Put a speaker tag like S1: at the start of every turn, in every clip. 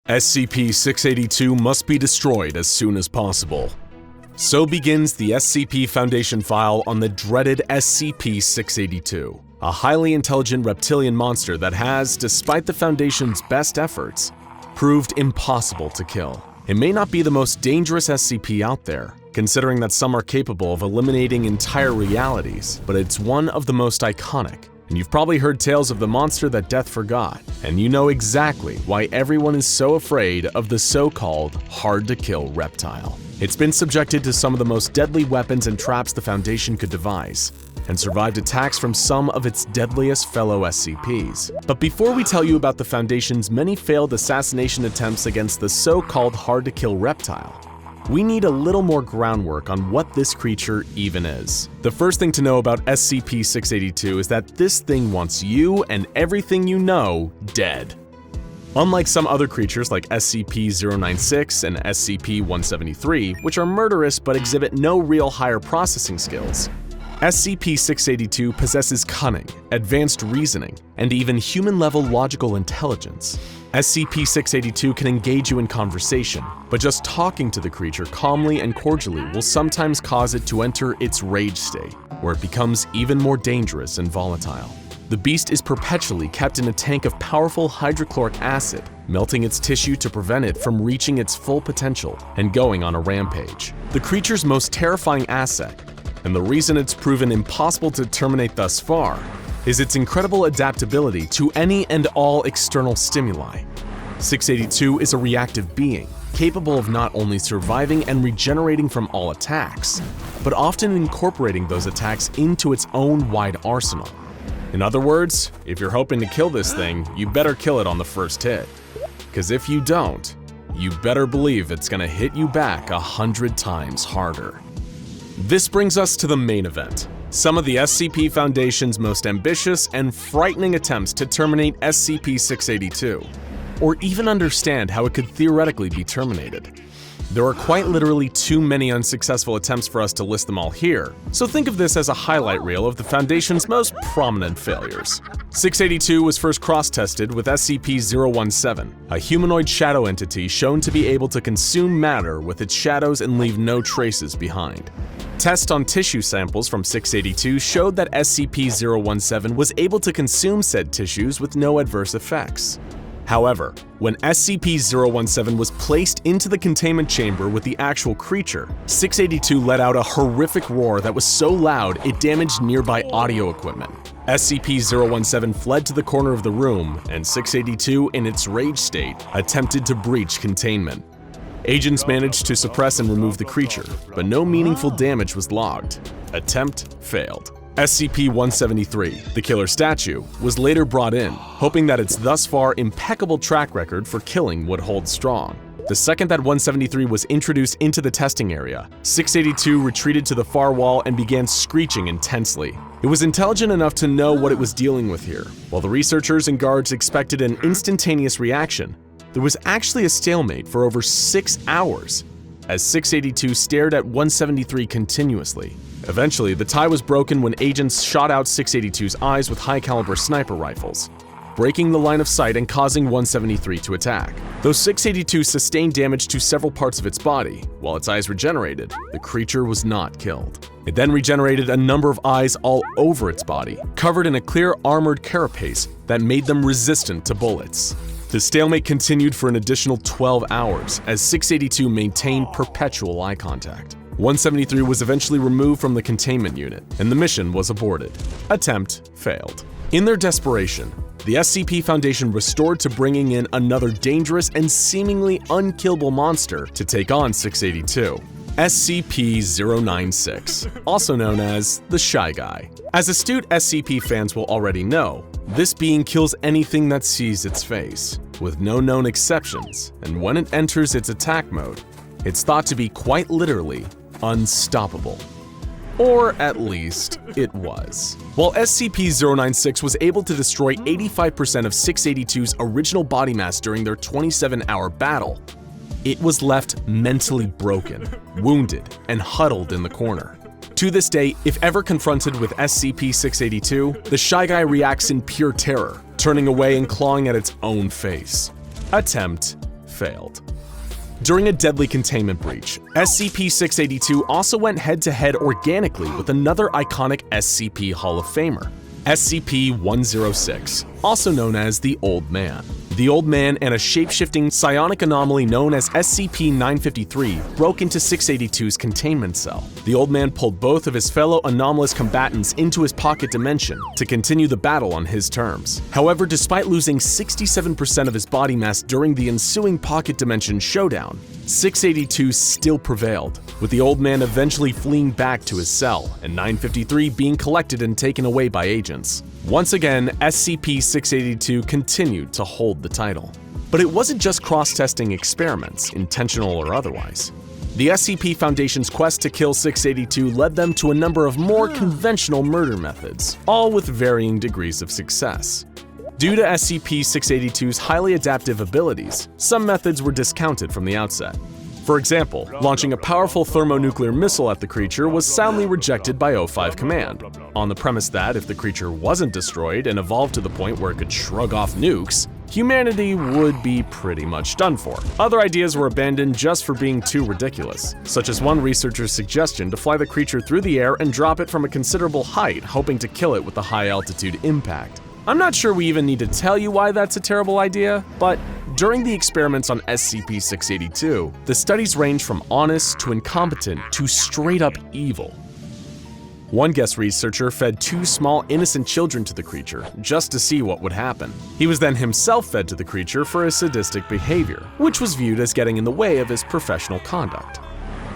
S1: SCP-682 must be destroyed as soon as possible. So begins the SCP Foundation file on the dreaded SCP-682, a highly intelligent reptilian monster that has, despite the Foundation's best efforts, proved impossible to kill. It may not be the most dangerous SCP out there, considering that some are capable of eliminating entire realities, but it's one of the most iconic. And you've probably heard tales of the monster that death forgot, and you know exactly why everyone is so afraid of the so-called hard-to-kill reptile. It's been subjected to some of the most deadly weapons and traps the Foundation could devise, and survived attacks from some of its deadliest fellow SCPs. But before we tell you about the Foundation's many failed assassination attempts against the so-called hard-to-kill reptile, we need a little more groundwork on what this creature even is. The first thing to know about SCP-682 is that this thing wants you and everything you know dead. Unlike some other creatures like SCP-096 and SCP-173, which are murderous but exhibit no real higher processing skills, SCP-682 possesses cunning, advanced reasoning, and even human-level logical intelligence. SCP-682 can engage you in conversation, but just talking to the creature calmly and cordially will sometimes cause it to enter its rage state, where it becomes even more dangerous and volatile. The beast is perpetually kept in a tank of powerful hydrochloric acid, melting its tissue to prevent it from reaching its full potential and going on a rampage. The creature's most terrifying asset, and the reason it's proven impossible to terminate thus far, is its incredible adaptability to any and all external stimuli. 682 is a reactive being, capable of not only surviving and regenerating from all attacks, but often incorporating those attacks into its own wide arsenal. In other words, if you're hoping to kill this thing, you better kill it on the first hit. Because if you don't, you better believe it's gonna hit you back 100 times harder. This brings us to the main event. Some of the SCP Foundation's most ambitious and frightening attempts to terminate SCP-682, or even understand how it could theoretically be terminated. There are quite literally too many unsuccessful attempts for us to list them all here, so think of this as a highlight reel of the Foundation's most prominent failures. 682 was first cross-tested with SCP-017, a humanoid shadow entity shown to be able to consume matter with its shadows and leave no traces behind. Tests on tissue samples from 682 showed that SCP-017 was able to consume said tissues with no adverse effects. However, when SCP-017 was placed into the containment chamber with the actual creature, 682 let out a horrific roar that was so loud it damaged nearby audio equipment. SCP-017 fled to the corner of the room, and 682, in its rage state, attempted to breach containment. Agents managed to suppress and remove the creature, but no meaningful damage was logged. Attempt failed. SCP-173, the killer statue, was later brought in, hoping that its thus far impeccable track record for killing would hold strong. The second that 173 was introduced into the testing area, 682 retreated to the far wall and began screeching intensely. It was intelligent enough to know what it was dealing with here. While the researchers and guards expected an instantaneous reaction, there was actually a stalemate for over 6 hours, as 682 stared at 173 continuously. Eventually, the tie was broken when agents shot out 682's eyes with high-caliber sniper rifles, breaking the line of sight and causing 173 to attack. Though 682 sustained damage to several parts of its body, while its eyes regenerated, the creature was not killed. It then regenerated a number of eyes all over its body, covered in a clear armored carapace that made them resistant to bullets. The stalemate continued for an additional 12 hours as 682 maintained perpetual eye contact. 173 was eventually removed from the containment unit, and the mission was aborted. Attempt failed. In their desperation, the SCP Foundation restored to bringing in another dangerous and seemingly unkillable monster to take on 682. SCP-096, also known as the Shy Guy. As astute SCP fans will already know, this being kills anything that sees its face, with no known exceptions, and when it enters its attack mode, it's thought to be quite literally unstoppable. Or at least, it was. While SCP-096 was able to destroy 85% of 682's original body mass during their 27-hour battle, it was left mentally broken, wounded, and huddled in the corner. To this day, if ever confronted with SCP-682, the Shy Guy reacts in pure terror, turning away and clawing at its own face. Attempt failed. During a deadly containment breach, SCP-682 also went head-to-head organically with another iconic SCP Hall of Famer, SCP-106, also known as the Old Man. The Old Man and a shape-shifting psionic anomaly known as SCP-953 broke into 682's containment cell. The Old Man pulled both of his fellow anomalous combatants into his pocket dimension to continue the battle on his terms. However, despite losing 67% of his body mass during the ensuing pocket dimension showdown, 682 still prevailed, with the Old Man eventually fleeing back to his cell and 953 being collected and taken away by agents. Once again, SCP-682 continued to hold the title. But it wasn't just cross-testing experiments, intentional or otherwise. The SCP Foundation's quest to kill 682 led them to a number of more conventional murder methods, all with varying degrees of success. Due to SCP-682's highly adaptive abilities, some methods were discounted from the outset. For example, launching a powerful thermonuclear missile at the creature was soundly rejected by O5 Command, on the premise that if the creature wasn't destroyed and evolved to the point where it could shrug off nukes, humanity would be pretty much done for. Other ideas were abandoned just for being too ridiculous, such as one researcher's suggestion to fly the creature through the air and drop it from a considerable height, hoping to kill it with a high-altitude impact. I'm not sure we even need to tell you why that's a terrible idea, but during the experiments on SCP-682, the studies range from honest to incompetent to straight-up evil. One guest researcher fed 2 small innocent children to the creature just to see what would happen. He was then himself fed to the creature for his sadistic behavior, which was viewed as getting in the way of his professional conduct.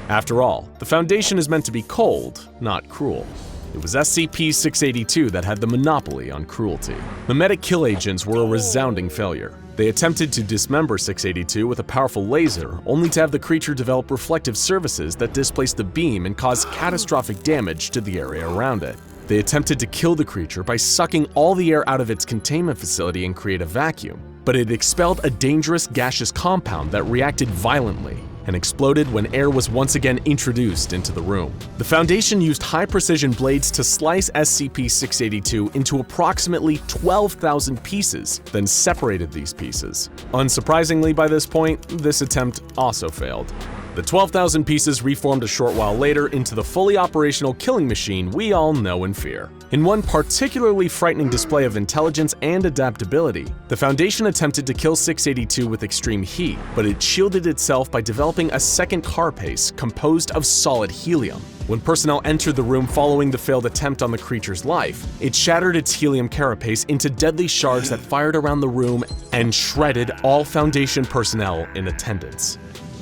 S1: After all, the Foundation is meant to be cold, not cruel. It was SCP-682 that had the monopoly on cruelty. Mimetic kill agents were a resounding failure. They attempted to dismember 682 with a powerful laser, only to have the creature develop reflective surfaces that displaced the beam and caused catastrophic damage to the area around it. They attempted to kill the creature by sucking all the air out of its containment facility and create a vacuum, but it expelled a dangerous gaseous compound that reacted violently and exploded when air was once again introduced into the room. The Foundation used high-precision blades to slice SCP-682 into approximately 12,000 pieces, then separated these pieces. Unsurprisingly, by this point, this attempt also failed. The 12,000 pieces reformed a short while later into the fully operational killing machine we all know and fear. In one particularly frightening display of intelligence and adaptability, the Foundation attempted to kill 682 with extreme heat, but it shielded itself by developing a second carapace composed of solid helium. When personnel entered the room following the failed attempt on the creature's life, it shattered its helium carapace into deadly shards that fired around the room and shredded all Foundation personnel in attendance.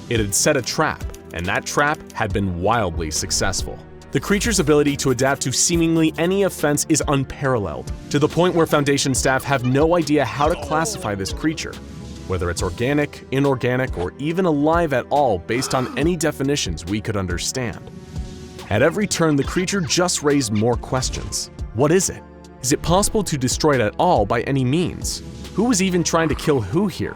S1: It had set a trap, and that trap had been wildly successful. The creature's ability to adapt to seemingly any offense is unparalleled, to the point where Foundation staff have no idea how to classify this creature, whether it's organic, inorganic, or even alive at all based on any definitions we could understand. At every turn, the creature just raised more questions. What is it? Is it possible to destroy it at all by any means? Who was even trying to kill who here?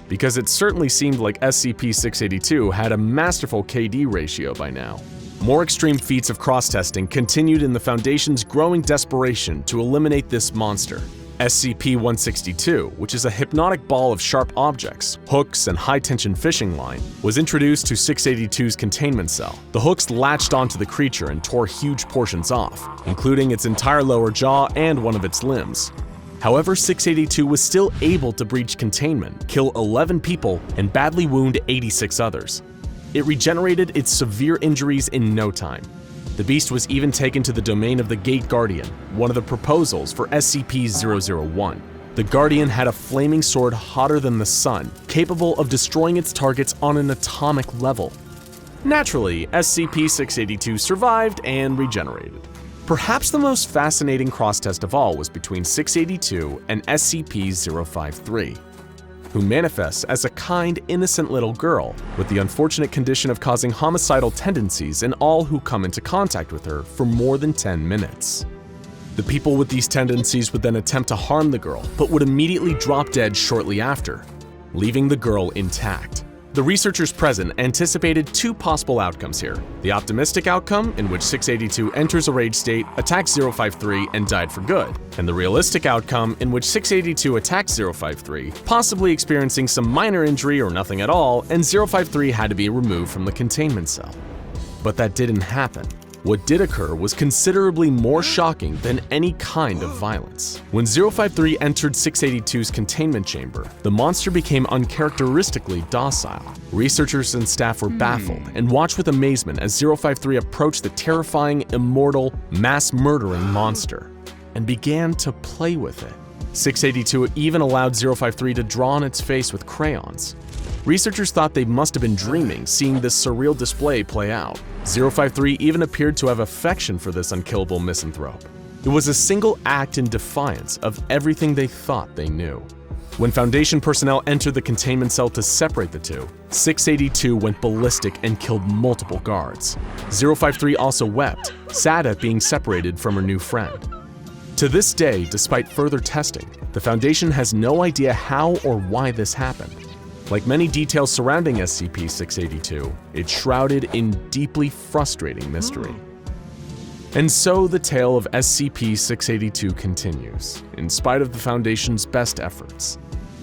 S1: Because it certainly seemed like SCP-682 had a masterful KD ratio by now. More extreme feats of cross-testing continued in the Foundation's growing desperation to eliminate this monster. SCP-162, which is a hypnotic ball of sharp objects, hooks, and high-tension fishing line, was introduced to 682's containment cell. The hooks latched onto the creature and tore huge portions off, including its entire lower jaw and one of its limbs. However, 682 was still able to breach containment, kill 11 people, and badly wound 86 others. It regenerated its severe injuries in no time. The beast was even taken to the domain of the Gate Guardian, one of the proposals for SCP-001. The Guardian had a flaming sword hotter than the sun, capable of destroying its targets on an atomic level. Naturally, SCP-682 survived and regenerated. Perhaps the most fascinating cross-test of all was between 682 and SCP-053, who manifests as a kind, innocent little girl with the unfortunate condition of causing homicidal tendencies in all who come into contact with her for more than 10 minutes. The people with these tendencies would then attempt to harm the girl, but would immediately drop dead shortly after, leaving the girl intact. The researchers present anticipated two possible outcomes here. The optimistic outcome, in which 682 enters a rage state, attacks 053, and died for good, and the realistic outcome, in which 682 attacks 053, possibly experiencing some minor injury or nothing at all, and 053 had to be removed from the containment cell. But that didn't happen. What did occur was considerably more shocking than any kind of violence. When 053 entered 682's containment chamber, the monster became uncharacteristically docile. Researchers and staff were baffled and watched with amazement as 053 approached the terrifying, immortal, mass-murdering monster and began to play with it. 682 even allowed 053 to draw on its face with crayons. Researchers thought they must have been dreaming seeing this surreal display play out. 053 even appeared to have affection for this unkillable misanthrope. It was a single act in defiance of everything they thought they knew. When Foundation personnel entered the containment cell to separate the two, 682 went ballistic and killed multiple guards. 053 also wept, sad at being separated from her new friend. To this day, despite further testing, the Foundation has no idea how or why this happened. Like many details surrounding SCP-682, it's shrouded in deeply frustrating mystery. And so the tale of SCP-682 continues, in spite of the Foundation's best efforts.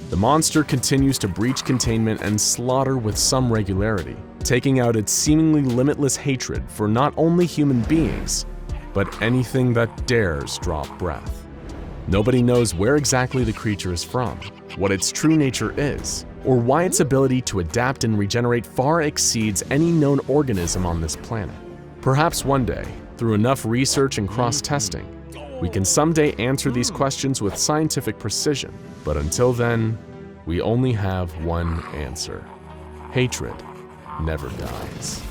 S1: The monster continues to breach containment and slaughter with some regularity, taking out its seemingly limitless hatred for not only human beings, but anything that dares draw breath. Nobody knows where exactly the creature is from, what its true nature is, or why its ability to adapt and regenerate far exceeds any known organism on this planet. Perhaps one day, through enough research and cross-testing, we can someday answer these questions with scientific precision, but until then, we only have one answer. Hatred never dies.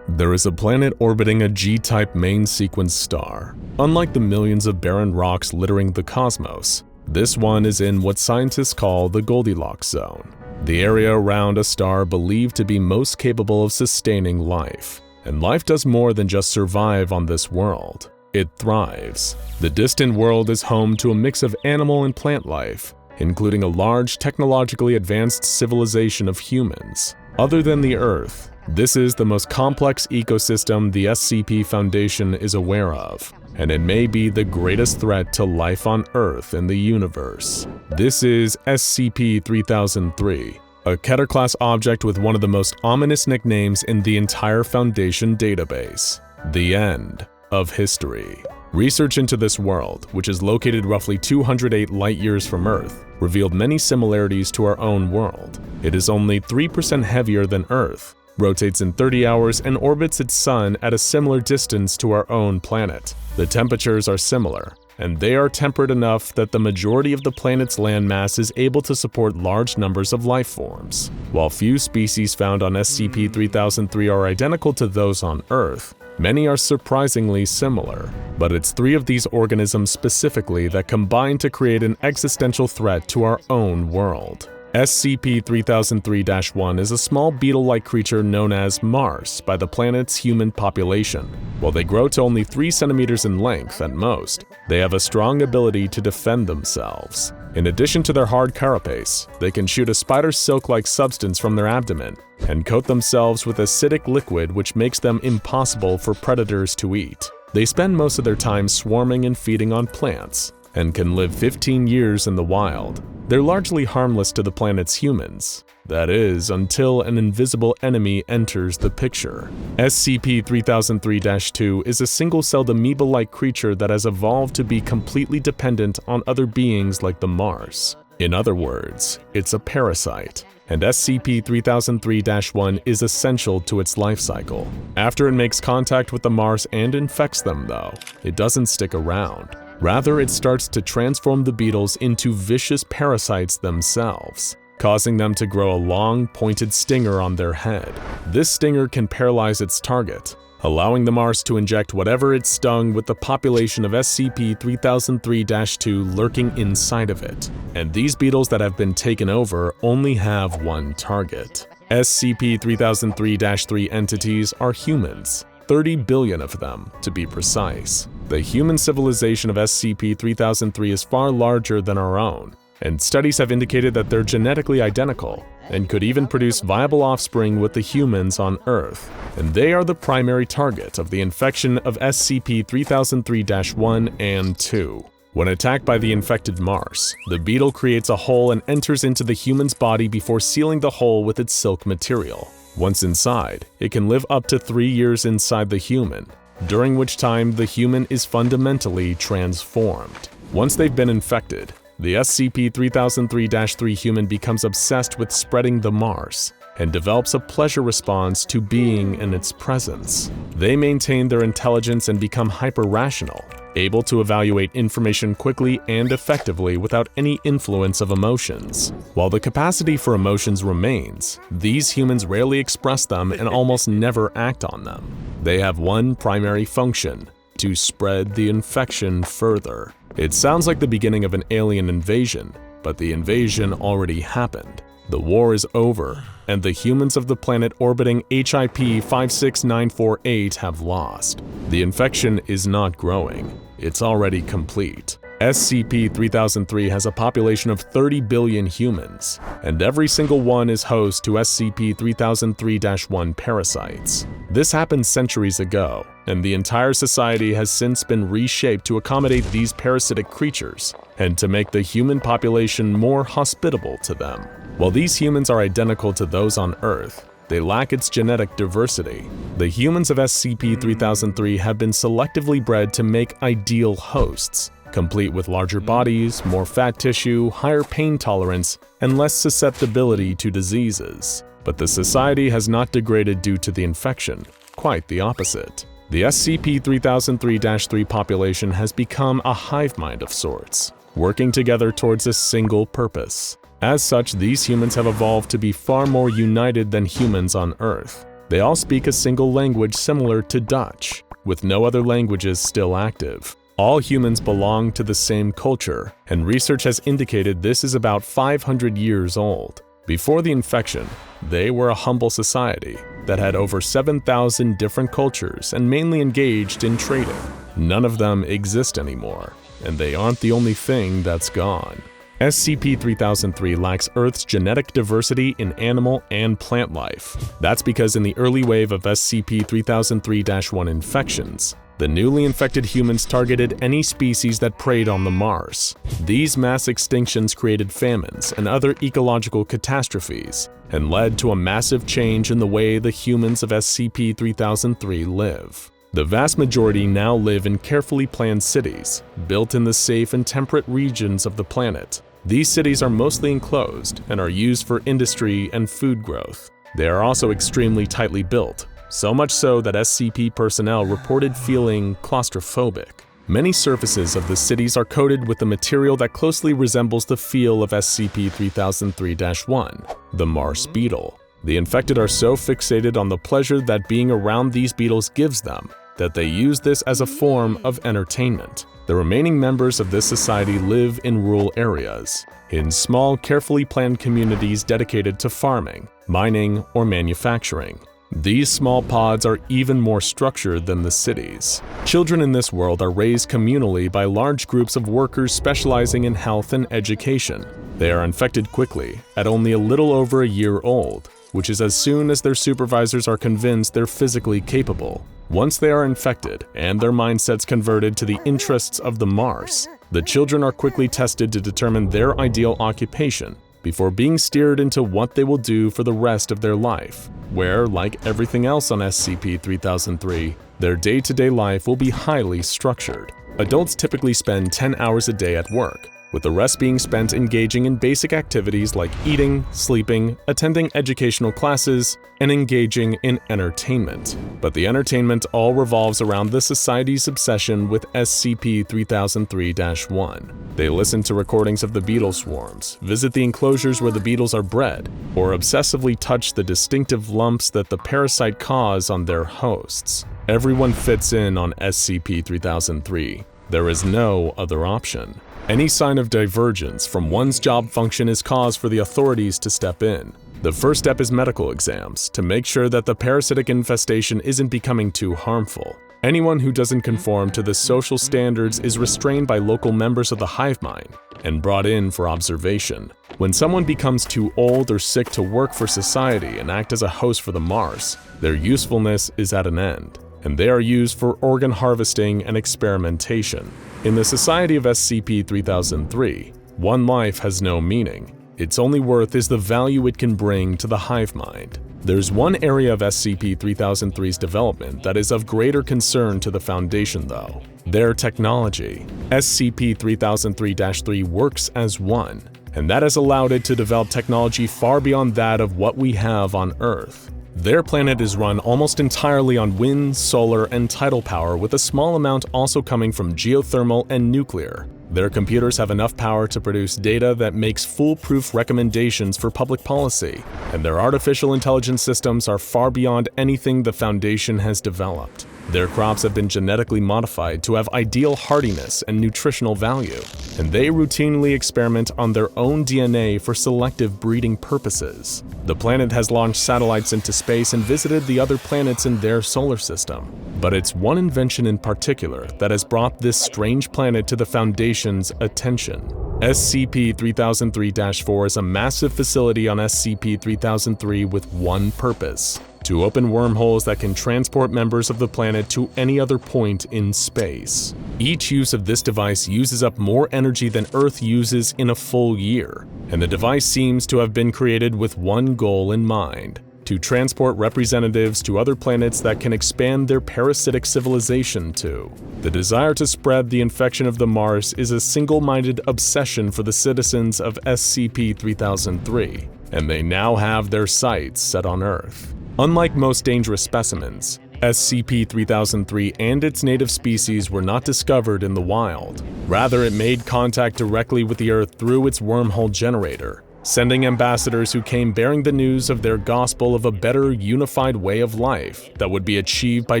S1: There is a planet orbiting a G-type main sequence star. Unlike the millions of barren rocks littering the cosmos, this one is in what scientists call the Goldilocks zone, the area around a star believed to be most capable of sustaining life. And life does more than just survive on this world. It thrives. The distant world is home to a mix of animal and plant life, including a large, technologically advanced civilization of humans. Other than the Earth, this is the most complex ecosystem the SCP Foundation is aware of, and it may be the greatest threat to life on Earth in the universe. This is SCP-3003, a Keter-class object with one of the most ominous nicknames in the entire Foundation database: the End of History. Research into this world, which is located roughly 208 light-years from Earth, revealed many similarities to our own world. It is only 3% heavier than Earth, rotates in 30 hours, and orbits its sun at a similar distance to our own planet. The temperatures are similar, and they are temperate enough that the majority of the planet's landmass is able to support large numbers of life forms. While few species found on SCP-3003 are identical to those on Earth, many are surprisingly similar, but it's 3 of these organisms specifically that combine to create an existential threat to our own world. SCP-3003-1 is a small beetle-like creature known as Mars by the planet's human population. While they grow to only 3 centimeters in length at most, they have a strong ability to defend themselves. In addition to their hard carapace, they can shoot a spider silk-like substance from their abdomen and coat themselves with acidic liquid which makes them impossible for predators to eat. They spend most of their time swarming and feeding on plants, and can live 15 years in the wild. They're largely harmless to the planet's humans. That is, until an invisible enemy enters the picture. SCP-3003-2 is a single-celled amoeba-like creature that has evolved to be completely dependent on other beings like the Mars. In other words, it's a parasite, and SCP-3003-1 is essential to its life cycle. After it makes contact with the Mars and infects them, though, it doesn't stick around. Rather, it starts to transform the beetles into vicious parasites themselves, causing them to grow a long, pointed stinger on their head. This stinger can paralyze its target, allowing the Mars to inject whatever it stung with the population of SCP-3003-2 lurking inside of it. And these beetles that have been taken over only have one target. SCP-3003-3 entities are humans, 30 billion of them, to be precise. The human civilization of SCP-3003 is far larger than our own, and studies have indicated that they're genetically identical and could even produce viable offspring with the humans on Earth. And they are the primary target of the infection of SCP-3003-1 and 2. When attacked by the infected Mars, the beetle creates a hole and enters into the human's body before sealing the hole with its silk material. Once inside, it can live up to 3 years inside the human, during which time the human is fundamentally transformed. Once they've been infected, the SCP-3003-3 human becomes obsessed with spreading the Mars and develops a pleasure response to being in its presence. They maintain their intelligence and become hyper-rational, able to evaluate information quickly and effectively without any influence of emotions. While the capacity for emotions remains, these humans rarely express them and almost never act on them. They have one primary function: to spread the infection further. It sounds like the beginning of an alien invasion, but the invasion already happened. The war is over, and the humans of the planet orbiting HIP 56948 have lost. The infection is not growing, it's already complete. SCP-3003 has a population of 30 billion humans, and every single one is host to SCP-3003-1 parasites. This happened centuries ago, and the entire society has since been reshaped to accommodate these parasitic creatures and to make the human population more hospitable to them. While these humans are identical to those on Earth, they lack its genetic diversity. The humans of SCP-3003 have been selectively bred to make ideal hosts, complete with larger bodies, more fat tissue, higher pain tolerance, and less susceptibility to diseases. But the society has not degraded due to the infection, quite the opposite. The SCP-3003-3 population has become a hive mind of sorts, working together towards a single purpose. As such, these humans have evolved to be far more united than humans on Earth. They all speak a single language similar to Dutch, with no other languages still active. All humans belong to the same culture, and research has indicated this is about 500 years old. Before the infection, they were a humble society that had over 7,000 different cultures and mainly engaged in trading. None of them exist anymore, and they aren't the only thing that's gone. SCP-3003 lacks Earth's genetic diversity in animal and plant life. That's because in the early wave of SCP-3003-1 infections, the newly infected humans targeted any species that preyed on the Mars. These mass extinctions created famines and other ecological catastrophes, and led to a massive change in the way the humans of SCP-3003 live. The vast majority now live in carefully planned cities, built in the safe and temperate regions of the planet. These cities are mostly enclosed and are used for industry and food growth. They are also extremely tightly built, so much so that SCP personnel reported feeling claustrophobic. Many surfaces of the cities are coated with a material that closely resembles the feel of SCP-3003-1, the Mars beetle. The infected are so fixated on the pleasure that being around these beetles gives them that they use this as a form of entertainment. The remaining members of this society live in rural areas, in small, carefully planned communities dedicated to farming, mining, or manufacturing. These small pods are even more structured than the cities. Children in this world are raised communally by large groups of workers specializing in health and education. They are infected quickly, at only a little over a year old, which is as soon as their supervisors are convinced they're physically capable. Once they are infected and their mindsets converted to the interests of the Mars, the children are quickly tested to determine their ideal occupation before being steered into what they will do for the rest of their life, where, like everything else on SCP-3003, their day-to-day life will be highly structured. Adults typically spend 10 hours a day at work, with the rest being spent engaging in basic activities like eating, sleeping, attending educational classes, and engaging in entertainment. But the entertainment all revolves around the society's obsession with SCP-3003-1. They listen to recordings of the beetle swarms, visit the enclosures where the beetles are bred, or obsessively touch the distinctive lumps that the parasite cause on their hosts. Everyone fits in on SCP-3003. There is no other option. Any sign of divergence from one's job function is cause for the authorities to step in. The first step is medical exams to make sure that the parasitic infestation isn't becoming too harmful. Anyone who doesn't conform to the social standards is restrained by local members of the hive mind and brought in for observation. When someone becomes too old or sick to work for society and act as a host for the Mars, their usefulness is at an end, and they are used for organ harvesting and experimentation. In the society of SCP-3003, one life has no meaning. Its only worth is the value it can bring to the hive mind. There's one area of SCP-3003's development that is of greater concern to the Foundation though: their technology. SCP-3003-3 works as one, and that has allowed it to develop technology far beyond that of what we have on Earth. Their planet is run almost entirely on wind, solar, and tidal power, with a small amount also coming from geothermal and nuclear. Their computers have enough power to produce data that makes foolproof recommendations for public policy, and their artificial intelligence systems are far beyond anything the Foundation has developed. Their crops have been genetically modified to have ideal hardiness and nutritional value, and they routinely experiment on their own DNA for selective breeding purposes. The planet has launched satellites into space and visited the other planets in their solar system. But it's one invention in particular that has brought this strange planet to the Foundation's attention. SCP-3003-4 is a massive facility on SCP-3003 with one purpose: to open wormholes that can transport members of the planet to any other point in space. Each use of this device uses up more energy than Earth uses in a full year, and the device seems to have been created with one goal in mind: to transport representatives to other planets that can expand their parasitic civilization to. The desire to spread the infection of the Mars is a single-minded obsession for the citizens of SCP-3003, and they now have their sights set on Earth. Unlike most dangerous specimens, SCP-3003 and its native species were not discovered in the wild. Rather, it made contact directly with the Earth through its wormhole generator, sending ambassadors who came bearing the news of their gospel of a better, unified way of life that would be achieved by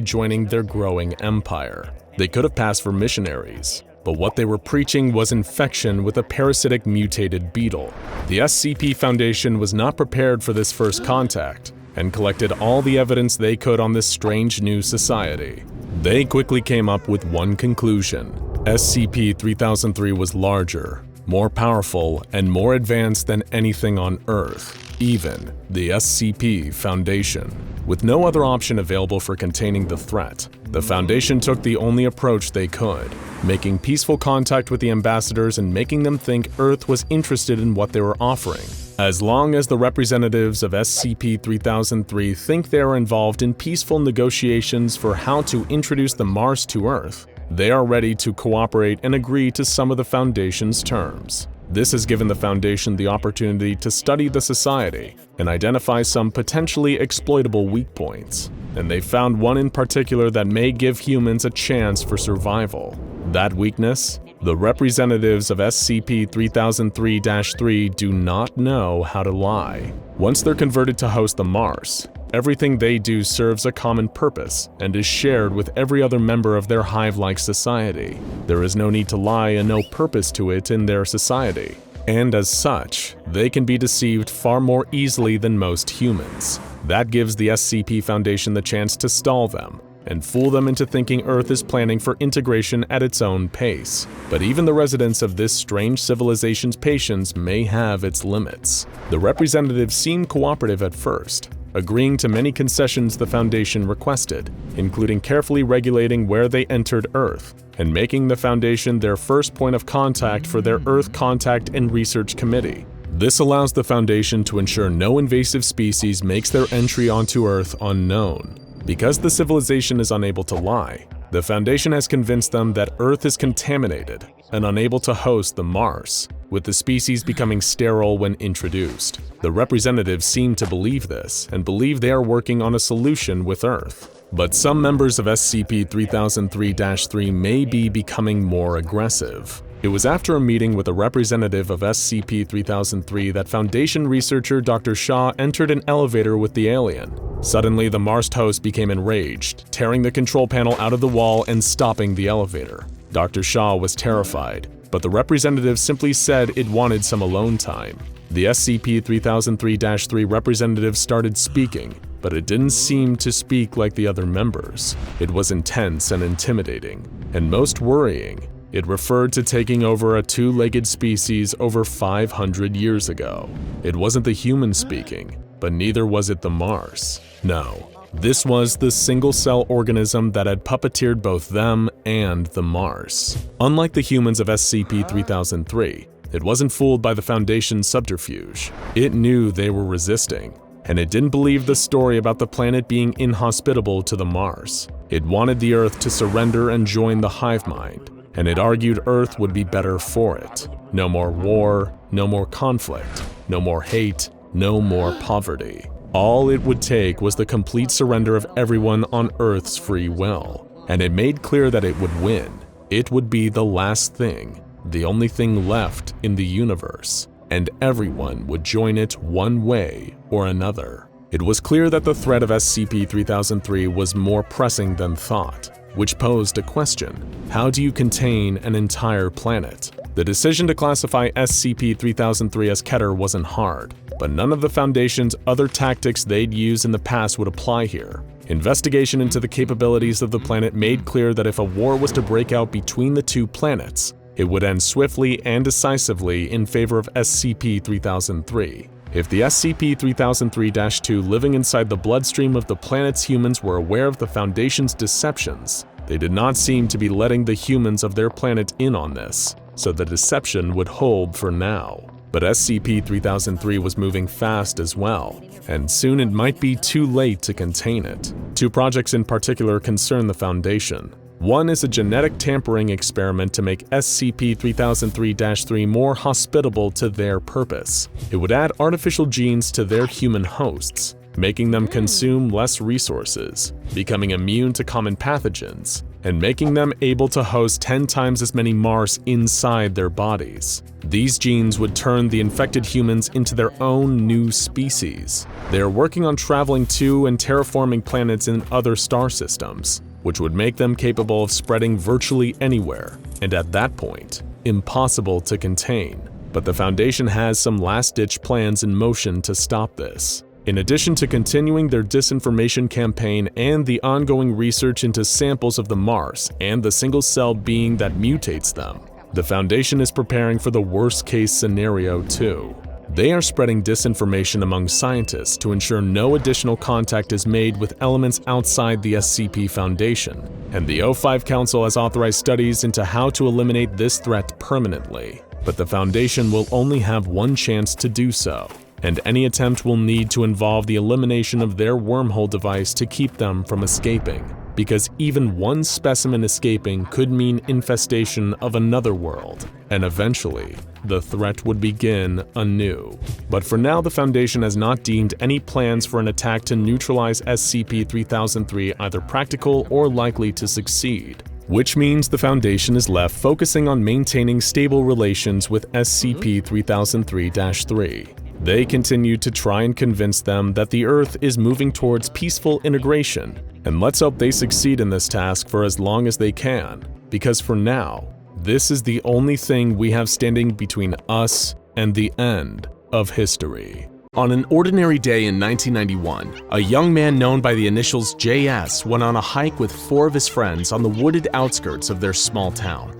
S1: joining their growing empire. They could have passed for missionaries, but what they were preaching was infection with a parasitic mutated beetle. The SCP Foundation was not prepared for this first contact, and collected all the evidence they could on this strange new society. They quickly came up with one conclusion: SCP-3003 was larger, more powerful, and more advanced than anything on Earth, even the SCP Foundation. With no other option available for containing the threat, the Foundation took the only approach they could, making peaceful contact with the ambassadors and making them think Earth was interested in what they were offering. As long as the representatives of SCP-3003 think they are involved in peaceful negotiations for how to introduce the Mars to Earth, they are ready to cooperate and agree to some of the Foundation's terms. This has given the Foundation the opportunity to study the society and identify some potentially exploitable weak points, and they found one in particular that may give humans a chance for survival. That weakness? The representatives of SCP-3003-3 do not know how to lie. Once they're converted to host the Mars, everything they do serves a common purpose and is shared with every other member of their hive-like society. There is no need to lie and no purpose to it in their society, and as such, they can be deceived far more easily than most humans. That gives the SCP Foundation the chance to stall them and fool them into thinking Earth is planning for integration at its own pace. But even the residents of this strange civilization's patience may have its limits. The representatives seemed cooperative at first, agreeing to many concessions the Foundation requested, including carefully regulating where they entered Earth, and making the Foundation their first point of contact for their Earth Contact and Research Committee. This allows the Foundation to ensure no invasive species makes their entry onto Earth unknown. Because the civilization is unable to lie, the Foundation has convinced them that Earth is contaminated and unable to host the Mars, with the species becoming sterile when introduced. The representatives seem to believe this and believe they are working on a solution with Earth. But some members of SCP-3003-3 may be becoming more aggressive. It was after a meeting with a representative of SCP-3003 that Foundation researcher Dr. Shaw entered an elevator with the alien. Suddenly, the Mars host became enraged, tearing the control panel out of the wall and stopping the elevator. Dr. Shaw was terrified, but the representative simply said it wanted some alone time. The SCP-3003-3 representative started speaking, but it didn't seem to speak like the other members. It was intense and intimidating, and most worrying, it referred to taking over a two-legged species over 500 years ago. It wasn't the humans speaking, but neither was it the Mars. No, this was the single-cell organism that had puppeteered both them and the Mars. Unlike the humans of SCP-3003, it wasn't fooled by the Foundation's subterfuge. It knew they were resisting, and it didn't believe the story about the planet being inhospitable to the Mars. It wanted the Earth to surrender and join the Hive mind, and it argued Earth would be better for it. No more war, no more conflict, no more hate, no more poverty. All it would take was the complete surrender of everyone on Earth's free will, and it made clear that it would win. It would be the last thing, the only thing left in the universe, and everyone would join it one way or another. It was clear that the threat of SCP-3003 was more pressing than thought, which posed a question. How do you contain an entire planet? The decision to classify SCP-3003 as Keter wasn't hard, but none of the Foundation's other tactics they'd used in the past would apply here. Investigation into the capabilities of the planet made clear that if a war was to break out between the two planets, it would end swiftly and decisively in favor of SCP-3003. If the SCP-3003-2 living inside the bloodstream of the planet's humans were aware of the Foundation's deceptions, they did not seem to be letting the humans of their planet in on this, so the deception would hold for now. But SCP-3003 was moving fast as well, and soon it might be too late to contain it. Two projects in particular concern the Foundation. One is a genetic tampering experiment to make SCP-3003-3 more hospitable to their purpose. It would add artificial genes to their human hosts, making them consume less resources, becoming immune to common pathogens, and making them able to host 10 times as many Mars inside their bodies. These genes would turn the infected humans into their own new species. They are working on traveling to and terraforming planets in other star systems, which would make them capable of spreading virtually anywhere, and at that point, impossible to contain. But the Foundation has some last-ditch plans in motion to stop this. In addition to continuing their disinformation campaign and the ongoing research into samples of the Mars and the single-cell being that mutates them, the Foundation is preparing for the worst-case scenario too. They are spreading disinformation among scientists to ensure no additional contact is made with elements outside the SCP Foundation, and the O5 Council has authorized studies into how to eliminate this threat permanently. But the Foundation will only have one chance to do so, and any attempt will need to involve the elimination of their wormhole device to keep them from escaping, because even one specimen escaping could mean infestation of another world, and eventually, the threat would begin anew. But for now, the Foundation has not deemed any plans for an attack to neutralize SCP-3003 either practical or likely to succeed, which means the Foundation is left focusing on maintaining stable relations with SCP-3003-3. They continue to try and convince them that the Earth is moving towards peaceful integration, and let's hope they succeed in this task for as long as they can, because for now, this is the only thing we have standing between us and the end of history. On an ordinary day in 1991, a young man known by the initials JS went on a hike with 4 of his friends on the wooded outskirts of their small town.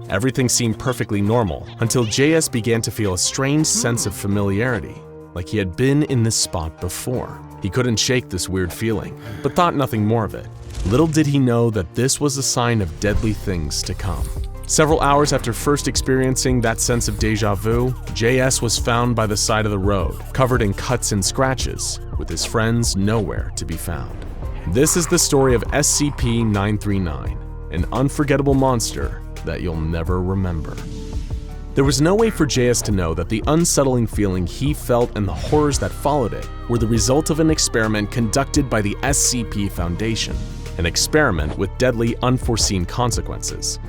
S1: Everything seemed perfectly normal until JS began to feel a strange sense of familiarity, like he had been in this spot before. He couldn't shake this weird feeling, but thought nothing more of it. Little did he know that this was a sign of deadly things to come. Several hours after first experiencing that sense of deja vu, JS was found by the side of the road, covered in cuts and scratches, with his friends nowhere to be found. This is the story of SCP-939, an unforgettable monster that you'll never remember. There was no way for JS to know that the unsettling feeling he felt and the horrors that followed it were the result of an experiment conducted by the SCP Foundation, an experiment with deadly unforeseen consequences.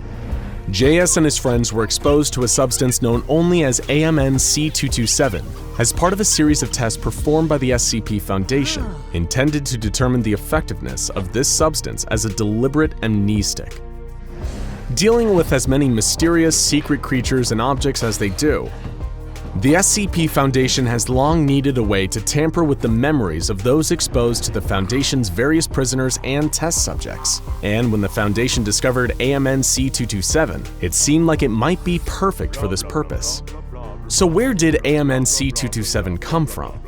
S1: JS and his friends were exposed to a substance known only as AMN-C227 as part of a series of tests performed by the SCP Foundation, intended to determine the effectiveness of this substance as a deliberate amnestic. Dealing with as many mysterious, secret creatures and objects as they do, The SCP Foundation has long needed a way to tamper with the memories of those exposed to the Foundation's various prisoners and test subjects. And when the Foundation discovered AMN-C227, it seemed like it might be perfect for this purpose. So where did AMN-C227 come from?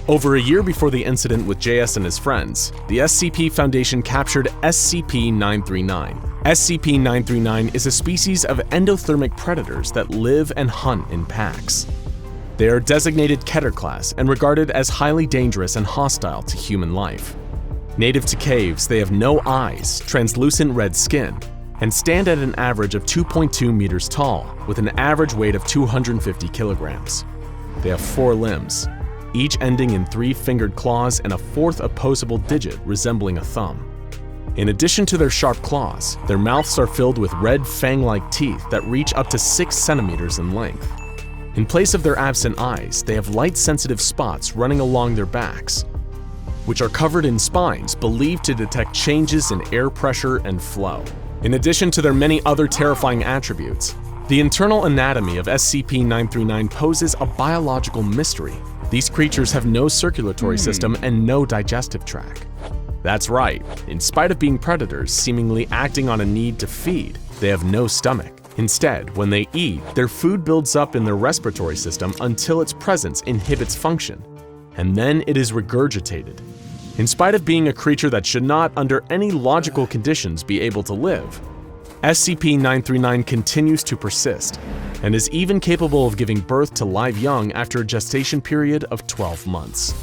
S1: Over a year before the incident with JS and his friends, the SCP Foundation captured SCP-939. SCP-939 is a species of endothermic predators that live and hunt in packs. They are designated Keter class and regarded as highly dangerous and hostile to human life. Native to caves, they have no eyes, translucent red skin, and stand at an average of 2.2 meters tall, with an average weight of 250 kilograms. They have 4 limbs, each ending in 3 fingered claws and a 4th opposable digit resembling a thumb. In addition to their sharp claws, their mouths are filled with red fang-like teeth that reach up to 6 centimeters in length. In place of their absent eyes, they have light-sensitive spots running along their backs, which are covered in spines believed to detect changes in air pressure and flow. In addition to their many other terrifying attributes, the internal anatomy of SCP-939 poses a biological mystery. These creatures have no circulatory system and no digestive tract. That's right, in spite of being predators seemingly acting on a need to feed, they have no stomach. Instead, when they eat, their food builds up in their respiratory system until its presence inhibits function, and then it is regurgitated. In spite of being a creature that should not, under any logical conditions, be able to live, SCP-939 continues to persist, and is even capable of giving birth to live young after a gestation period of 12 months.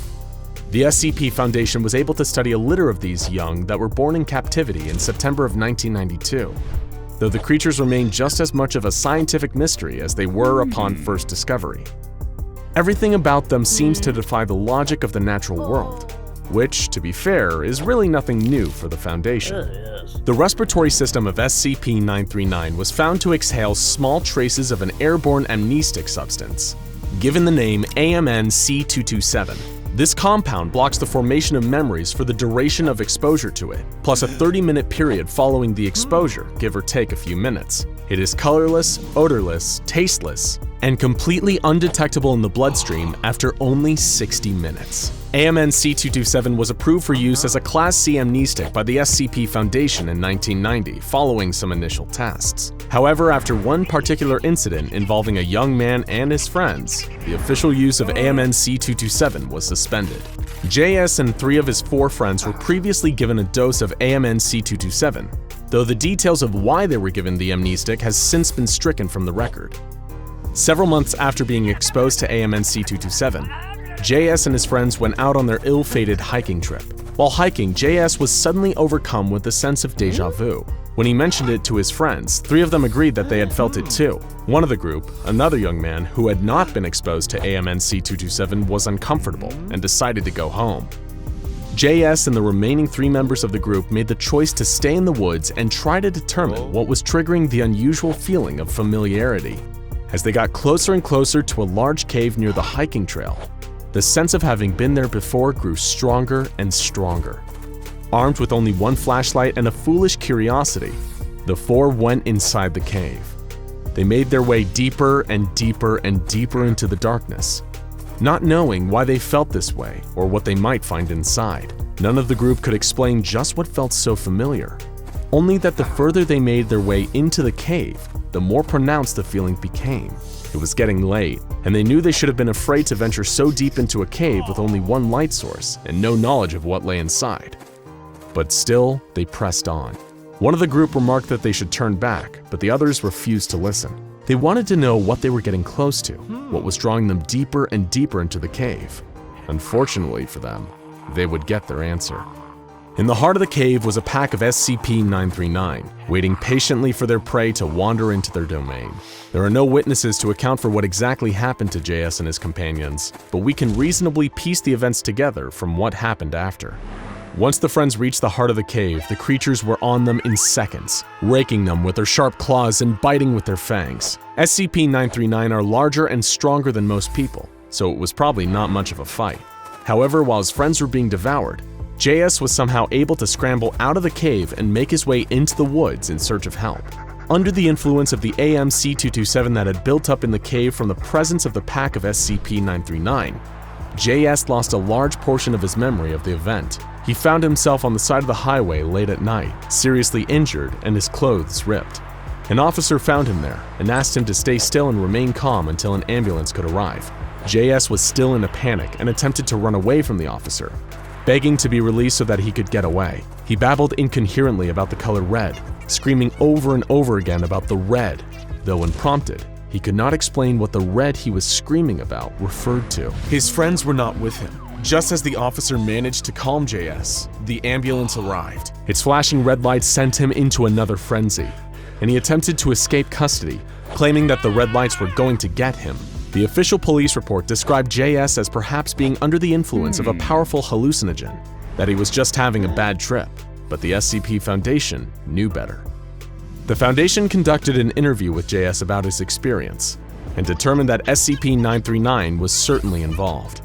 S1: The SCP Foundation was able to study a litter of these young that were born in captivity in September of 1992, though the creatures remain just as much of a scientific mystery as they were upon first discovery. Everything about them seems to defy the logic of the natural world, which, to be fair, is really nothing new for the Foundation. The respiratory system of SCP-939 was found to exhale small traces of an airborne amnestic substance, given the name AMN-C227. This compound blocks the formation of memories for the duration of exposure to it, plus a 30-minute period following the exposure, give or take a few minutes. It is colorless, odorless, tasteless, and completely undetectable in the bloodstream after only 60 minutes. AMN-C227 was approved for use as a Class C amnestic by the SCP Foundation in 1990, following some initial tests. However, after one particular incident involving a young man and his friends, the official use of AMN-C227 was suspended. JS and 3 of his 4 friends were previously given a dose of AMN-C227, though the details of why they were given the amnestic has since been stricken from the record. Several months after being exposed to AMN-C227, JS and his friends went out on their ill-fated hiking trip. While hiking, JS was suddenly overcome with a sense of déjà vu. When he mentioned it to his friends, 3 of them agreed that they had felt it too. One of the group, another young man who had not been exposed to AMN-C227, was uncomfortable and decided to go home. JS and the remaining 3 members of the group made the choice to stay in the woods and try to determine what was triggering the unusual feeling of familiarity. As they got closer and closer to a large cave near the hiking trail, the sense of having been there before grew stronger and stronger. Armed with only one flashlight and a foolish curiosity, the 4 went inside the cave. They made their way deeper and deeper and deeper into the darkness, not knowing why they felt this way or what they might find inside. None of the group could explain just what felt so familiar, only that the further they made their way into the cave, the more pronounced the feeling became. It was getting late, and they knew they should have been afraid to venture so deep into a cave with only one light source and no knowledge of what lay inside. But still, they pressed on. One of the group remarked that they should turn back, but the others refused to listen. They wanted to know what they were getting close to, what was drawing them deeper and deeper into the cave. Unfortunately for them, they would get their answer. In the heart of the cave was a pack of SCP-939, waiting patiently for their prey to wander into their domain. There are no witnesses to account for what exactly happened to JS and his companions, but we can reasonably piece the events together from what happened after. Once the friends reached the heart of the cave, the creatures were on them in seconds, raking them with their sharp claws and biting with their fangs. SCP-939 are larger and stronger than most people, so it was probably not much of a fight. However, while his friends were being devoured, JS was somehow able to scramble out of the cave and make his way into the woods in search of help. Under the influence of the AMC-227 that had built up in the cave from the presence of the pack of SCP-939, JS lost a large portion of his memory of the event. He found himself on the side of the highway late at night, seriously injured and his clothes ripped. An officer found him there and asked him to stay still and remain calm until an ambulance could arrive. JS was still in a panic and attempted to run away from the officer, begging to be released so that he could get away. He babbled incoherently about the color red, screaming over and over again about the red, though when prompted, he could not explain what the red he was screaming about referred to. His friends were not with him. Just as the officer managed to calm JS, the ambulance arrived. Its flashing red lights sent him into another frenzy, and he attempted to escape custody, claiming that the red lights were going to get him. The official police report described JS as perhaps being under the influence of a powerful hallucinogen, that he was just having a bad trip, but the SCP Foundation knew better. The Foundation conducted an interview with JS about his experience, and determined that SCP-939 was certainly involved.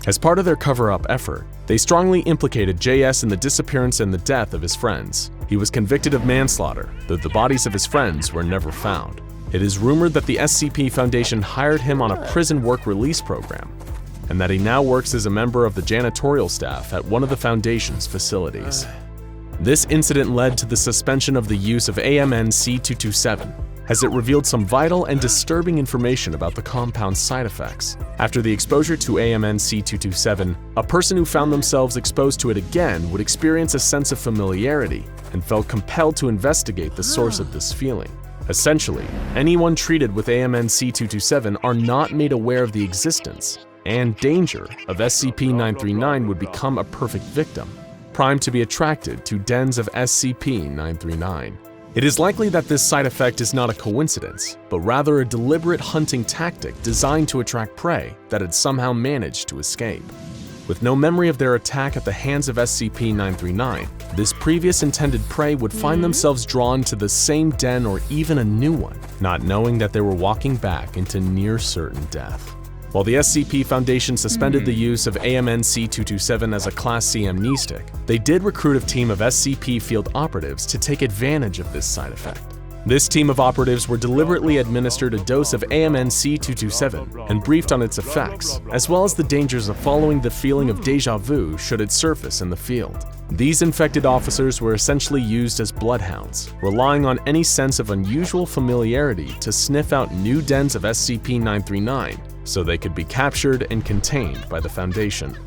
S1: As part of their cover-up effort, they strongly implicated JS in the disappearance and the death of his friends. He was convicted of manslaughter, though the bodies of his friends were never found. It is rumored that the SCP Foundation hired him on a prison work release program, and that he now works as a member of the janitorial staff at one of the Foundation's facilities. This incident led to the suspension of the use of AMN-C227, as it revealed some vital and disturbing information about the compound's side effects. After the exposure to AMN-C227, a person who found themselves exposed to it again would experience a sense of familiarity and felt compelled to investigate the source of this feeling. Essentially, anyone treated with AMN-C227 are not made aware of the existence and danger of SCP-939 would become a perfect victim, primed to be attracted to dens of SCP-939. It is likely that this side effect is not a coincidence, but rather a deliberate hunting tactic designed to attract prey that had somehow managed to escape. With no memory of their attack at the hands of SCP-939, this previous intended prey would find themselves drawn to the same den or even a new one, not knowing that they were walking back into near certain death. While the SCP Foundation suspended the use of AMN-C227 as a Class C amnestic, they did recruit a team of SCP field operatives to take advantage of this side effect. This team of operatives were deliberately administered a dose of AMN-C227 and briefed on its effects, as well as the dangers of following the feeling of déjà vu should it surface in the field. These infected officers were essentially used as bloodhounds, relying on any sense of unusual familiarity to sniff out new dens of SCP-939 so they could be captured and contained by the Foundation.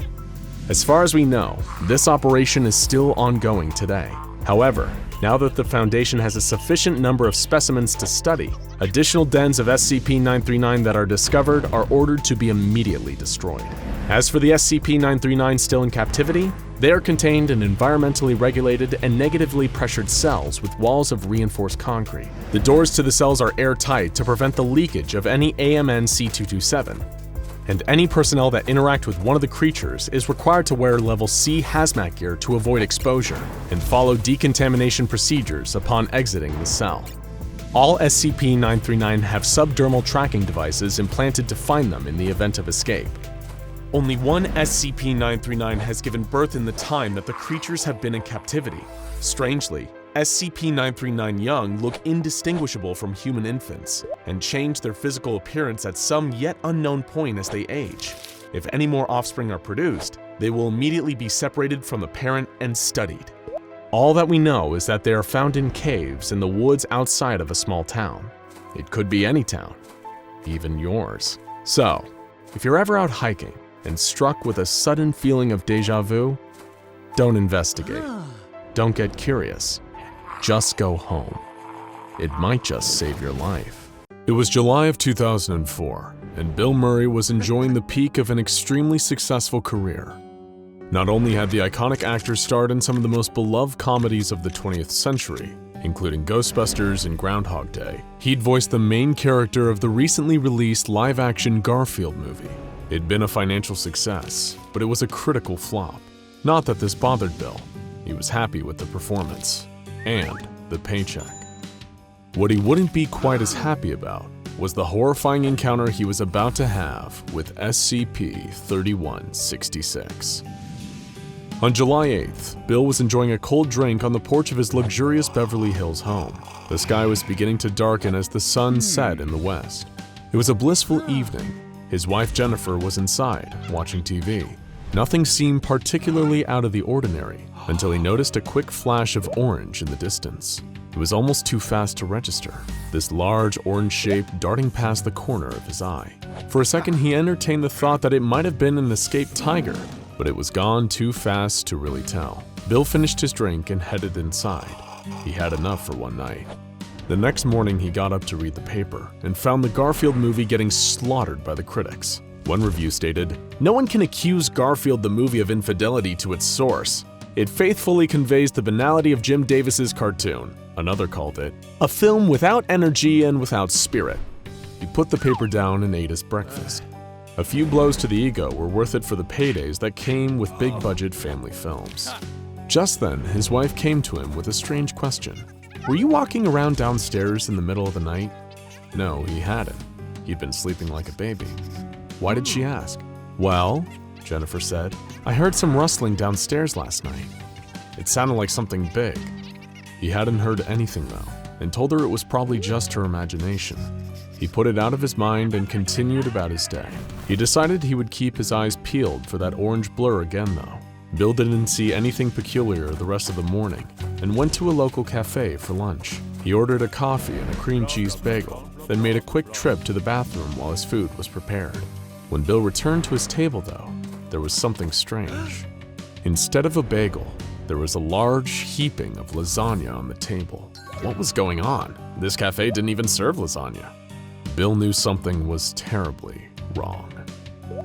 S1: As far as we know, this operation is still ongoing today. However, now that the Foundation has a sufficient number of specimens to study, additional dens of SCP-939 that are discovered are ordered to be immediately destroyed. As for the SCP-939 still in captivity, they are contained in environmentally regulated and negatively pressured cells with walls of reinforced concrete. The doors to the cells are airtight to prevent the leakage of any AMN-C227, and any personnel that interact with one of the creatures is required to wear level C hazmat gear to avoid exposure and follow decontamination procedures upon exiting the cell. All SCP-939 have subdermal tracking devices implanted to find them in the event of escape. Only one SCP-939 has given birth in the time that the creatures have been in captivity. Strangely, SCP-939 young look indistinguishable from human infants and change their physical appearance at some yet unknown point as they age. If any more offspring are produced, they will immediately be separated from the parent and studied. All that we know is that they are found in caves in the woods outside of a small town. It could be any town, even yours. So, if you're ever out hiking and struck with a sudden feeling of déjà vu, don't investigate. Don't get curious. Just go home. It might just save your life. It was July of 2004, and Bill Murray was enjoying the peak of an extremely successful career. Not only had the iconic actor starred in some of the most beloved comedies of the 20th century, including Ghostbusters and Groundhog Day, he'd voiced the main character of the recently released live-action Garfield movie. It'd been a financial success, but it was a critical flop. Not that this bothered Bill. He was happy with the performance and the paycheck. What he wouldn't be quite as happy about was the horrifying encounter he was about to have with SCP-2186. On July 8th, Bill was enjoying a cold drink on the porch of his luxurious Beverly Hills home. The The sky was beginning to darken as the sun set in the west. It was a blissful evening. His wife Jennifer was inside, watching TV. Nothing seemed particularly out of the ordinary until he noticed a quick flash of orange in the distance. It was almost too fast to register, this large orange shape darting past the corner of his eye. For a second, he entertained the thought that it might have been an escaped tiger, but it was gone too fast to really tell. Bill finished his drink and headed inside. He had enough for one night. The next morning, he got up to read the paper and found the Garfield movie getting slaughtered by the critics. One review stated, "No one can accuse Garfield the movie of infidelity to its source. It faithfully conveys the banality of Jim Davis's cartoon." Another called it, "a film without energy and without spirit." He put the paper down and ate his breakfast. A few blows to the ego were worth it for the paydays that came with big-budget family films. Just then, his wife came to him with a strange question. "Were you walking around downstairs in the middle of the night?" No, he hadn't. He'd been sleeping like a baby. Why did she ask? "Well," Jennifer said, "I heard some rustling downstairs last night. It sounded like something big." He hadn't heard anything though, and told her it was probably just her imagination. He put it out of his mind and continued about his day. He decided he would keep his eyes peeled for that orange blur again though. Bill didn't see anything peculiar the rest of the morning and went to a local cafe for lunch. He ordered a coffee and a cream cheese bagel, then made a quick trip to the bathroom while his food was prepared. When Bill returned to his table though, there was something strange. Instead of a bagel, there was a large heaping of lasagna on the table. What was going on? This cafe didn't even serve lasagna. Bill knew something was terribly wrong.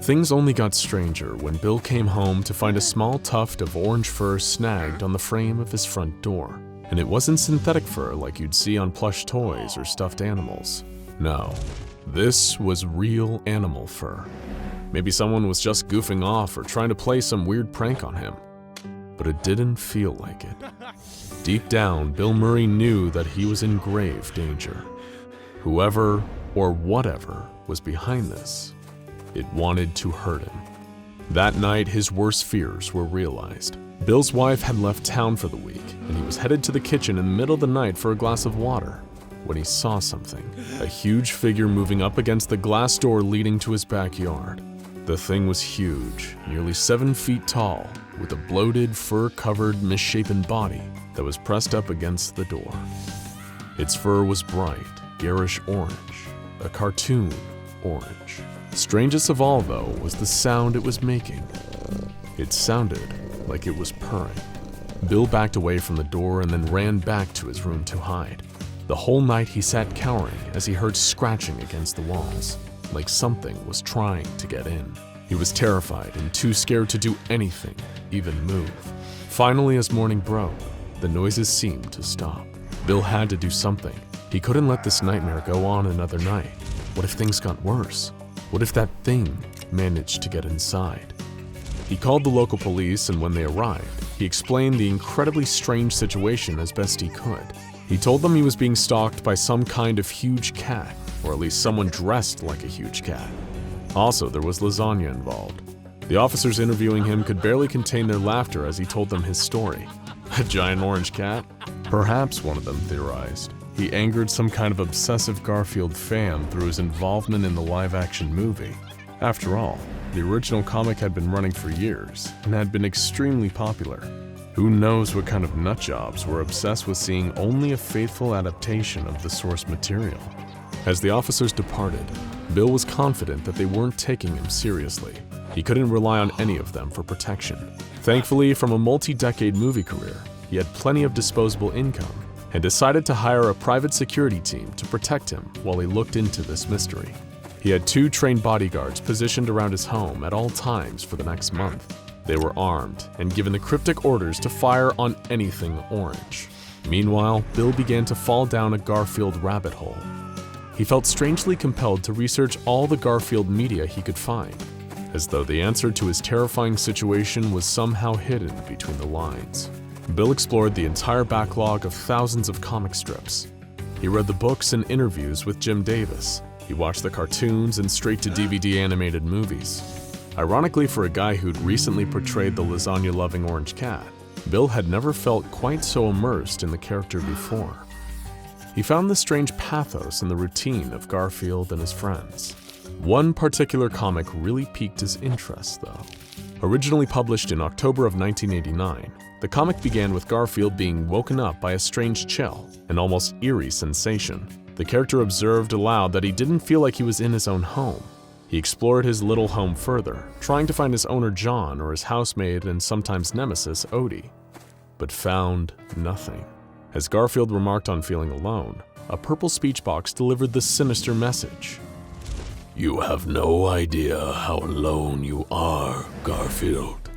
S1: Things only got stranger when Bill came home to find a small tuft of orange fur snagged on the frame of his front door. And it wasn't synthetic fur like you'd see on plush toys or stuffed animals. No, this was real animal fur. Maybe someone was just goofing off or trying to play some weird prank on him. But it didn't feel like it. Deep down, Bill Murray knew that he was in grave danger. Whoever or whatever was behind this, it wanted to hurt him. That night, his worst fears were realized. Bill's wife had left town for the week, and he was headed to the kitchen in the middle of the night for a glass of water when he saw something, a huge figure moving up against the glass door leading to his backyard. The thing was huge, nearly 7 feet tall, with a bloated, fur-covered, misshapen body that was pressed up against the door. Its fur was bright, garish orange, a cartoon orange. Strangest of all, though, was the sound it was making. It sounded like it was purring. Bill backed away from the door and then ran back to his room to hide. The whole night he sat cowering as he heard scratching against the walls, like something was trying to get in. He was terrified and too scared to do anything, even move. Finally, as morning broke, the noises seemed to stop. Bill had to do something. He couldn't let this nightmare go on another night. What if things got worse? What if that thing managed to get inside? He called the local police, and when they arrived, he explained the incredibly strange situation as best he could. He told them he was being stalked by some kind of huge cat, or at least someone dressed like a huge cat. Also, there was lasagna involved. The officers interviewing him could barely contain their laughter as he told them his story. A giant orange cat? Perhaps, one of them theorized, he angered some kind of obsessive Garfield fan through his involvement in the live-action movie. After all, the original comic had been running for years and had been extremely popular. Who knows what kind of nutjobs were obsessed with seeing only a faithful adaptation of the source material. As the officers departed, Bill was confident that they weren't taking him seriously. He couldn't rely on any of them for protection. Thankfully, from a multi-decade movie career, he had plenty of disposable income and decided to hire a private security team to protect him while he looked into this mystery. He had 2 trained bodyguards positioned around his home at all times for the next month. They were armed and given the cryptic orders to fire on anything orange. Meanwhile, Bill began to fall down a Garfield rabbit hole. He felt strangely compelled to research all the Garfield media he could find, as though the answer to his terrifying situation was somehow hidden between the lines. Bill explored the entire backlog of thousands of comic strips. He read the books and interviews with Jim Davis. He watched the cartoons and straight-to-DVD animated movies. Ironically, for a guy who'd recently portrayed the lasagna-loving orange cat, Bill had never felt quite so immersed in the character before. He found the strange pathos in the routine of Garfield and his friends. One particular comic really piqued his interest, though. Originally published in October of 1989, the comic began with Garfield being woken up by a strange chill, an almost eerie sensation. The character observed aloud that he didn't feel like he was in his own home. He explored his little home further, trying to find his owner John or his housemaid and sometimes nemesis Odie, but found nothing. As Garfield remarked on feeling alone, a purple speech box delivered the sinister message. "You have no idea how alone you are, Garfield."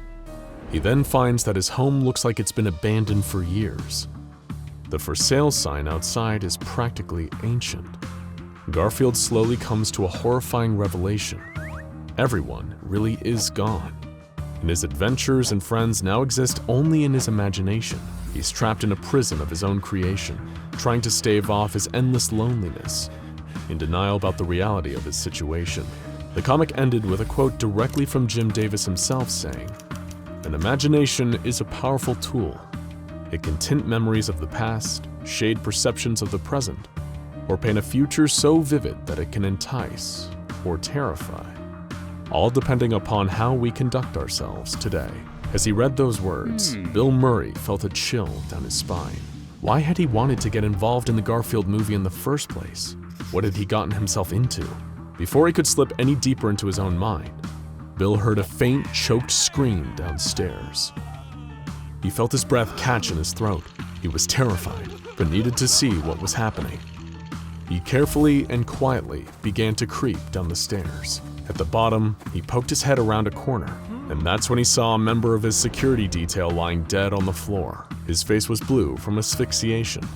S1: He then finds that his home looks like it's been abandoned for years. The for sale sign outside is practically ancient. Garfield slowly comes to a horrifying revelation. Everyone really is gone, and his adventures and friends now exist only in his imagination. He's trapped in a prison of his own creation, trying to stave off his endless loneliness, in denial about the reality of his situation. The comic ended with a quote directly from Jim Davis himself saying, "An imagination is a powerful tool. It can tint memories of the past, shade perceptions of the present, or paint a future so vivid that it can entice or terrify, all depending upon how we conduct ourselves today." As he read those words, Bill Murray felt a chill down his spine. Why had he wanted to get involved in the Garfield movie in the first place? What had he gotten himself into? Before he could slip any deeper into his own mind, Bill heard a faint, choked scream downstairs. He felt his breath catch in his throat. He was terrified, but needed to see what was happening. He carefully and quietly began to creep down the stairs. At the bottom, he poked his head around a corner, and that's when he saw a member of his security detail lying dead on the floor. His face was blue from asphyxiation.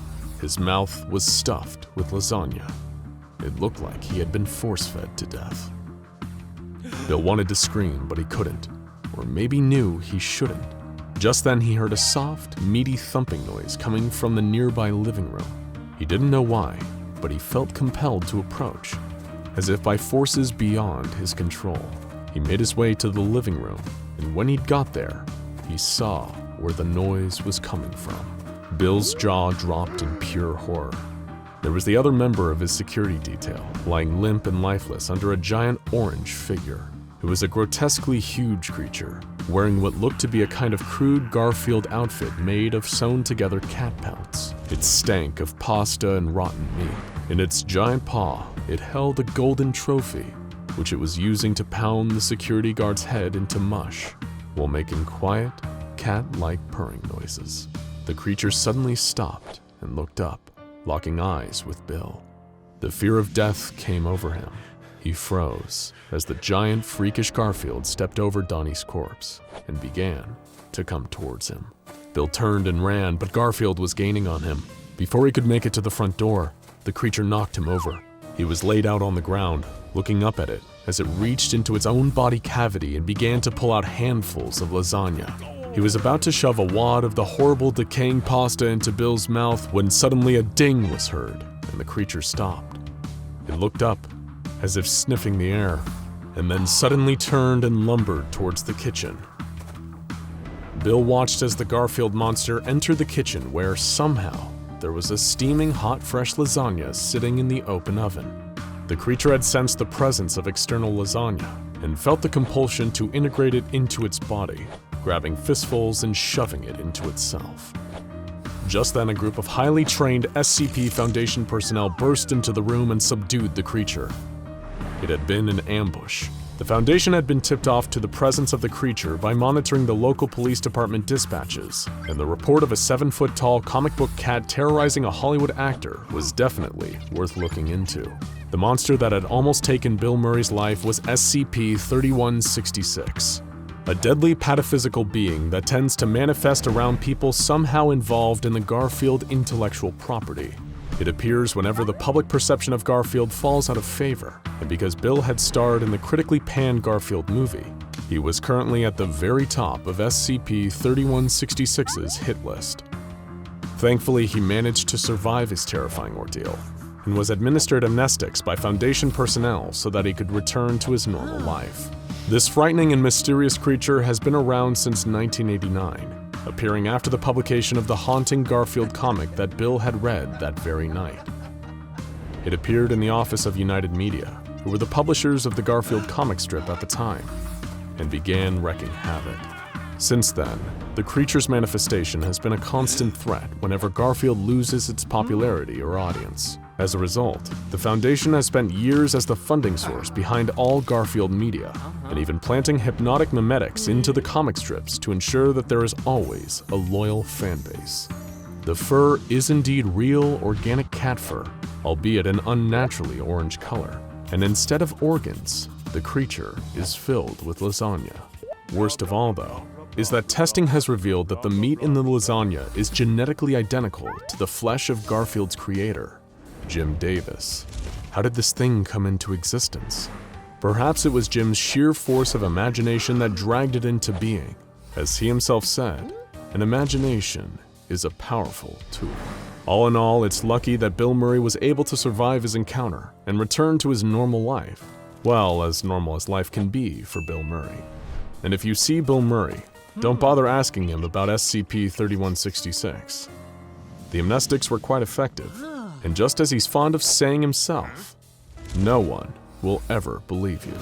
S1: His mouth was stuffed with lasagna. It looked like he had been force-fed to death. Bill wanted to scream, but he couldn't, or maybe knew he shouldn't. Just then he heard a soft, meaty thumping noise coming from the nearby living room. He didn't know why, but he felt compelled to approach, as if by forces beyond his control. He made his way to the living room, and when he'd got there, he saw where the noise was coming from. Bill's jaw dropped in pure horror. There was the other member of his security detail, lying limp and lifeless under a giant orange figure. It was a grotesquely huge creature, wearing what looked to be a kind of crude Garfield outfit made of sewn-together cat pelts. It stank of pasta and rotten meat. In its giant paw, it held a golden trophy, which it was using to pound the security guard's head into mush, while making quiet, cat-like purring noises. The creature suddenly stopped and looked up, locking eyes with Bill. The fear of death came over him. He froze as the giant, freakish Garfield stepped over Donnie's corpse and began to come towards him. Bill turned and ran, but Garfield was gaining on him. Before he could make it to the front door, the creature knocked him over. He was laid out on the ground, looking up at it as it reached into its own body cavity and began to pull out handfuls of lasagna. He was about to shove a wad of the horrible, decaying pasta into Bill's mouth when suddenly a ding was heard, and the creature stopped. It looked up, as if sniffing the air, and then suddenly turned and lumbered towards the kitchen. Bill watched as the Garfield monster entered the kitchen, where somehow there was a steaming hot fresh lasagna sitting in the open oven. The creature had sensed the presence of external lasagna and felt the compulsion to integrate it into its body, grabbing fistfuls and shoving it into itself. Just then, a group of highly trained SCP Foundation personnel burst into the room and subdued the creature. It had been an ambush. The Foundation had been tipped off to the presence of the creature by monitoring the local police department dispatches, and the report of a 7-foot-tall comic book cat terrorizing a Hollywood actor was definitely worth looking into. The monster that had almost taken Bill Murray's life was SCP-2086, a deadly pataphysical being that tends to manifest around people somehow involved in the Garfield intellectual property. It appears whenever the public perception of Garfield falls out of favor, and because Bill had starred in the critically panned Garfield movie, he was currently at the very top of SCP-3166's hit list. Thankfully, he managed to survive his terrifying ordeal, and was administered amnestics by Foundation personnel so that he could return to his normal life. This frightening and mysterious creature has been around since 1989, appearing after the publication of the haunting Garfield comic that Bill had read that very night. It appeared in the office of United Media, who were the publishers of the Garfield comic strip at the time, and began wreaking havoc. Since then, the creature's manifestation has been a constant threat whenever Garfield loses its popularity or audience. As a result, the Foundation has spent years as the funding source behind all Garfield media, and even planting hypnotic mimetics into the comic strips to ensure that there is always a loyal fan base. The fur is indeed real organic cat fur, albeit an unnaturally orange color, and instead of organs, the creature is filled with lasagna. Worst of all, though, is that testing has revealed that the meat in the lasagna is genetically identical to the flesh of Garfield's creator, Jim Davis. How did this thing come into existence? Perhaps it was Jim's sheer force of imagination that dragged it into being. As he himself said, an imagination is a powerful tool. All in all, it's lucky that Bill Murray was able to survive his encounter and return to his normal life. Well, as normal as life can be for Bill Murray. And if you see Bill Murray, don't bother asking him about SCP-3166. The amnestics were quite effective, and just as he's fond of saying himself, no one will ever believe you.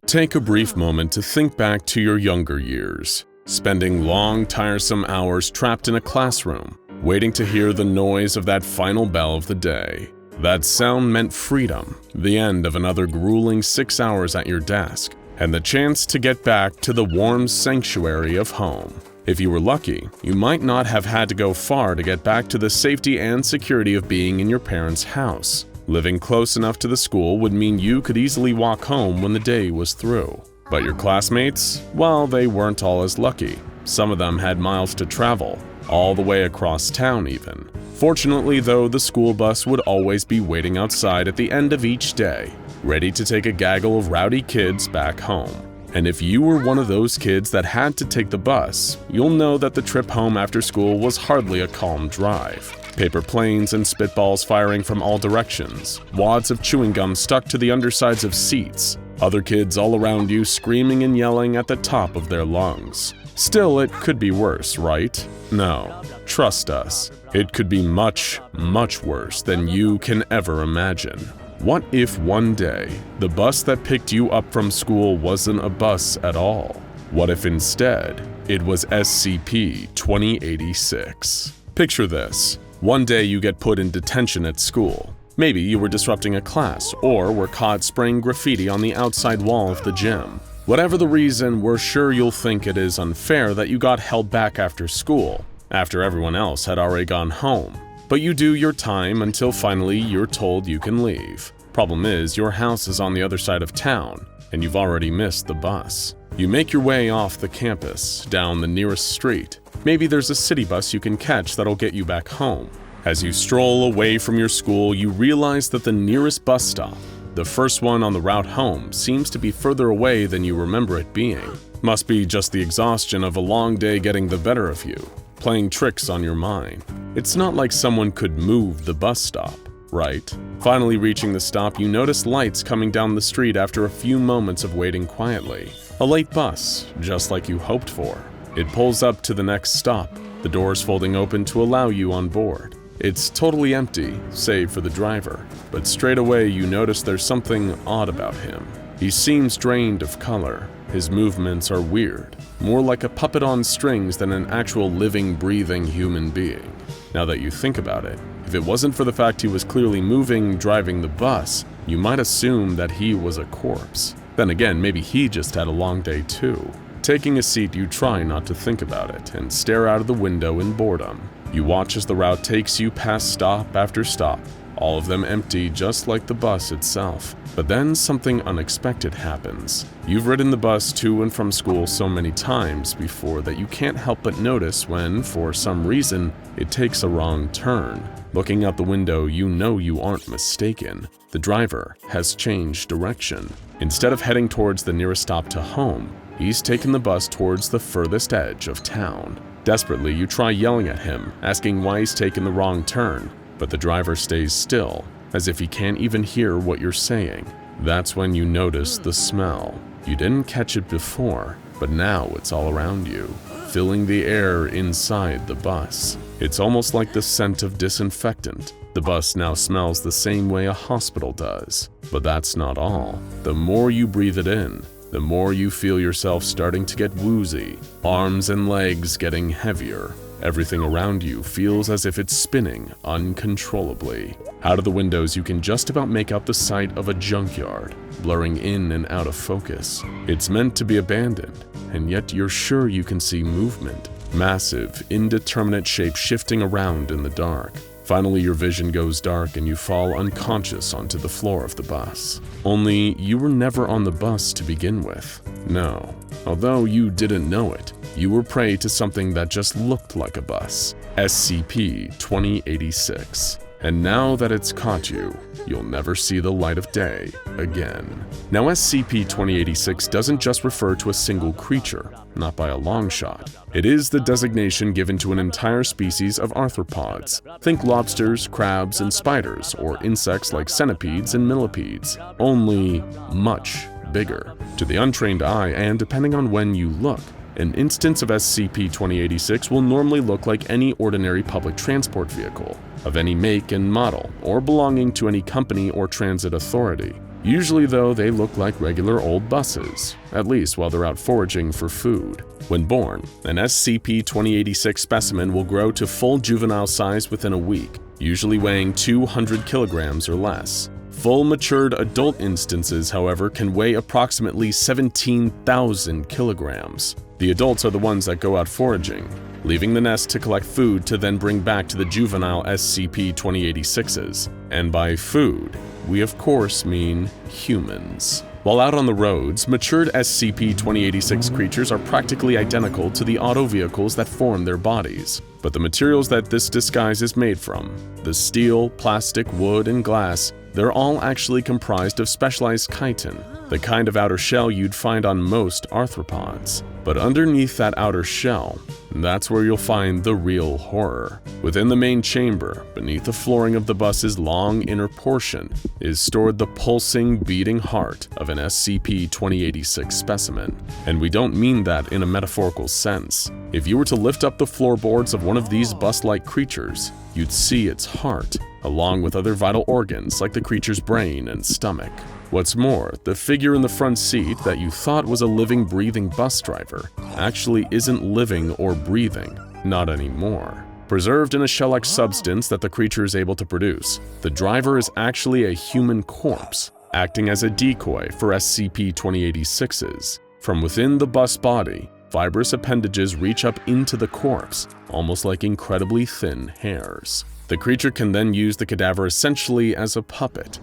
S1: Take a brief moment to think back to your younger years, spending long, tiresome hours trapped in a classroom, waiting to hear the noise of that final bell of the day. That sound meant freedom, the end of another grueling 6 hours at your desk, and the chance to get back to the warm sanctuary of home. If you were lucky, you might not have had to go far to get back to the safety and security of being in your parents' house. Living close enough to the school would mean you could easily walk home when the day was through. But your classmates? Well, they weren't all as lucky. Some of them had miles to travel, all the way across town even. Fortunately, though, the school bus would always be waiting outside at the end of each day, ready to take a gaggle of rowdy kids back home. And if you were one of those kids that had to take the bus, you'll know that the trip home after school was hardly a calm drive. Paper planes and spitballs firing from all directions, wads of chewing gum stuck to the undersides of seats, other kids all around you screaming and yelling at the top of their lungs. Still, it could be worse, right? No, trust us, it could be much, much worse than you can ever imagine. What if one day, the bus that picked you up from school wasn't a bus at all? What if instead, it was SCP-2086? Picture this. One day you get put in detention at school. Maybe you were disrupting a class or were caught spraying graffiti on the outside wall of the gym. Whatever the reason, we're sure you'll think it is unfair that you got held back after school, after everyone else had already gone home. But you do your time until finally you're told you can leave. Problem is, your house is on the other side of town, and you've already missed the bus. You make your way off the campus, down the nearest street. Maybe there's a city bus you can catch that'll get you back home. As you stroll away from your school, you realize that the nearest bus stop, the first one on the route home, seems to be further away than you remember it being. Must be just the exhaustion of a long day getting the better of you, playing tricks on your mind. It's not like someone could move the bus stop, right? Finally reaching the stop, you notice lights coming down the street after a few moments of waiting quietly. A late bus, just like you hoped for. It pulls up to the next stop, the doors folding open to allow you on board. It's totally empty, save for the driver, but straight away you notice there's something odd about him. He seems drained of color. His movements are weird, more like a puppet on strings than an actual living, breathing human being. Now that you think about it, if it wasn't for the fact he was clearly moving, driving the bus, you might assume that he was a corpse. Then again, maybe he just had a long day too. Taking a seat, you try not to think about it and stare out of the window in boredom. You watch as the route takes you past stop after stop, all of them empty just like the bus itself. But then something unexpected happens. You've ridden the bus to and from school so many times before that you can't help but notice when, for some reason, it takes a wrong turn. Looking out the window, you know you aren't mistaken. The driver has changed direction. Instead of heading towards the nearest stop to home, he's taken the bus towards the furthest edge of town. Desperately, you try yelling at him, asking why he's taken the wrong turn, but the driver stays still, as if he can't even hear what you're saying. That's when you notice the smell. You didn't catch it before, but now it's all around you, filling the air inside the bus. It's almost like the scent of disinfectant, The bus now smells the same way a hospital does. But that's not all. The more you breathe it in, the more you feel yourself starting to get woozy, arms and legs getting heavier. Everything around you feels as if it's spinning uncontrollably. Out of the windows, you can just about make out the site of a junkyard, blurring in and out of focus. It's meant to be abandoned, and yet you're sure you can see movement. Massive, indeterminate shapes shifting around in the dark. Finally, your vision goes dark and you fall unconscious onto the floor of the bus. Only you were never on the bus to begin with. No, although you didn't know it, you were prey to something that just looked like a bus, SCP-2086. And now that it's caught you, you'll never see the light of day again. Now, SCP-2086 doesn't just refer to a single creature, not by a long shot. It is the designation given to an entire species of arthropods. Think lobsters, crabs, and spiders, or insects like centipedes and millipedes, only much bigger. To the untrained eye, and depending on when you look, an instance of SCP-2086 will normally look like any ordinary public transport vehicle, of any make and model, or belonging to any company or transit authority. Usually, though, they look like regular old buses, at least while they're out foraging for food. When born, an SCP-2086 specimen will grow to full juvenile size within a week, usually weighing 200 kilograms or less. Full matured adult instances, however, can weigh approximately 17,000 kilograms. The adults are the ones that go out foraging, leaving the nest to collect food to then bring back to the juvenile SCP-2086s. And by food, we of course mean humans. While out on the roads, matured SCP-2086 creatures are practically identical to the auto vehicles that form their bodies. But the materials that this disguise is made from, the steel, plastic, wood, and glass, they're all actually comprised of specialized chitin, the kind of outer shell you'd find on most arthropods. But underneath that outer shell, that's where you'll find the real horror. Within the main chamber, beneath the flooring of the bus's long inner portion, is stored the pulsing, beating heart of an SCP-2086 specimen. And we don't mean that in a metaphorical sense. If you were to lift up the floorboards of one of these bus-like creatures, you'd see its heart, along with other vital organs like the creature's brain and stomach. What's more, the figure in the front seat that you thought was a living, breathing bus driver actually isn't living or breathing, not anymore. Preserved in a shell-like substance that the creature is able to produce, the driver is actually a human corpse, acting as a decoy for SCP-2086s. From within the bus body, fibrous appendages reach up into the corpse, almost like incredibly thin hairs. The creature can then use the cadaver essentially as a puppet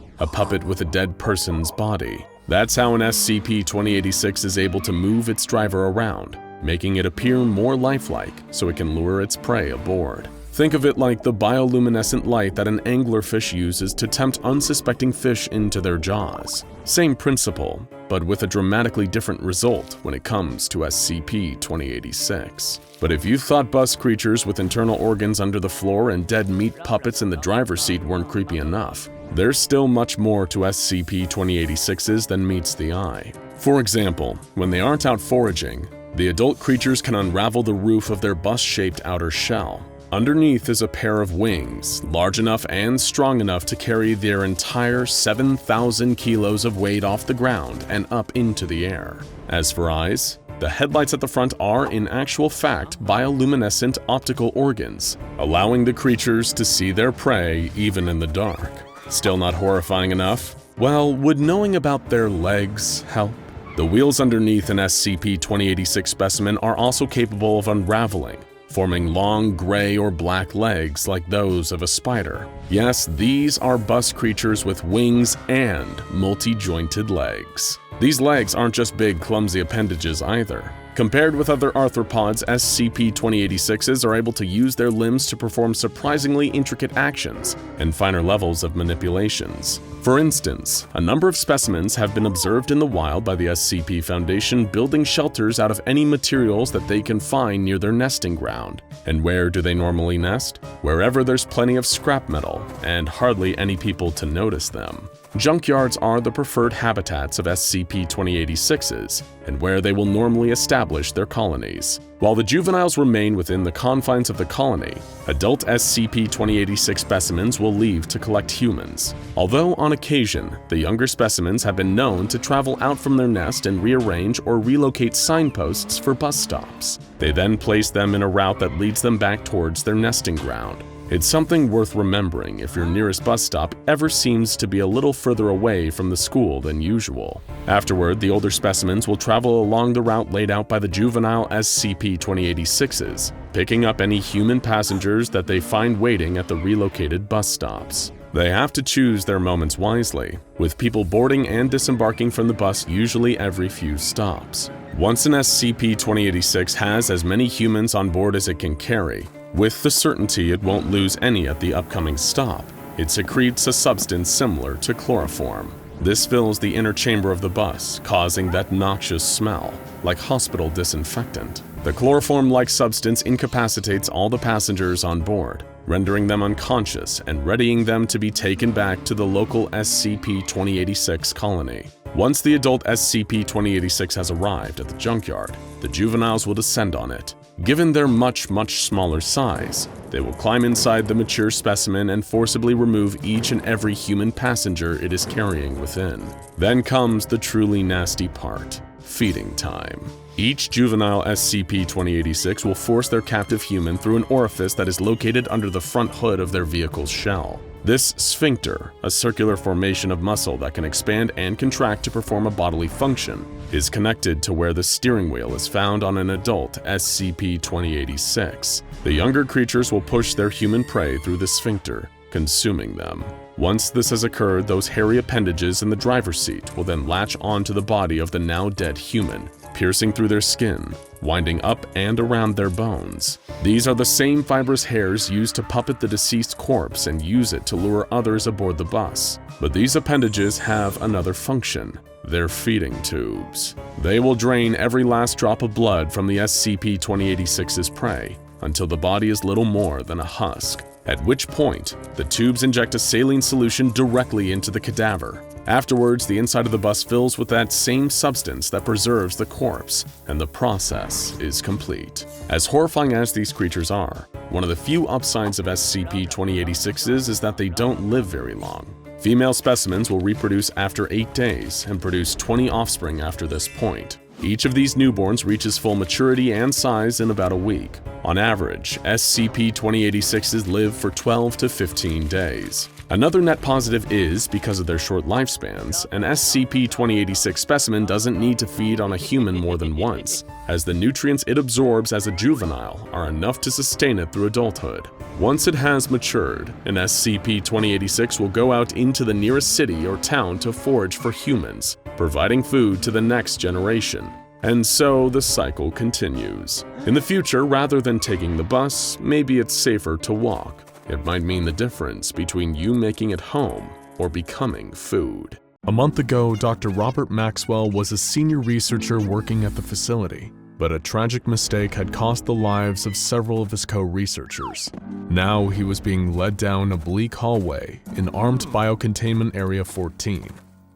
S1: with a dead person's body. That's how an SCP-2086 is able to move its driver around, making it appear more lifelike so it can lure its prey aboard. Think of it like the bioluminescent light that an anglerfish uses to tempt unsuspecting fish into their jaws. Same principle, but with a dramatically different result when it comes to SCP-2086. But if you thought bus creatures with internal organs under the floor and dead meat puppets in the driver's seat weren't creepy enough, there's still much more to SCP-2086s than meets the eye. For example, when they aren't out foraging, the adult creatures can unravel the roof of their bus-shaped outer shell. Underneath is a pair of wings, large enough and strong enough to carry their entire 7,000 kilos of weight off the ground and up into the air. As for eyes, the headlights at the front are, in actual fact, bioluminescent optical organs, allowing the creatures to see their prey even in the dark. Still not horrifying enough? Well, would knowing about their legs help? The wheels underneath an SCP-2086 specimen are also capable of unraveling, forming long gray or black legs like those of a spider. Yes, these are bus creatures with wings and multi-jointed legs. These legs aren't just big, clumsy appendages either. Compared with other arthropods, SCP-2086s are able to use their limbs to perform surprisingly intricate actions and finer levels of manipulations. For instance, a number of specimens have been observed in the wild by the SCP Foundation building shelters out of any materials that they can find near their nesting ground. And where do they normally nest? Wherever there's plenty of scrap metal and hardly any people to notice them. junkyards are the preferred habitats of SCP-2086s and where they will normally establish their colonies. While the juveniles remain within the confines of the colony, adult SCP-2086 specimens will leave to collect humans. Although on occasion, the younger specimens have been known to travel out from their nest and rearrange or relocate signposts for bus stops. They then place them in a route that leads them back towards their nesting ground. It's something worth remembering if your nearest bus stop ever seems to be a little further away from the school than usual. Afterward, the older specimens will travel along the route laid out by the juvenile SCP-2086s, picking up any human passengers that they find waiting at the relocated bus stops. They have to choose their moments wisely, with people boarding and disembarking from the bus usually every few stops. Once an SCP-2086 has as many humans on board as it can carry, with the certainty it won't lose any at the upcoming stop, it secretes a substance similar to chloroform. This fills the inner chamber of the bus, causing that noxious smell, like hospital disinfectant. The chloroform-like substance incapacitates all the passengers on board, rendering them unconscious and readying them to be taken back to the local SCP-2086 colony. Once the adult SCP-2086 has arrived at the junkyard, the juveniles will descend on it. Given their much smaller size, they will climb inside the mature specimen and forcibly remove each and every human passenger it is carrying within. Then comes the truly nasty part: feeding time. Each juvenile SCP-2086 will force their captive human through an orifice that is located under the front hood of their vehicle's shell. This sphincter, a circular formation of muscle that can expand and contract to perform a bodily function, is connected to where the steering wheel is found on an adult SCP-2086. The younger creatures will push their human prey through the sphincter, consuming them. Once this has occurred, those hairy appendages in the driver's seat will then latch onto the body of the now dead human, piercing through their skin, winding up and around their bones. These are the same fibrous hairs used to puppet the deceased corpse and use it to lure others aboard the bus. But these appendages have another function: they're feeding tubes. They will drain every last drop of blood from the SCP-2086's prey until the body is little more than a husk, at which point the tubes inject a saline solution directly into the cadaver. Afterwards, the inside of the bus fills with that same substance that preserves the corpse, and the process is complete. As horrifying as these creatures are, one of the few upsides of SCP-2086s is that they don't live very long. Female specimens will reproduce after 8 days and produce 20 offspring after this point. Each of these newborns reaches full maturity and size in about a week. On average, SCP-2086s live for 12 to 15 days. Another net positive is, because of their short lifespans, an SCP-2086 specimen doesn't need to feed on a human more than once, as the nutrients it absorbs as a juvenile are enough to sustain it through adulthood. Once it has matured, an SCP-2086 will go out into the nearest city or town to forage for humans, providing food to the next generation. And so the cycle continues. In the future, rather than taking the bus, maybe it's safer to walk. It might mean the difference between you making it home or becoming food. A month ago, Dr. Robert Maxwell was a senior researcher working at the facility, but a tragic mistake had cost the lives of several of his co-researchers. Now he was being led down a bleak hallway in Armed Biocontainment Area 14,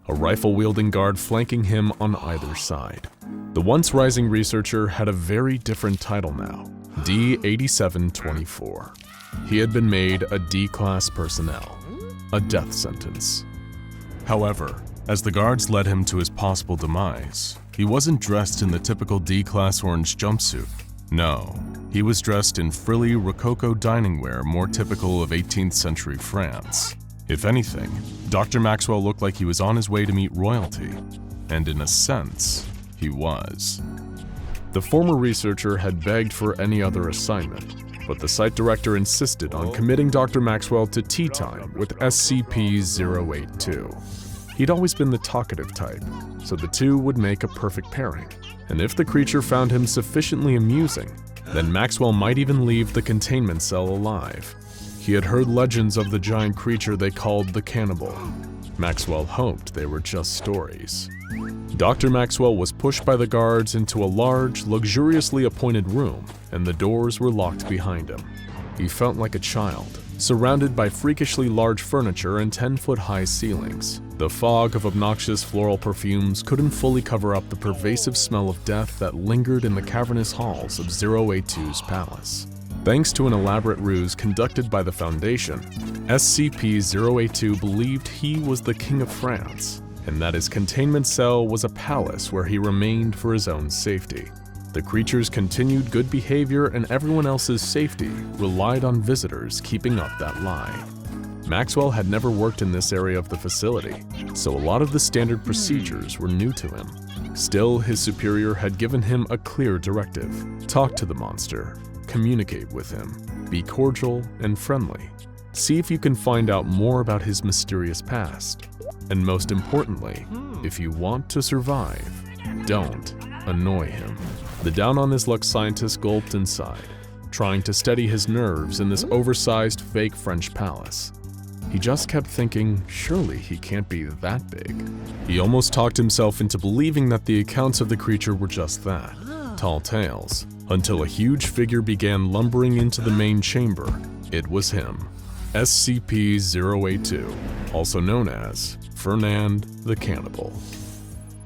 S1: a rifle-wielding guard flanking him on either side. The once rising researcher had a very different title now: D-8724. He had been made a D-class personnel, a death sentence. However, as the guards led him to his possible demise, he wasn't dressed in the typical D-class orange jumpsuit. No, he was dressed in frilly Rococo dining wear more typical of 18th century France. If anything, Dr. Maxwell looked like he was on his way to meet royalty, and in a sense, he was. The former researcher had begged for any other assignment, but the site director insisted on committing Dr. Maxwell to tea time with SCP-082. He'd always been the talkative type, so the two would make a perfect pairing. And if the creature found him sufficiently amusing, then Maxwell might even leave the containment cell alive. He had heard legends of the giant creature they called the Cannibal. Maxwell hoped they were just stories. Dr. Maxwell was pushed by the guards into a large, luxuriously appointed room, and the doors were locked behind him. He felt like a child, surrounded by freakishly large furniture and 10-foot-high ceilings. The fog of obnoxious floral perfumes couldn't fully cover up the pervasive smell of death that lingered in the cavernous halls of 082's palace. Thanks to an elaborate ruse conducted by the Foundation, SCP-082 believed he was the King of France, and that his containment cell was a palace where he remained for his own safety. The creature's continued good behavior and everyone else's safety relied on visitors keeping up that lie. Maxwell had never worked in this area of the facility, so a lot of the standard procedures were new to him. Still, his superior had given him a clear directive: talk to the monster, communicate with him, be cordial and friendly. See if you can find out more about his mysterious past. And most importantly, if you want to survive, don't annoy him. The down-on-his-luck scientist gulped inside, trying to steady his nerves in this oversized fake French palace. He just kept thinking, surely he can't be that big. He almost talked himself into believing that the accounts of the creature were just that, tall tales, until a huge figure began lumbering into the main chamber. It was him, SCP-082, also known as Fernand the Cannibal.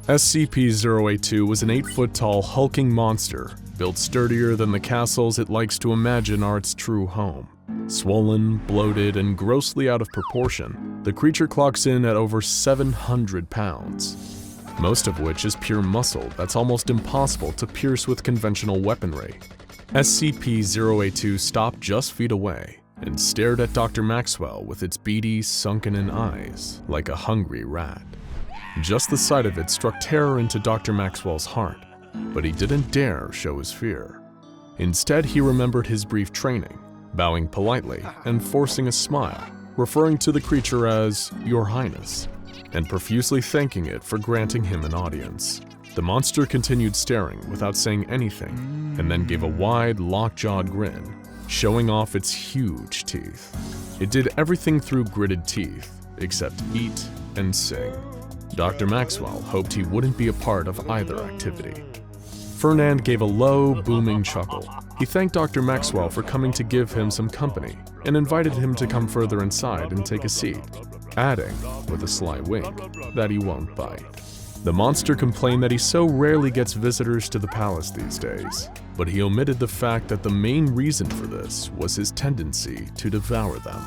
S1: SCP-082 was an 8-foot-tall hulking monster, built sturdier than the castles it likes to imagine are its true home. Swollen, bloated, and grossly out of proportion, the creature clocks in at over 700 pounds, most of which is pure muscle that's almost impossible to pierce with conventional weaponry. SCP-082 stopped just feet away and stared at Dr. Maxwell with its beady, sunken-in eyes, like a hungry rat. Just the sight of it struck terror into Dr. Maxwell's heart, but he didn't dare show his fear. Instead, he remembered his brief training, bowing politely and forcing a smile, referring to the creature as Your Highness, and profusely thanking it for granting him an audience. The monster continued staring without saying anything, and then gave a wide, lockjawed grin, showing off its huge teeth. It did everything through gritted teeth, except eat and sing. Dr. Maxwell hoped he wouldn't be a part of either activity. Fernand gave a low, booming chuckle. He thanked Dr. Maxwell for coming to give him some company and invited him to come further inside and take a seat, adding, with a sly wink, that he won't bite. The monster complained that he so rarely gets visitors to the palace these days, but he omitted the fact that the main reason for this was his tendency to devour them.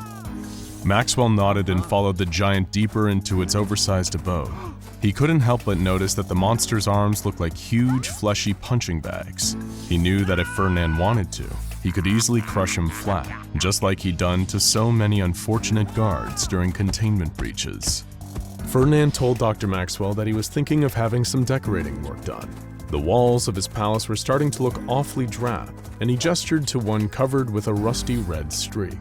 S1: Maxwell nodded and followed the giant deeper into its oversized abode. He couldn't help but notice that the monster's arms looked like huge, fleshy punching bags. He knew that if Fernand wanted to, he could easily crush him flat, just like he'd done to so many unfortunate guards during containment breaches. Fernand told Dr. Maxwell that he was thinking of having some decorating work done. The walls of his palace were starting to look awfully drab, and he gestured to one covered with a rusty red streak.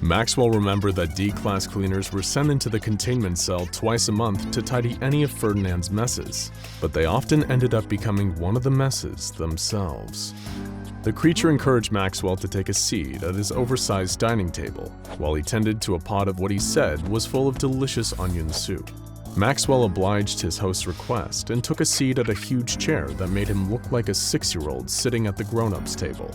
S1: Maxwell remembered that D-class cleaners were sent into the containment cell twice a month to tidy any of Fernand's messes, but they often ended up becoming one of the messes themselves. The creature encouraged Maxwell to take a seat at his oversized dining table, while he tended to a pot of what he said was full of delicious onion soup. Maxwell obliged his host's request and took a seat at a huge chair that made him look like a 6-year-old sitting at the grown-ups table.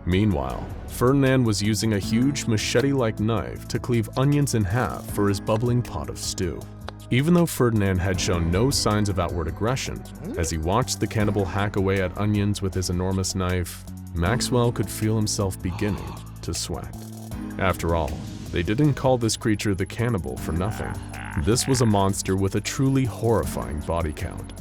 S1: Meanwhile, Fernand was using a huge machete-like knife to cleave onions in half for his bubbling pot of stew. Even though Fernand had shown no signs of outward aggression, as he watched the cannibal hack away at onions with his enormous knife, Maxwell could feel himself beginning to sweat. After all, they didn't call this creature the Cannibal for nothing. This was a monster with a truly horrifying body count.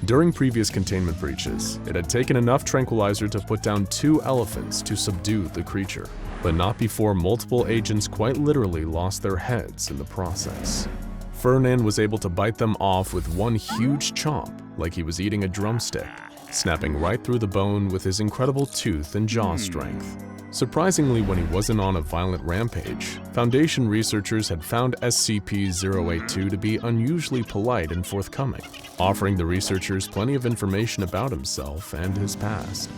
S1: During previous containment breaches, it had taken enough tranquilizer to put down 2 elephants to subdue the creature, but not before multiple agents quite literally lost their heads in the process. Fernand was able to bite them off with one huge chomp like he was eating a drumstick, snapping right through the bone with his incredible tooth and jaw strength. Surprisingly, when he wasn't on a violent rampage, Foundation researchers had found SCP-082 to be unusually polite and forthcoming, offering the researchers plenty of information about himself and his past.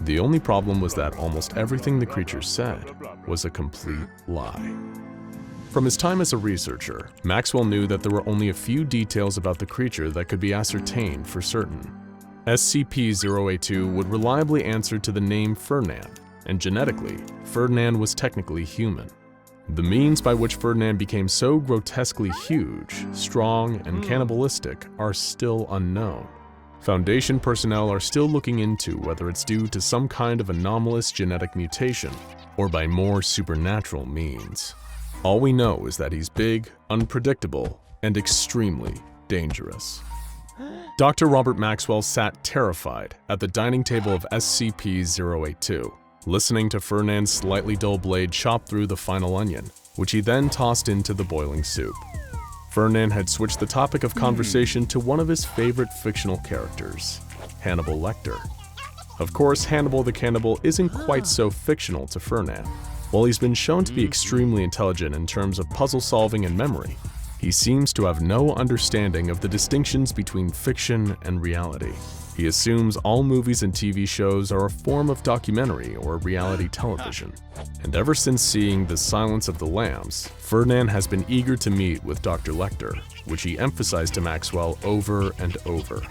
S1: The only problem was that almost everything the creature said was a complete lie. From his time as a researcher, Maxwell knew that there were only a few details about the creature that could be ascertained for certain. SCP-082 would reliably answer to the name Fernand, and genetically, Fernand was technically human. The means by which Fernand became so grotesquely huge, strong, and cannibalistic are still unknown. Foundation personnel are still looking into whether it's due to some kind of anomalous genetic mutation or by more supernatural means. All we know is that he's big, unpredictable, and extremely dangerous. Dr. Robert Maxwell sat terrified at the dining table of SCP-082, listening to Fernand's slightly dull blade chop through the final onion, which he then tossed into the boiling soup. Fernand had switched the topic of conversation to one of his favorite fictional characters, Hannibal Lecter. Of course, Hannibal the Cannibal isn't quite so fictional to Fernand. While he's been shown to be extremely intelligent in terms of puzzle solving and memory, he seems to have no understanding of the distinctions between fiction and reality. He assumes all movies and TV shows are a form of documentary or reality television. And ever since seeing The Silence of the Lambs, Fernand has been eager to meet with Dr. Lecter, which he emphasized to Maxwell over and over.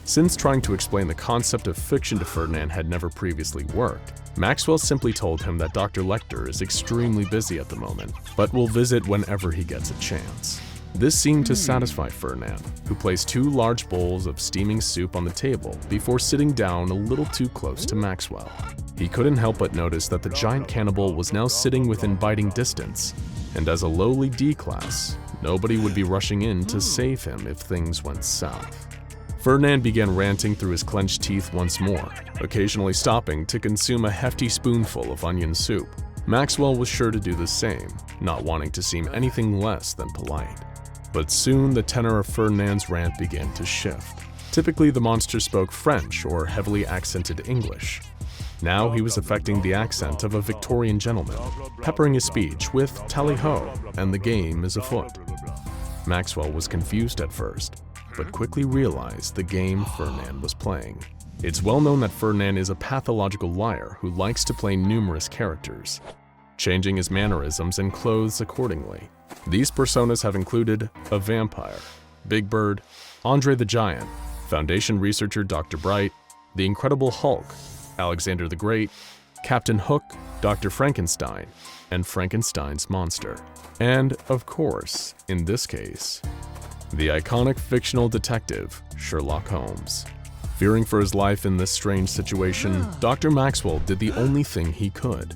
S1: Since trying to explain the concept of fiction to Fernand had never previously worked, Maxwell simply told him that Dr. Lecter is extremely busy at the moment, but will visit whenever he gets a chance. This seemed to satisfy Fernand, who placed 2 large bowls of steaming soup on the table before sitting down a little too close to Maxwell. He couldn't help but notice that the giant cannibal was now sitting within biting distance, and as a lowly D-class, nobody would be rushing in to save him if things went south. Fernand began ranting through his clenched teeth once more, occasionally stopping to consume a hefty spoonful of onion soup. Maxwell was sure to do the same, not wanting to seem anything less than polite. But soon the tenor of Fernand's rant began to shift. Typically the monster spoke French or heavily accented English. Now he was affecting the accent of a Victorian gentleman, peppering his speech with tally-ho and the game is afoot. Maxwell was confused at first, but quickly realized the game Fernand was playing. It's well known that Fernand is a pathological liar who likes to play numerous characters, changing his mannerisms and clothes accordingly. These personas have included a vampire, Big Bird, Andre the Giant, Foundation researcher Dr. Bright, the Incredible Hulk, Alexander the Great, Captain Hook, Dr. Frankenstein, and Frankenstein's monster. And, of course, in this case, the iconic fictional detective, Sherlock Holmes. Fearing for his life in this strange situation, Dr. Maxwell did the only thing he could: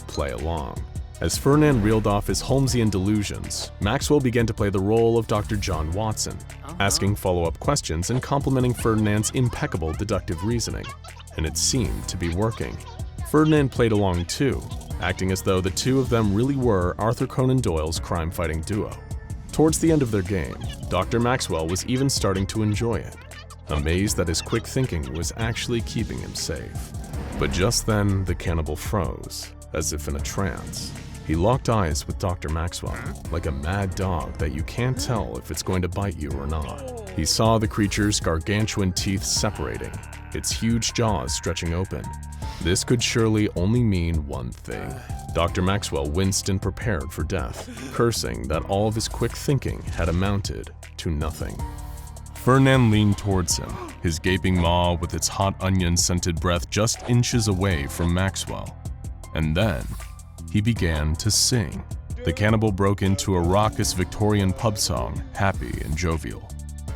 S1: play along. As Fernand reeled off his Holmesian delusions, Maxwell began to play the role of Dr. John Watson, asking follow-up questions and complimenting Fernand's impeccable deductive reasoning. And it seemed to be working. Fernand played along too, acting as though the two of them really were Arthur Conan Doyle's crime-fighting duo. Towards the end of their game, Dr. Maxwell was even starting to enjoy it, amazed that his quick thinking was actually keeping him safe. But just then, the cannibal froze, as if in a trance. He locked eyes with Dr. Maxwell, like a mad dog that you can't tell if it's going to bite you or not. He saw the creature's gargantuan teeth separating, its huge jaws stretching open. This could surely only mean one thing. Dr. Maxwell winced and prepared for death, cursing that all of his quick thinking had amounted to nothing. Fernand leaned towards him, his gaping maw with its hot onion-scented breath just inches away from Maxwell. And then, he began to sing. The cannibal broke into a raucous Victorian pub song, happy and jovial.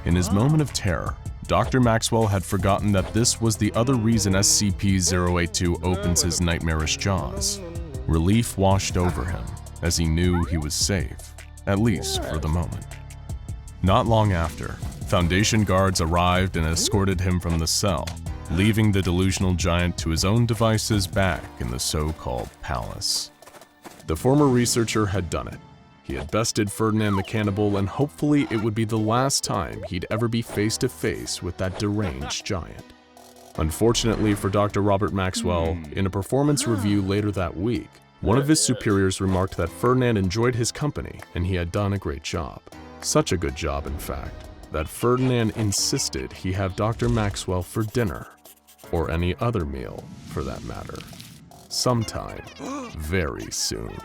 S1: In his moment of terror, Dr. Maxwell had forgotten that this was the other reason SCP-082 opens his nightmarish jaws. Relief washed over him, as he knew he was safe, at least for the moment. Not long after, Foundation guards arrived and escorted him from the cell, leaving the delusional giant to his own devices back in the so-called palace. The former researcher had done it. He had bested Fernand the Cannibal, and hopefully it would be the last time he'd ever be face to face with that deranged giant. Unfortunately for Dr. Robert Maxwell, in a performance review later that week, one of his superiors remarked that Fernand enjoyed his company and he had done a great job. Such a good job, in fact, that Fernand insisted he have Dr. Maxwell for dinner, or any other meal for that matter, sometime very soon.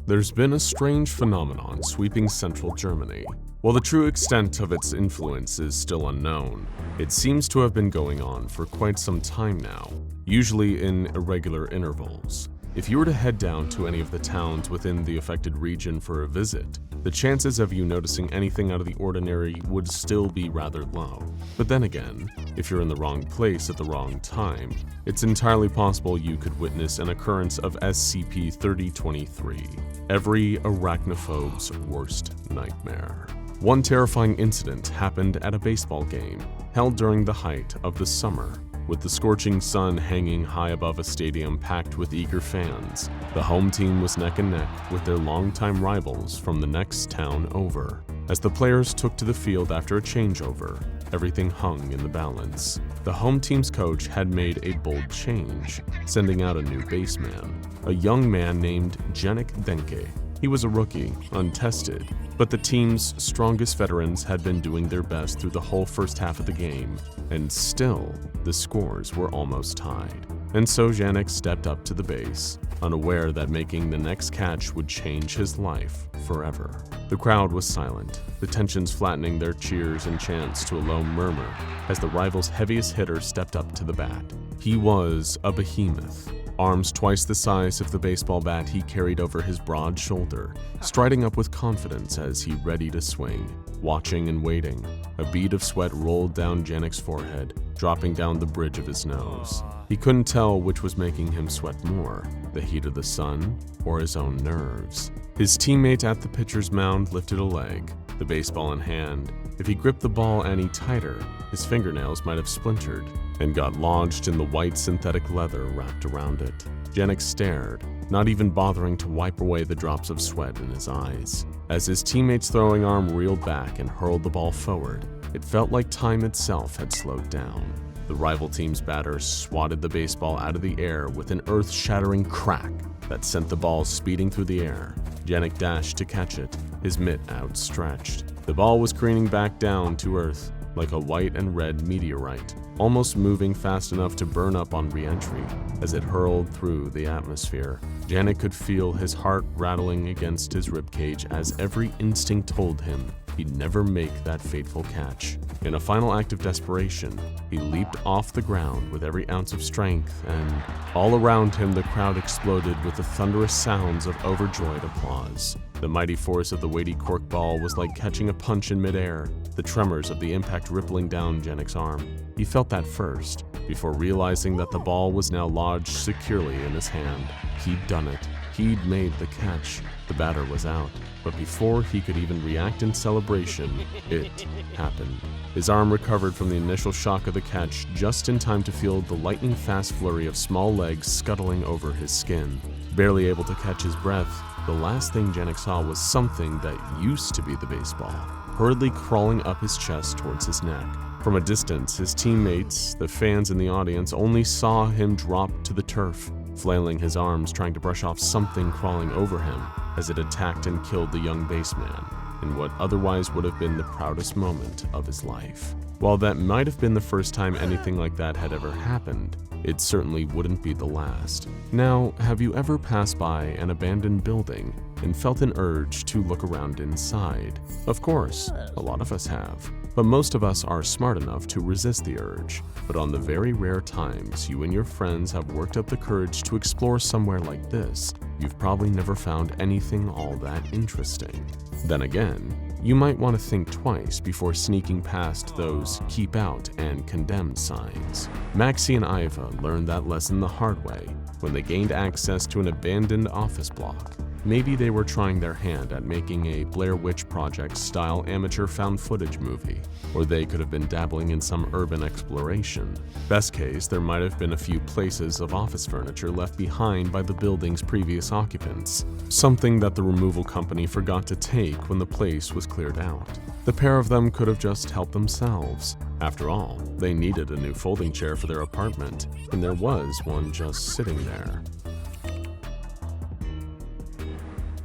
S1: There's been a strange phenomenon sweeping central Germany. While the true extent of its influence is still unknown, it seems to have been going on for quite some time now, usually in irregular intervals. If you were to head down to any of the towns within the affected region for a visit, the chances of you noticing anything out of the ordinary would still be rather low. But then again, if you're in the wrong place at the wrong time, it's entirely possible you could witness an occurrence of SCP-2083, every arachnophobe's worst nightmare. One terrifying incident happened at a baseball game held during the height of the summer. With the scorching sun hanging high above a stadium packed with eager fans, the home team was neck and neck with their longtime rivals from the next town over. As the players took to the field after a changeover, everything hung in the balance. The home team's coach had made a bold change, sending out a new baseman, a young man named Jenik Denke. He was a rookie, untested, but the team's strongest veterans had been doing their best through the whole first half of the game, and still, the scores were almost tied. And so Janik stepped up to the base, unaware that making the next catch would change his life forever. The crowd was silent, the tensions flattening their cheers and chants to a low murmur as the rival's heaviest hitter stepped up to the bat. He was a behemoth, arms twice the size of the baseball bat he carried over his broad shoulder, striding up with confidence as he readied to swing. Watching and waiting, a bead of sweat rolled down Janik's forehead, dropping down the bridge of his nose. He couldn't tell which was making him sweat more, the heat of the sun or his own nerves. His teammate at the pitcher's mound lifted a leg, the baseball in hand. If he gripped the ball any tighter, his fingernails might have splintered and got lodged in the white synthetic leather wrapped around it. Janik stared, not even bothering to wipe away the drops of sweat in his eyes. As his teammate's throwing arm reeled back and hurled the ball forward, it felt like time itself had slowed down. The rival team's batter swatted the baseball out of the air with an earth-shattering crack that sent the ball speeding through the air. Janik dashed to catch it, his mitt outstretched. The ball was careening back down to earth like a white and red meteorite, almost moving fast enough to burn up on re-entry as it hurled through the atmosphere. Janik could feel his heart rattling against his ribcage as every instinct told him he'd never make that fateful catch. In a final act of desperation, he leaped off the ground with every ounce of strength, and all around him the crowd exploded with the thunderous sounds of overjoyed applause. The mighty force of the weighty cork ball was like catching a punch in midair, the tremors of the impact rippling down Janik's arm. He felt that first, before realizing that the ball was now lodged securely in his hand. He'd done it. He'd made the catch. The batter was out. But before he could even react in celebration, it happened. His arm recovered from the initial shock of the catch just in time to feel the lightning-fast flurry of small legs scuttling over his skin. Barely able to catch his breath, the last thing Janik saw was something that used to be the baseball, hurriedly crawling up his chest towards his neck. From a distance, his teammates, the fans in the audience, only saw him drop to the turf, flailing his arms trying to brush off something crawling over him as it attacked and killed the young baseman in what otherwise would have been the proudest moment of his life. While that might have been the first time anything like that had ever happened, it certainly wouldn't be the last. Now, have you ever passed by an abandoned building and felt an urge to look around inside? Of course, a lot of us have. But most of us are smart enough to resist the urge. But on the very rare times you and your friends have worked up the courage to explore somewhere like this, you've probably never found anything all that interesting. Then again, you might want to think twice before sneaking past those keep out and condemned signs. Maxie and Iva learned that lesson the hard way when they gained access to an abandoned office block. Maybe they were trying their hand at making a Blair Witch Project-style amateur found footage movie, or they could have been dabbling in some urban exploration. Best case, there might have been a few places of office furniture left behind by the building's previous occupants, something that the removal company forgot to take when the place was cleared out. The pair of them could have just helped themselves. After all, they needed a new folding chair for their apartment, and there was one just sitting there.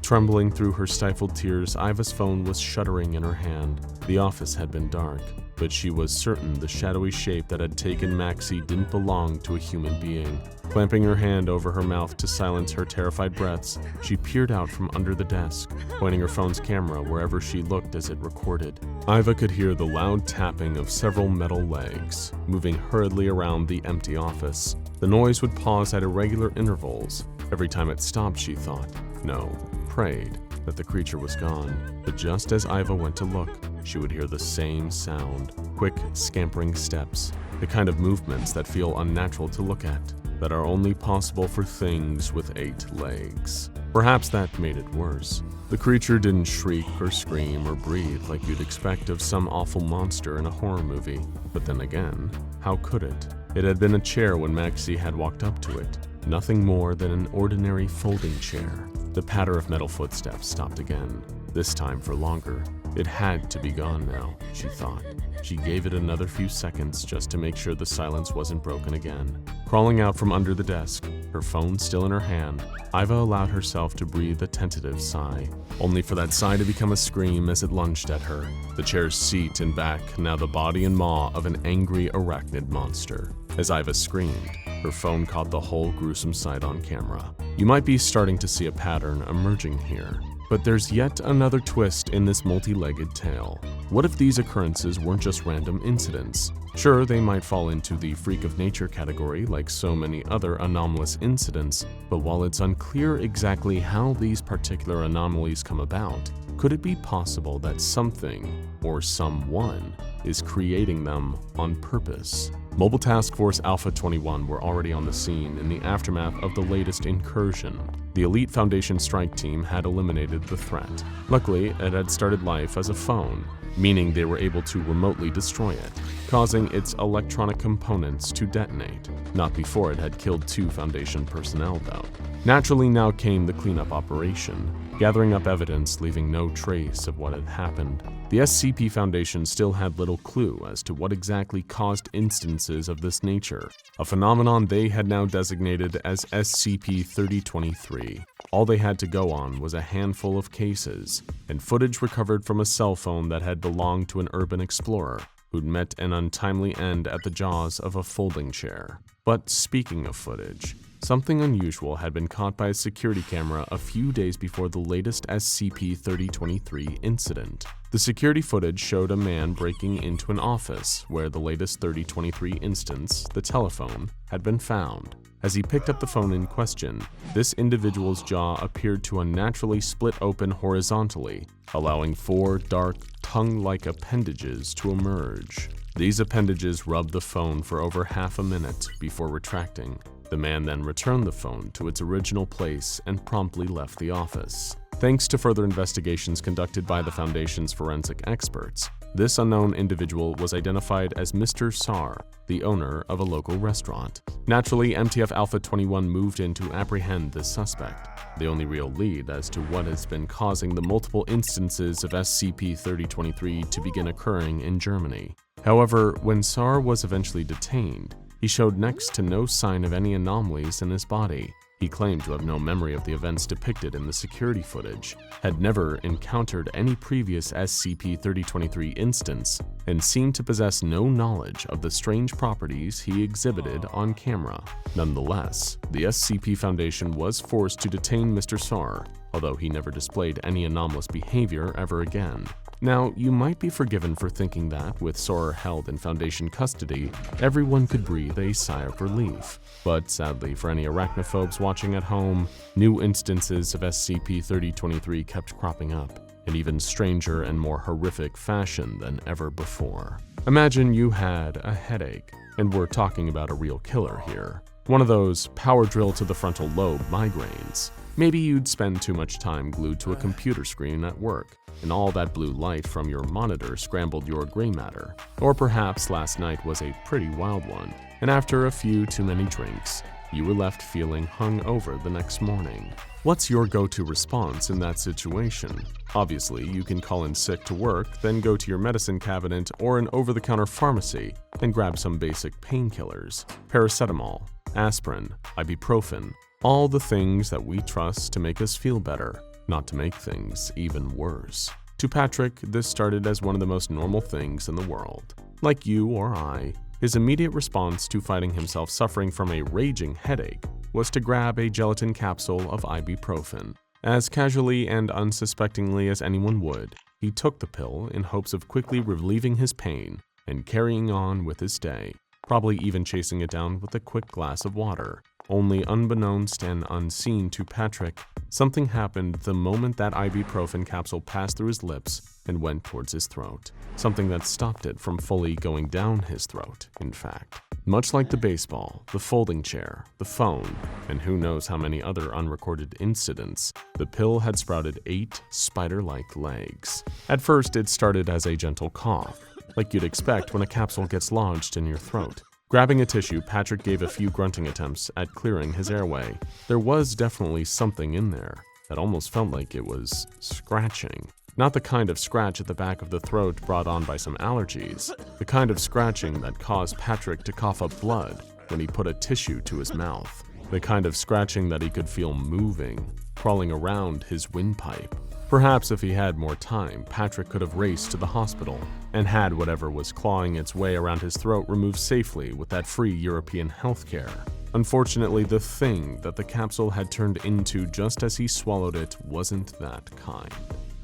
S1: Trembling through her stifled tears, Iva's phone was shuddering in her hand. The office had been dark. but she was certain the shadowy shape that had taken Maxie didn't belong to a human being. Clamping her hand over her mouth to silence her terrified breaths, she peered out from under the desk, pointing her phone's camera wherever she looked as it recorded. Iva could hear the loud tapping of several metal legs, moving hurriedly around the empty office. The noise would pause at irregular intervals. Every time it stopped, she thought, no, prayed, that the creature was gone. But just as Iva went to look, she would hear the same sound, quick, scampering steps, the kind of movements that feel unnatural to look at, that are only possible for things with 8 legs. Perhaps that made it worse. The creature didn't shriek or scream or breathe like you'd expect of some awful monster in a horror movie. But then again, how could it? It had been a chair when Maxie had walked up to it, nothing more than an ordinary folding chair. The patter of metal footsteps stopped again, this time for longer. It had to be gone now, she thought. She gave it another few seconds just to make sure the silence wasn't broken again. Crawling out from under the desk, her phone still in her hand, Iva allowed herself to breathe a tentative sigh, only for that sigh to become a scream as it lunged at her. The chair's seat and back, now the body and maw of an angry arachnid monster. As Iva screamed, her phone caught the whole gruesome sight on camera. You might be starting to see a pattern emerging here. But there's yet another twist in this multi-legged tale. What if these occurrences weren't just random incidents? Sure, they might fall into the freak of nature category like so many other anomalous incidents, but while it's unclear exactly how these particular anomalies come about, could it be possible that something, or someone, is creating them on purpose? Mobile Task Force Alpha 21 were already on the scene in the aftermath of the latest incursion. The elite Foundation strike team had eliminated the threat. Luckily, it had started life as a phone, meaning they were able to remotely destroy it, causing its electronic components to detonate. Not before it had killed 2 Foundation personnel, though. Naturally, now came the cleanup operation, gathering up evidence, leaving no trace of what had happened. The SCP Foundation still had little clue as to what exactly caused instances of this nature, a phenomenon they had now designated as SCP-2083. All they had to go on was a handful of cases, and footage recovered from a cell phone that had belonged to an urban explorer who'd met an untimely end at the jaws of a folding chair. But speaking of footage, something unusual had been caught by a security camera a few days before the latest SCP-3023 incident. The security footage showed a man breaking into an office where the latest 3023 instance, the telephone, had been found. As he picked up the phone in question, this individual's jaw appeared to unnaturally split open horizontally, allowing 4 dark, tongue-like appendages to emerge. These appendages rubbed the phone for over half a minute before retracting. The man then returned the phone to its original place and promptly left the office. Thanks to further investigations conducted by the Foundation's forensic experts, this unknown individual was identified as Mr. Sar, the owner of a local restaurant. Naturally, MTF Alpha 21 moved in to apprehend this suspect, the only real lead as to what has been causing the multiple instances of SCP-3023 to begin occurring in Germany. However, when Sar was eventually detained, he showed next to no sign of any anomalies in his body. He claimed to have no memory of the events depicted in the security footage, had never encountered any previous SCP-3023 instance, and seemed to possess no knowledge of the strange properties he exhibited on camera. Nonetheless, the SCP Foundation was forced to detain Mr. Sar, although he never displayed any anomalous behavior ever again. Now, you might be forgiven for thinking that, with Sar held in Foundation custody, everyone could breathe a sigh of relief. But sadly for any arachnophobes watching at home, new instances of SCP-3023 kept cropping up, in even stranger and more horrific fashion than ever before. Imagine you had a headache, and we're talking about a real killer here. One of those power drill to the frontal lobe migraines. Maybe you'd spend too much time glued to a computer screen at work, and all that blue light from your monitor scrambled your gray matter. Or perhaps last night was a pretty wild one, and after a few too many drinks, you were left feeling hungover the next morning. What's your go-to response in that situation? Obviously, you can call in sick to work, then go to your medicine cabinet or an over-the-counter pharmacy and grab some basic painkillers, paracetamol, aspirin, ibuprofen, all the things that we trust to make us feel better, not to make things even worse. To Patrick, this started as one of the most normal things in the world. Like you or I, his immediate response to finding himself suffering from a raging headache was to grab a gelatin capsule of ibuprofen. As casually and unsuspectingly as anyone would, he took the pill in hopes of quickly relieving his pain and carrying on with his day, probably even chasing it down with a quick glass of water. Only unbeknownst and unseen to Patrick, something happened the moment that ibuprofen capsule passed through his lips and went towards his throat. Something that stopped it from fully going down his throat, in fact. Much like the baseball, the folding chair, the phone, and who knows how many other unrecorded incidents, the pill had sprouted 8 spider-like legs. At first, it started as a gentle cough, like you'd expect when a capsule gets lodged in your throat. Grabbing a tissue, Patrick gave a few grunting attempts at clearing his airway. There was definitely something in there that almost felt like it was scratching. Not the kind of scratch at the back of the throat brought on by some allergies, the kind of scratching that caused Patrick to cough up blood when he put a tissue to his mouth, the kind of scratching that he could feel moving, crawling around his windpipe. Perhaps if he had more time, Patrick could have raced to the hospital and had whatever was clawing its way around his throat removed safely with that free European healthcare. Unfortunately, the thing that the capsule had turned into just as he swallowed it wasn't that kind.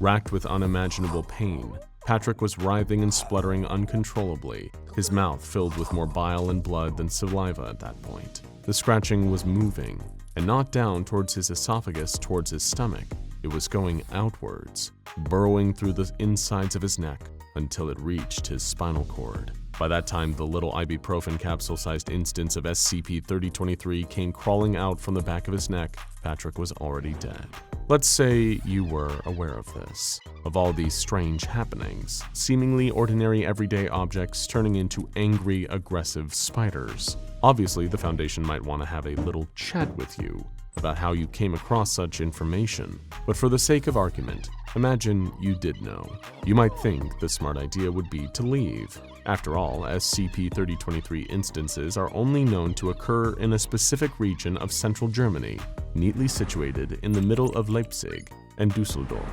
S1: Racked with unimaginable pain, Patrick was writhing and spluttering uncontrollably, his mouth filled with more bile and blood than saliva at that point. The scratching was moving, and not down towards his esophagus towards his stomach. It was going outwards, burrowing through the insides of his neck until it reached his spinal cord. By that time, the little ibuprofen capsule-sized instance of SCP-3023 came crawling out from the back of his neck. Patrick was already dead. Let's say you were aware of this, of all these strange happenings, seemingly ordinary everyday objects turning into angry, aggressive spiders. Obviously, the Foundation might want to have a little chat with you about how you came across such information, but for the sake of argument, imagine you did know. You might think the smart idea would be to leave. After all, SCP-3023 instances are only known to occur in a specific region of central Germany, neatly situated in the middle of Leipzig and Dusseldorf.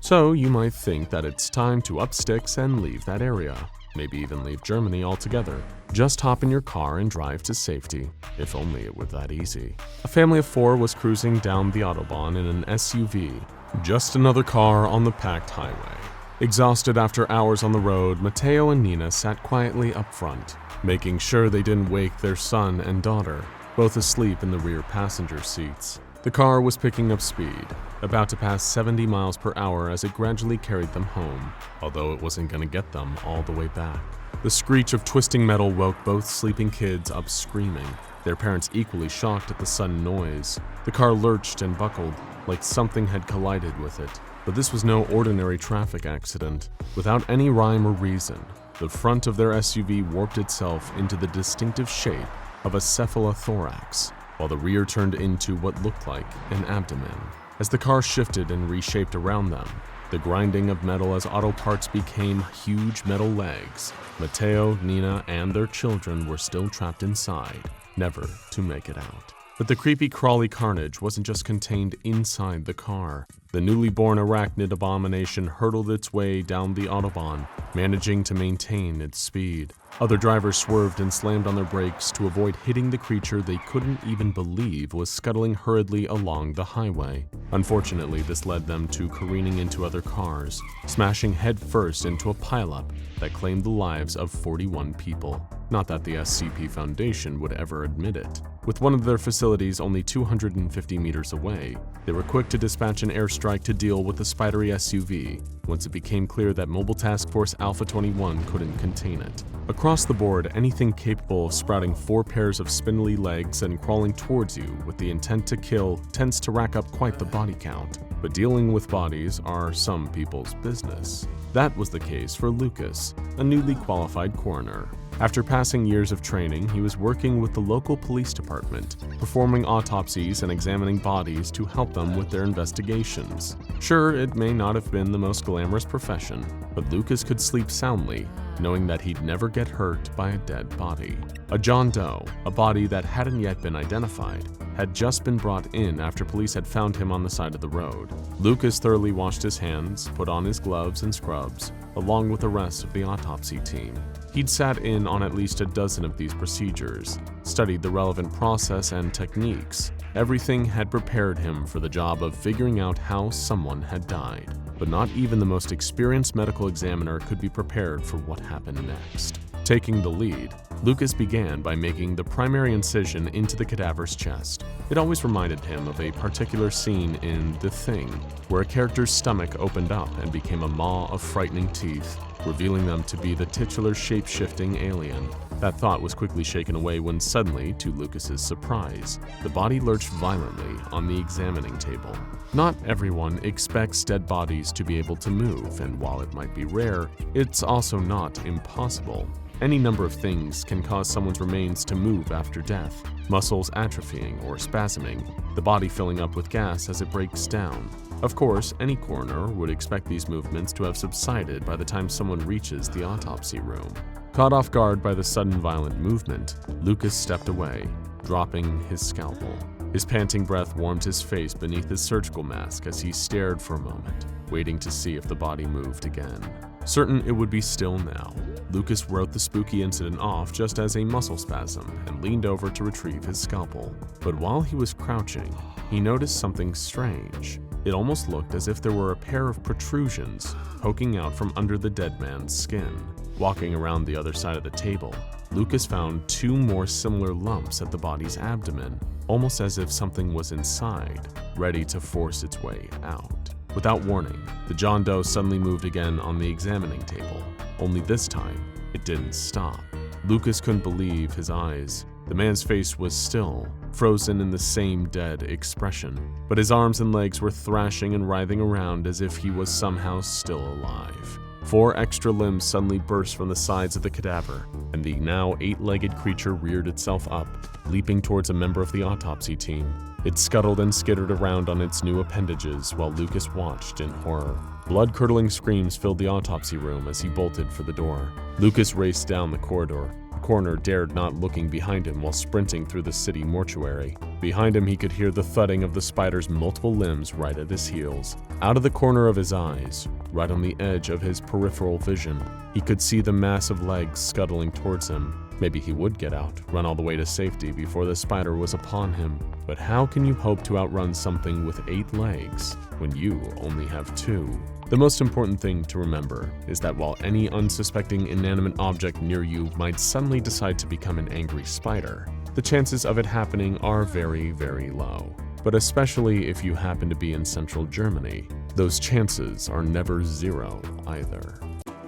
S1: So you might think that it's time to up sticks and leave that area. Maybe even leave Germany altogether. Just hop in your car and drive to safety. If only it were that easy. A family of 4 was cruising down the Autobahn in an SUV. Just another car on the packed highway. Exhausted after hours on the road, Matteo and Nina sat quietly up front, making sure they didn't wake their son and daughter, both asleep in the rear passenger seats. The car was picking up speed, about to pass 70 miles per hour as it gradually carried them home, although it wasn't going to get them all the way back. The screech of twisting metal woke both sleeping kids up screaming, their parents equally shocked at the sudden noise. The car lurched and buckled, like something had collided with it. But this was no ordinary traffic accident. Without any rhyme or reason, the front of their SUV warped itself into the distinctive shape of a cephalothorax, while the rear turned into what looked like an abdomen. As the car shifted and reshaped around them, the grinding of metal as auto parts became huge metal legs. Matteo, Nina, and their children were still trapped inside, never to make it out. But the creepy crawly carnage wasn't just contained inside the car. The newly born arachnid abomination hurtled its way down the Autobahn, managing to maintain its speed. Other drivers swerved and slammed on their brakes to avoid hitting the creature they couldn't even believe was scuttling hurriedly along the highway. Unfortunately, this led them to careening into other cars, smashing headfirst into a pileup that claimed the lives of 41 people. Not that the SCP Foundation would ever admit it. With one of their facilities only 250 meters away, they were quick to dispatch an airstrike to deal with the spidery SUV once it became clear that Mobile Task Force Alpha 21 couldn't contain it. Across the board, anything capable of sprouting 4 pairs of spindly legs and crawling towards you with the intent to kill tends to rack up quite the body count. But dealing with bodies are some people's business. That was the case for Lucas, a newly qualified coroner. After passing years of training, he was working with the local police department, performing autopsies and examining bodies to help them with their investigations. Sure, it may not have been the most glamorous profession, but Lucas could sleep soundly, knowing that he'd never get hurt by a dead body. A John Doe, a body that hadn't yet been identified, had just been brought in after police had found him on the side of the road. Lucas thoroughly washed his hands, put on his gloves and scrubs, along with the rest of the autopsy team. He'd sat in on at least a dozen of these procedures, studied the relevant process and techniques. Everything had prepared him for the job of figuring out how someone had died. But not even the most experienced medical examiner could be prepared for what happened next. Taking the lead, Lucas began by making the primary incision into the cadaver's chest. It always reminded him of a particular scene in The Thing, where a character's stomach opened up and became a maw of frightening teeth, revealing them to be the titular shape-shifting alien. That thought was quickly shaken away when suddenly, to Lucas's surprise, the body lurched violently on the examining table. Not everyone expects dead bodies to be able to move, and while it might be rare, it's also not impossible. Any number of things can cause someone's remains to move after death: muscles atrophying or spasming, the body filling up with gas as it breaks down. Of course, any coroner would expect these movements to have subsided by the time someone reaches the autopsy room. Caught off guard by the sudden violent movement, Lucas stepped away, dropping his scalpel. His panting breath warmed his face beneath his surgical mask as he stared for a moment, waiting to see if the body moved again. Certain it would be still now, Lucas wrote the spooky incident off just as a muscle spasm and leaned over to retrieve his scalpel. But while he was crouching, he noticed something strange. It almost looked as if there were a pair of protrusions poking out from under the dead man's skin. Walking around the other side of the table, Lucas found two more similar lumps at the body's abdomen, almost as if something was inside, ready to force its way out. Without warning, the John Doe suddenly moved again on the examining table, only this time, it didn't stop. Lucas couldn't believe his eyes. The man's face was still, frozen in the same dead expression, but his arms and legs were thrashing and writhing around as if he was somehow still alive. 4 extra limbs suddenly burst from the sides of the cadaver, and the now 8-legged creature reared itself up, leaping towards a member of the autopsy team. It scuttled and skittered around on its new appendages while Lucas watched in horror. Blood-curdling screams filled the autopsy room as he bolted for the door. Lucas raced down the corridor. The coroner dared not looking behind him while sprinting through the city mortuary. Behind him, he could hear the thudding of the spider's multiple limbs right at his heels. Out of the corner of his eyes, right on the edge of his peripheral vision, he could see the massive legs scuttling towards him. Maybe he would get out, run all the way to safety before the spider was upon him. But how can you hope to outrun something with 8 legs when you only have 2? The most important thing to remember is that while any unsuspecting inanimate object near you might suddenly decide to become an angry spider, the chances of it happening are very, very low. But especially if you happen to be in central Germany, those chances are never 0 either.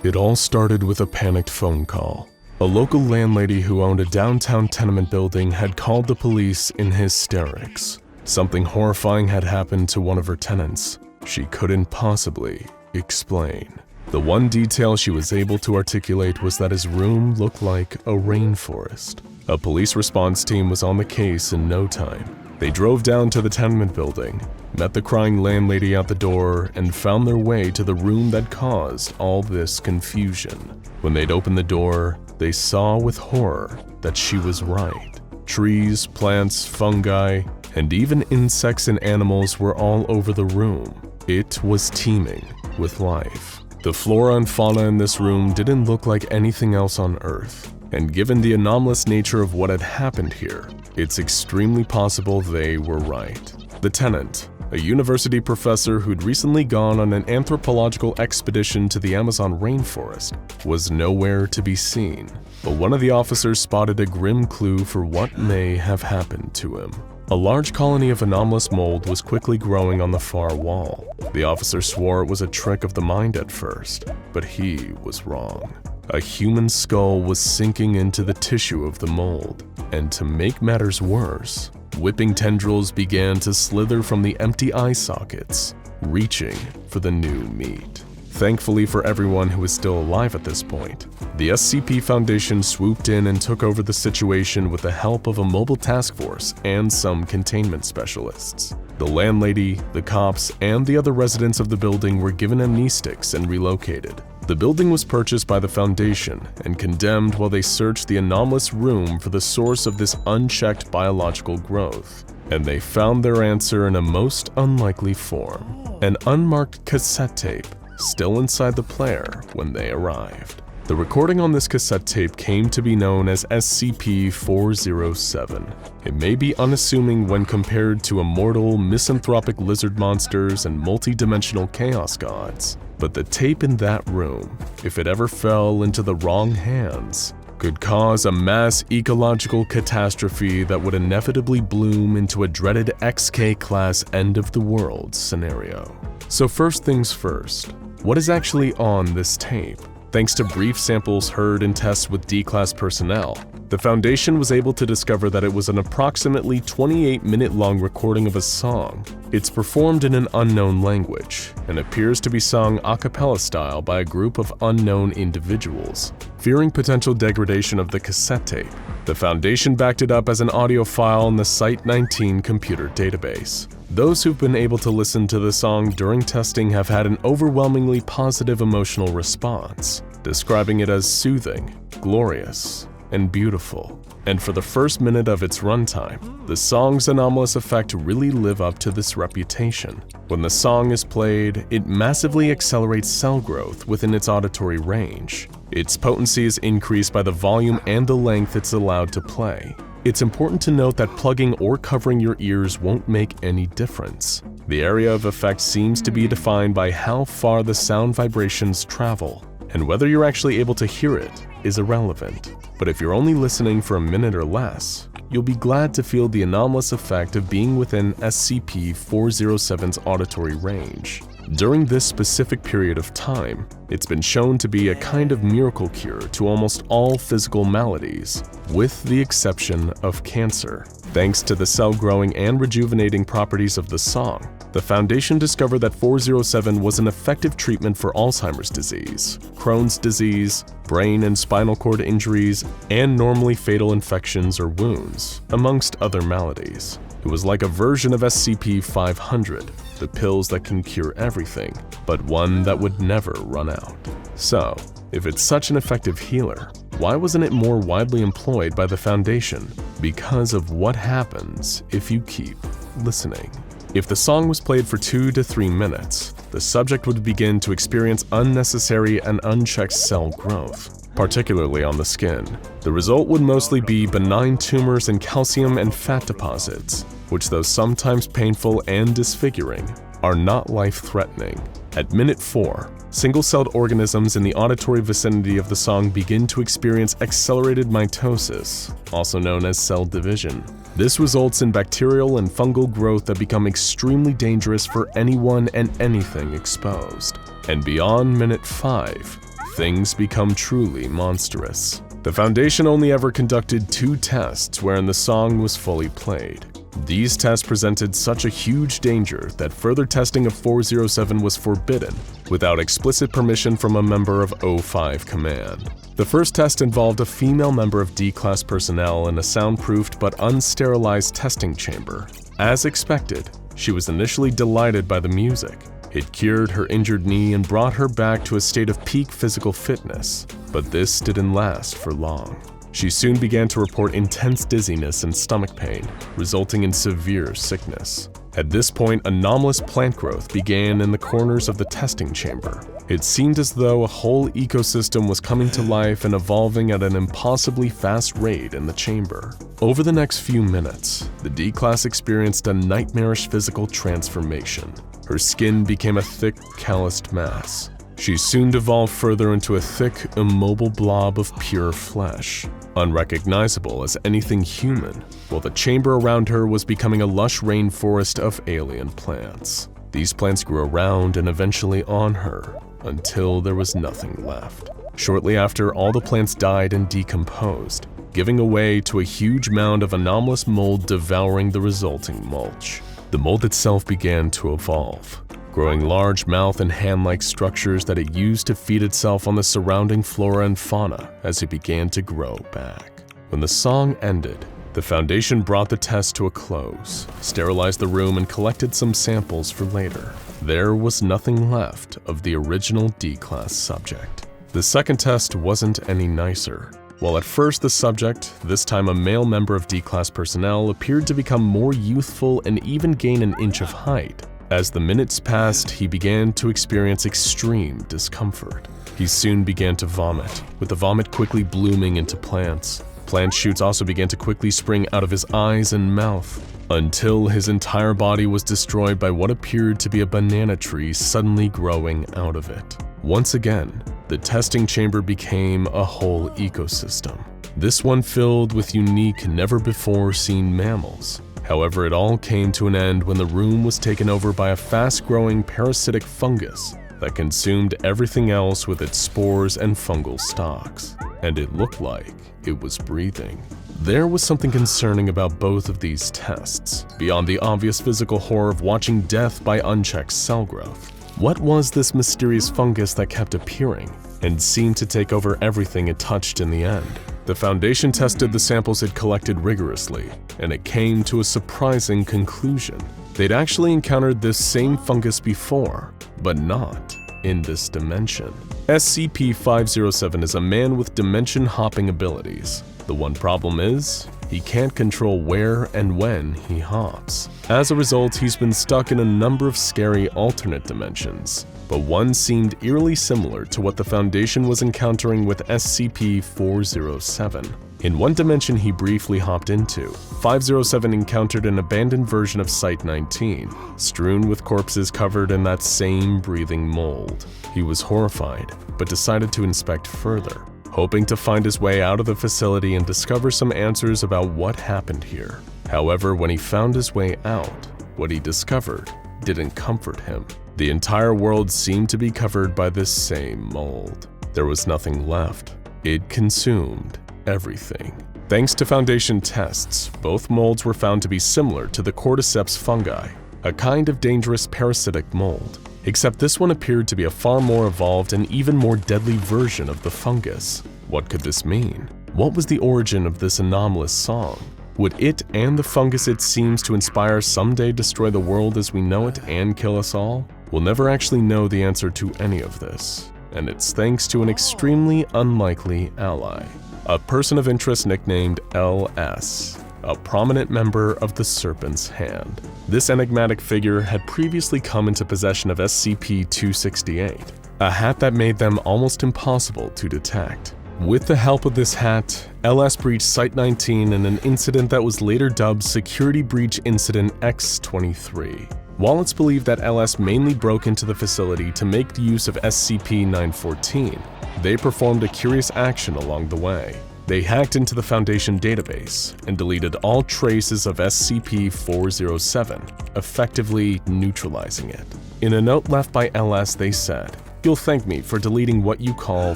S1: It all started with a panicked phone call. A local landlady who owned a downtown tenement building had called the police in hysterics. Something horrifying had happened to one of her tenants. She couldn't possibly explain. The one detail she was able to articulate was that his room looked like a rainforest. A police response team was on the case in no time. They drove down to the tenement building, met the crying landlady at the door, and found their way to the room that caused all this confusion. When they'd opened the door, they saw with horror that she was right. Trees, plants, fungi, and even insects and animals were all over the room. It was teeming with life. The flora and fauna in this room didn't look like anything else on Earth, and given the anomalous nature of what had happened here, it's extremely possible they were right. The tenant, a university professor who'd recently gone on an anthropological expedition to the Amazon rainforest, was nowhere to be seen. But one of the officers spotted a grim clue for what may have happened to him. A large colony of anomalous mold was quickly growing on the far wall. The officer swore it was a trick of the mind at first, but he was wrong. A human skull was sinking into the tissue of the mold, and to make matters worse, whipping tendrils began to slither from the empty eye sockets, reaching for the new meat. Thankfully for everyone who was still alive at this point, the SCP Foundation swooped in and took over the situation with the help of a mobile task force and some containment specialists. The landlady, the cops, and the other residents of the building were given amnestics and relocated. The building was purchased by the Foundation and condemned while they searched the anomalous room for the source of this unchecked biological growth. And they found their answer in a most unlikely form: an unmarked cassette tape still inside the player when they arrived. The recording on this cassette tape came to be known as SCP-407. It may be unassuming when compared to immortal, misanthropic lizard monsters and multi-dimensional chaos gods, but the tape in that room, if it ever fell into the wrong hands, could cause a mass ecological catastrophe that would inevitably bloom into a dreaded XK-class end-of-the-world scenario. So first things first, what is actually on this tape? Thanks to brief samples heard in tests with D-Class personnel, the Foundation was able to discover that it was an approximately 28-minute-long recording of a song. It's performed in an unknown language and appears to be sung a cappella style by a group of unknown individuals. Fearing potential degradation of the cassette tape, the Foundation backed it up as an audio file in the Site-19 computer database. Those who've been able to listen to the song during testing have had an overwhelmingly positive emotional response, describing it as soothing, glorious, and beautiful. And for the first minute of its runtime, the song's anomalous effect really live up to this reputation. When the song is played, it massively accelerates cell growth within its auditory range. Its potency is increased by the volume and the length it's allowed to play. It's important to note that plugging or covering your ears won't make any difference. The area of effect seems to be defined by how far the sound vibrations travel, and whether you're actually able to hear it is irrelevant. But if you're only listening for a minute or less, you'll be glad to feel the anomalous effect of being within SCP-407's auditory range. During this specific period of time, it's been shown to be a kind of miracle cure to almost all physical maladies, with the exception of cancer. Thanks to the cell-growing and rejuvenating properties of the song, the Foundation discovered that 407 was an effective treatment for Alzheimer's disease, Crohn's disease, brain and spinal cord injuries, and normally fatal infections or wounds, amongst other maladies. It was like a version of SCP-500, the pills that can cure everything, but one that would never run out. So, if it's such an effective healer, why wasn't it more widely employed by the Foundation? Because of what happens if you keep listening. If the song was played for 2 to 3 minutes, the subject would begin to experience unnecessary and unchecked cell growth, particularly on the skin. The result would mostly be benign tumors and calcium and fat deposits, which, though sometimes painful and disfiguring, are not life-threatening. At minute 4, single-celled organisms in the auditory vicinity of the song begin to experience accelerated mitosis, also known as cell division. This results in bacterial and fungal growth that become extremely dangerous for anyone and anything exposed. And beyond minute 5, things become truly monstrous. The Foundation only ever conducted 2 tests wherein the song was fully played. These tests presented such a huge danger that further testing of 407 was forbidden without explicit permission from a member of O5 Command. The first test involved a female member of D-Class personnel in a soundproofed but unsterilized testing chamber. As expected, she was initially delighted by the music. It cured her injured knee and brought her back to a state of peak physical fitness, but this didn't last for long. She soon began to report intense dizziness and stomach pain, resulting in severe sickness. At this point, anomalous plant growth began in the corners of the testing chamber. It seemed as though a whole ecosystem was coming to life and evolving at an impossibly fast rate in the chamber. Over the next few minutes, the D-Class experienced a nightmarish physical transformation. Her skin became a thick, calloused mass. She soon devolved further into a thick, immobile blob of pure flesh, unrecognizable as anything human, while the chamber around her was becoming a lush rainforest of alien plants. These plants grew around and eventually on her, until there was nothing left. Shortly after, all the plants died and decomposed, giving way to a huge mound of anomalous mold devouring the resulting mulch. The mold itself began to evolve, growing large mouth and hand-like structures that it used to feed itself on the surrounding flora and fauna as it began to grow back. When the song ended, the Foundation brought the test to a close, sterilized the room, and collected some samples for later. There was nothing left of the original D-Class subject. The second test wasn't any nicer. While at first the subject, this time a male member of D-Class personnel, appeared to become more youthful and even gain an inch of height, as the minutes passed, he began to experience extreme discomfort. He soon began to vomit, with the vomit quickly blooming into plants. Plant shoots also began to quickly spring out of his eyes and mouth, until his entire body was destroyed by what appeared to be a banana tree suddenly growing out of it. Once again, the testing chamber became a whole ecosystem. This one filled with unique, never-before-seen mammals. However, it all came to an end when the room was taken over by a fast-growing parasitic fungus that consumed everything else with its spores and fungal stalks, and it looked like it was breathing. There was something concerning about both of these tests, beyond the obvious physical horror of watching death by unchecked cell growth. What was this mysterious fungus that kept appearing and seemed to take over everything it touched in the end? The Foundation tested the samples it collected rigorously, and it came to a surprising conclusion. They'd actually encountered this same fungus before, but not in this dimension. SCP-507 is a man with dimension-hopping abilities. The one problem is, he can't control where and when he hops. As a result, he's been stuck in a number of scary alternate dimensions, but one seemed eerily similar to what the Foundation was encountering with SCP-407. In one dimension he briefly hopped into, 507 encountered an abandoned version of Site-19, strewn with corpses covered in that same breathing mold. He was horrified, but decided to inspect further, hoping to find his way out of the facility and discover some answers about what happened here. However, when he found his way out, what he discovered didn't comfort him. The entire world seemed to be covered by this same mold. There was nothing left. It consumed everything. Thanks to Foundation tests, both molds were found to be similar to the cordyceps fungi, a kind of dangerous parasitic mold, except this one appeared to be a far more evolved and even more deadly version of the fungus. What could this mean? What was the origin of this anomalous song? Would it and the fungus it seems to inspire someday destroy the world as we know it and kill us all? We'll never actually know the answer to any of this, and it's thanks to an extremely unlikely ally, a person of interest nicknamed LS, a prominent member of the Serpent's Hand. This enigmatic figure had previously come into possession of SCP-268, a hat that made them almost impossible to detect. With the help of this hat, LS breached Site-19 in an incident that was later dubbed Security Breach Incident X-23. While it's believed that LS mainly broke into the facility to make use of SCP-914, they performed a curious action along the way. They hacked into the Foundation database and deleted all traces of SCP-407, effectively neutralizing it. In a note left by LS, they said, "You'll thank me for deleting what you call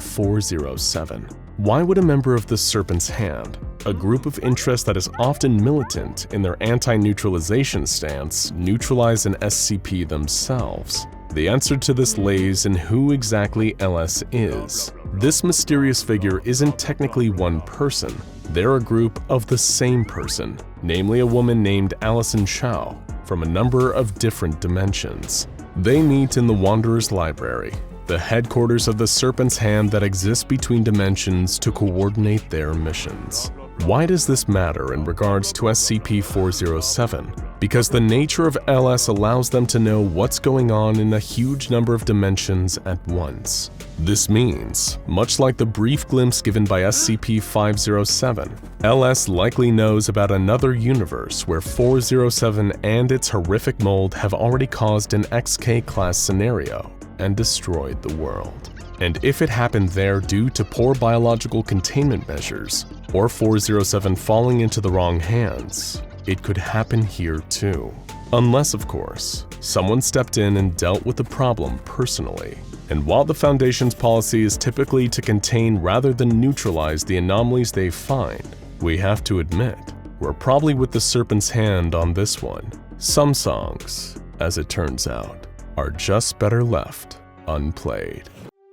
S1: 407. Why would a member of the Serpent's Hand, a group of interest that is often militant in their anti-neutralization stance, neutralize an SCP themselves? The answer to this lays in who exactly LS is. This mysterious figure isn't technically one person. They're a group of the same person, namely a woman named Allison Chow, from a number of different dimensions. They meet in the Wanderer's Library, the headquarters of the Serpent's Hand that exists between dimensions to coordinate their missions. Why does this matter in regards to SCP-407? Because the nature of LS allows them to know what's going on in a huge number of dimensions at once. This means, much like the brief glimpse given by SCP-507, LS likely knows about another universe where 407 and its horrific mold have already caused an XK-class scenario and destroyed the world. And if it happened there due to poor biological containment measures, or 407 falling into the wrong hands, it could happen here too. Unless, of course, someone stepped in and dealt with the problem personally. And while the Foundation's policy is typically to contain rather than neutralize the anomalies they find, we have to admit, we're probably with the Serpent's Hand on this one. Some songs, as it turns out, are just better left unplayed.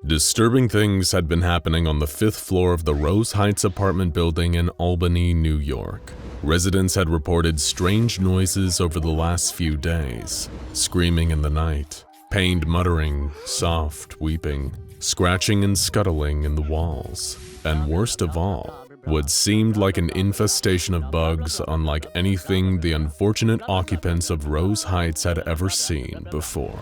S1: Disturbing things had been happening on the 5th floor of the Rose Heights apartment building in Albany, New York. Residents had reported strange noises over the last few days, screaming in the night, pained muttering, soft weeping, scratching and scuttling in the walls, and worst of all, what seemed like an infestation of bugs unlike anything the unfortunate occupants of Rose Heights had ever seen before.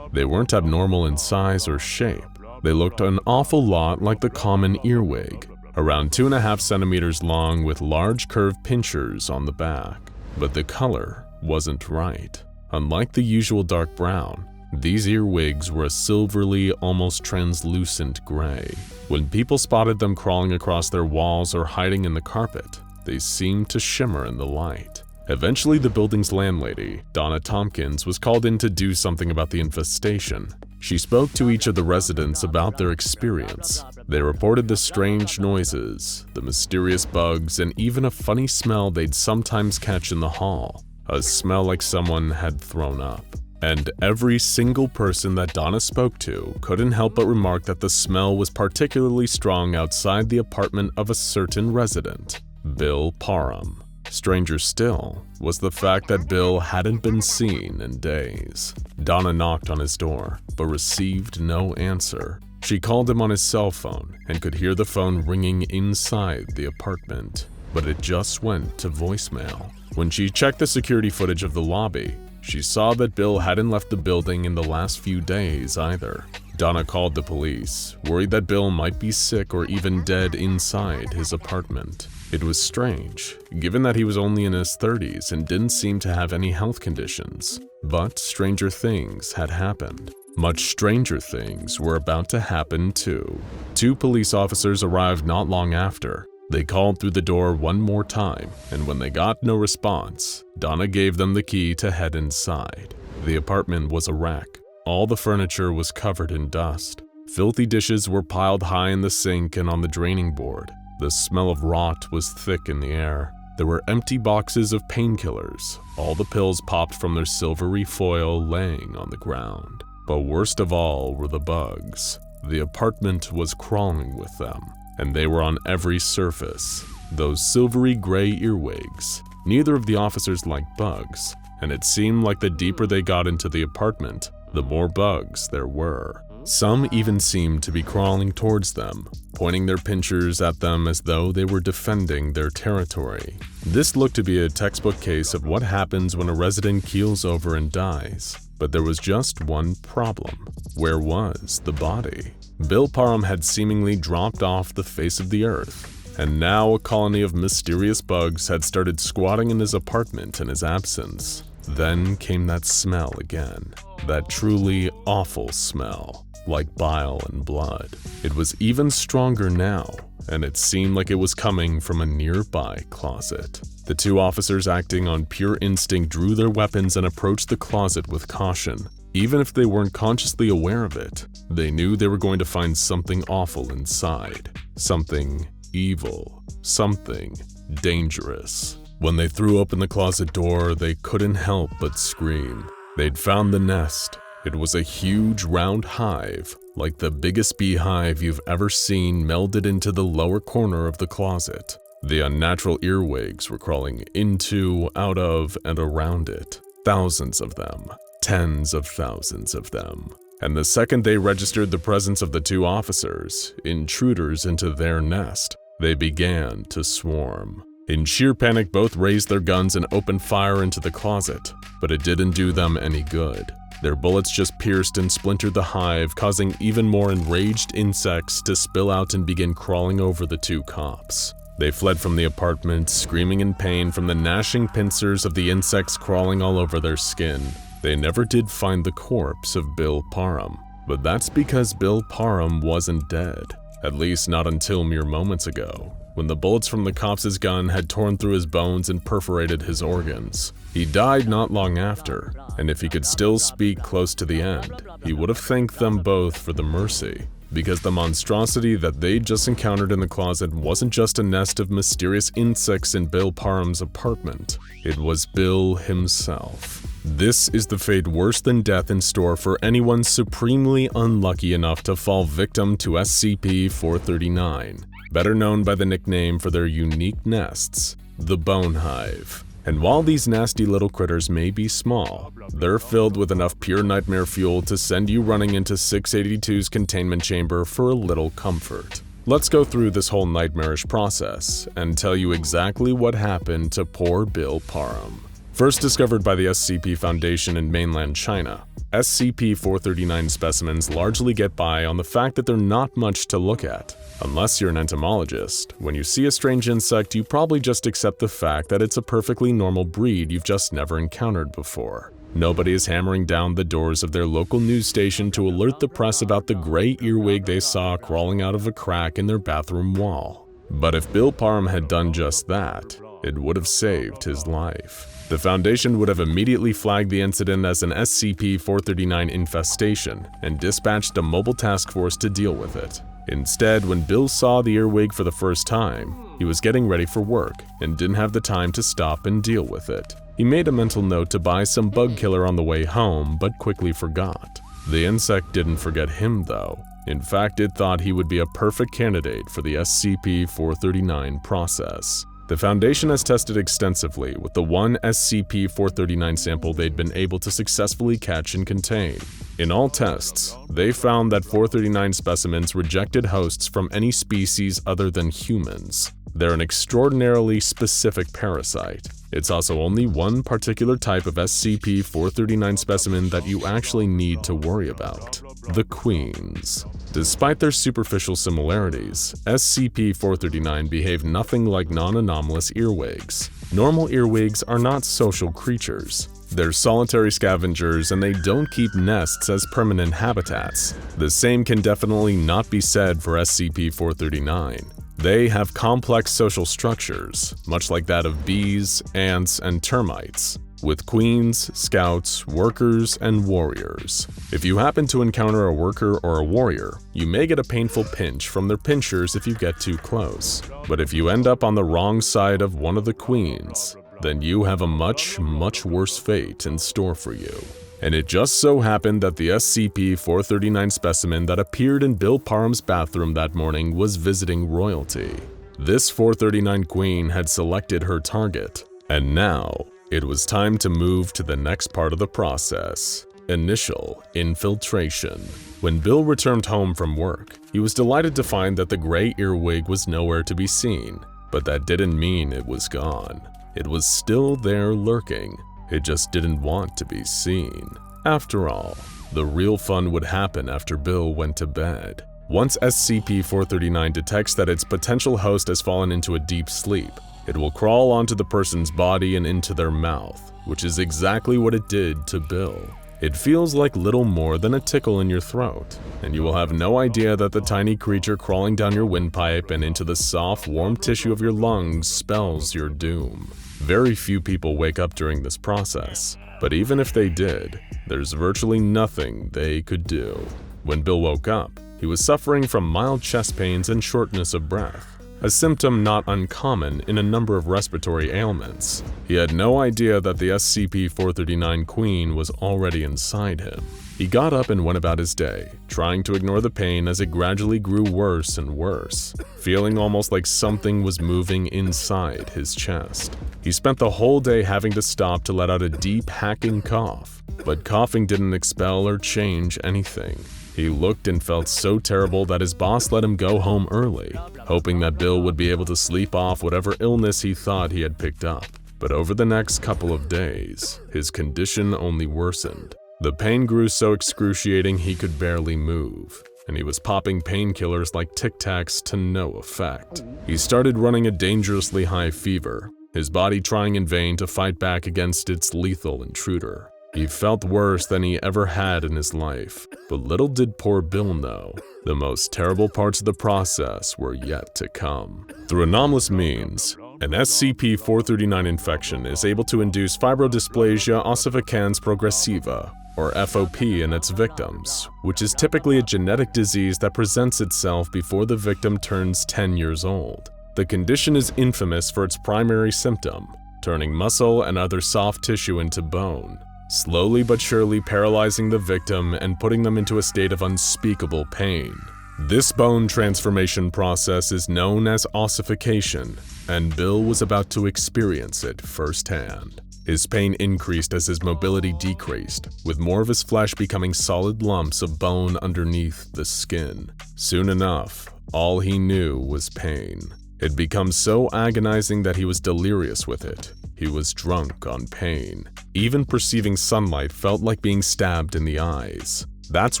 S1: They weren't abnormal in size or shape, They looked an awful lot like the common earwig, around 2.5 centimeters long with large curved pinchers on the back. But the color wasn't right. Unlike the usual dark brown, these earwigs were a silvery, almost translucent gray. When people spotted them crawling across their walls or hiding in the carpet, they seemed to shimmer in the light. Eventually, the building's landlady, Donna Tompkins, was called in to do something about the infestation. She spoke to each of the residents about their experience. They reported the strange noises, the mysterious bugs, and even a funny smell they'd sometimes catch in the hall, a smell like someone had thrown up. And every single person that Donna spoke to couldn't help but remark that the smell was particularly strong outside the apartment of a certain resident, Bill Parham. Stranger still was the fact that Bill hadn't been seen in days. Donna knocked on his door, but received no answer. She called him on his cell phone and could hear the phone ringing inside the apartment, but it just went to voicemail. When she checked the security footage of the lobby, she saw that Bill hadn't left the building in the last few days either. Donna called the police, worried that Bill might be sick or even dead inside his apartment. It was strange, given that he was only in his 30s and didn't seem to have any health conditions. But stranger things had happened. Much stranger things were about to happen too. 2 police officers arrived not long after. They called through the door one more time, and when they got no response, Donna gave them the key to head inside. The apartment was a wreck. All the furniture was covered in dust. Filthy dishes were piled high in the sink and on the draining board. The smell of rot was thick in the air. There were empty boxes of painkillers, all the pills popped from their silvery foil laying on the ground. But worst of all were the bugs. The apartment was crawling with them, and they were on every surface. Those silvery gray earwigs. Neither of the officers liked bugs, and it seemed like the deeper they got into the apartment, the more bugs there were. Some even seemed to be crawling towards them, pointing their pinchers at them as though they were defending their territory. This looked to be a textbook case of what happens when a resident keels over and dies. But there was just one problem. Where was the body? Bill Parham had seemingly dropped off the face of the earth, and now a colony of mysterious bugs had started squatting in his apartment in his absence. Then came that smell again, that truly awful smell, like bile and blood. It was even stronger now, and it seemed like it was coming from a nearby closet. The 2 officers, acting on pure instinct, drew their weapons and approached the closet with caution. Even if they weren't consciously aware of it, they knew they were going to find something awful inside. Something evil. Something dangerous. When they threw open the closet door, they couldn't help but scream. They'd found the nest. It was a huge round hive, like the biggest beehive you've ever seen, melded into the lower corner of the closet. The unnatural earwigs were crawling into, out of, and around it. Thousands of them. Tens of thousands of them. And the second they registered the presence of the 2 officers, intruders into their nest, they began to swarm. In sheer panic, both raised their guns and opened fire into the closet, but it didn't do them any good. Their bullets just pierced and splintered the hive, causing even more enraged insects to spill out and begin crawling over the 2 cops. They fled from the apartment, screaming in pain from the gnashing pincers of the insects crawling all over their skin. They never did find the corpse of Bill Parham, but that's because Bill Parham wasn't dead, at least not until mere moments ago, when the bullets from the cops' gun had torn through his bones and perforated his organs. He died not long after, and if he could still speak close to the end, he would have thanked them both for the mercy, because the monstrosity that they'd just encountered in the closet wasn't just a nest of mysterious insects in Bill Parham's apartment. It was Bill himself. This is the fate worse than death in store for anyone supremely unlucky enough to fall victim to SCP-439, better known by the nickname for their unique nests, the Bone Hive. And while these nasty little critters may be small, they're filled with enough pure nightmare fuel to send you running into 682's containment chamber for a little comfort. Let's go through this whole nightmarish process and tell you exactly what happened to poor Bill Parham. First discovered by the SCP Foundation in mainland China, SCP-439 specimens largely get by on the fact that they're not much to look at. Unless you're an entomologist, when you see a strange insect, you probably just accept the fact that it's a perfectly normal breed you've just never encountered before. Nobody is hammering down the doors of their local news station to alert the press about the gray earwig they saw crawling out of a crack in their bathroom wall. But if Bill Parham had done just that, it would have saved his life. The Foundation would have immediately flagged the incident as an SCP-439 infestation and dispatched a mobile task force to deal with it. Instead, when Bill saw the earwig for the first time, he was getting ready for work and didn't have the time to stop and deal with it. He made a mental note to buy some bug killer on the way home, but quickly forgot. The insect didn't forget him though. In fact, it thought he would be a perfect candidate for the SCP-439 process. The Foundation has tested extensively with the one SCP-439 sample they'd been able to successfully catch and contain. In all tests, they found that 439 specimens rejected hosts from any species other than humans. They're an extraordinarily specific parasite. It's also only one particular type of SCP-439 specimen that you actually need to worry about: the queens. Despite their superficial similarities, SCP-439 behave nothing like non-anomalous earwigs. Normal earwigs are not social creatures. They're solitary scavengers and they don't keep nests as permanent habitats. The same can definitely not be said for SCP-439. They have complex social structures, much like that of bees, ants, and termites, with queens, scouts, workers, and warriors. If you happen to encounter a worker or a warrior, you may get a painful pinch from their pinchers if you get too close. But if you end up on the wrong side of one of the queens, then you have a much worse fate in store for you. And it just so happened that the SCP-439 specimen that appeared in Bill Parham's bathroom that morning was visiting royalty. This 439 queen had selected her target, and now it was time to move to the next part of the process: initial infiltration. When Bill returned home from work, he was delighted to find that the gray earwig was nowhere to be seen, but that didn't mean it was gone. It was still there lurking. It just didn't want to be seen. After all, the real fun would happen after Bill went to bed. Once SCP-439 detects that its potential host has fallen into a deep sleep, it will crawl onto the person's body and into their mouth, which is exactly what it did to Bill. It feels like little more than a tickle in your throat, and you will have no idea that the tiny creature crawling down your windpipe and into the soft, warm tissue of your lungs spells your doom. Very few people wake up during this process, but even if they did, there's virtually nothing they could do. When Bill woke up, he was suffering from mild chest pains and shortness of breath, a symptom not uncommon in a number of respiratory ailments. He had no idea that the SCP-439 queen was already inside him. He got up and went about his day, trying to ignore the pain as it gradually grew worse and worse, feeling almost like something was moving inside his chest. He spent the whole day having to stop to let out a deep, hacking cough, but coughing didn't expel or change anything. He looked and felt so terrible that his boss let him go home early, hoping that Bill would be able to sleep off whatever illness he thought he had picked up. But over the next couple of days, his condition only worsened. The pain grew so excruciating he could barely move, and he was popping painkillers like Tic Tacs to no effect. He started running a dangerously high fever, his body trying in vain to fight back against its lethal intruder. He felt worse than he ever had in his life, but little did poor Bill know, the most terrible parts of the process were yet to come. Through anomalous means, an SCP-439 infection is able to induce fibrodysplasia ossificans progressiva, or FOP, in its victims, which is typically a genetic disease that presents itself before the victim turns 10 years old. The condition is infamous for its primary symptom, turning muscle and other soft tissue into bone, slowly but surely paralyzing the victim and putting them into a state of unspeakable pain. This bone transformation process is known as ossification, and Bill was about to experience it firsthand. His pain increased as his mobility decreased, with more of his flesh becoming solid lumps of bone underneath the skin. Soon enough, all he knew was pain. It became so agonizing that he was delirious with it. He was drunk on pain. Even perceiving sunlight felt like being stabbed in the eyes. That's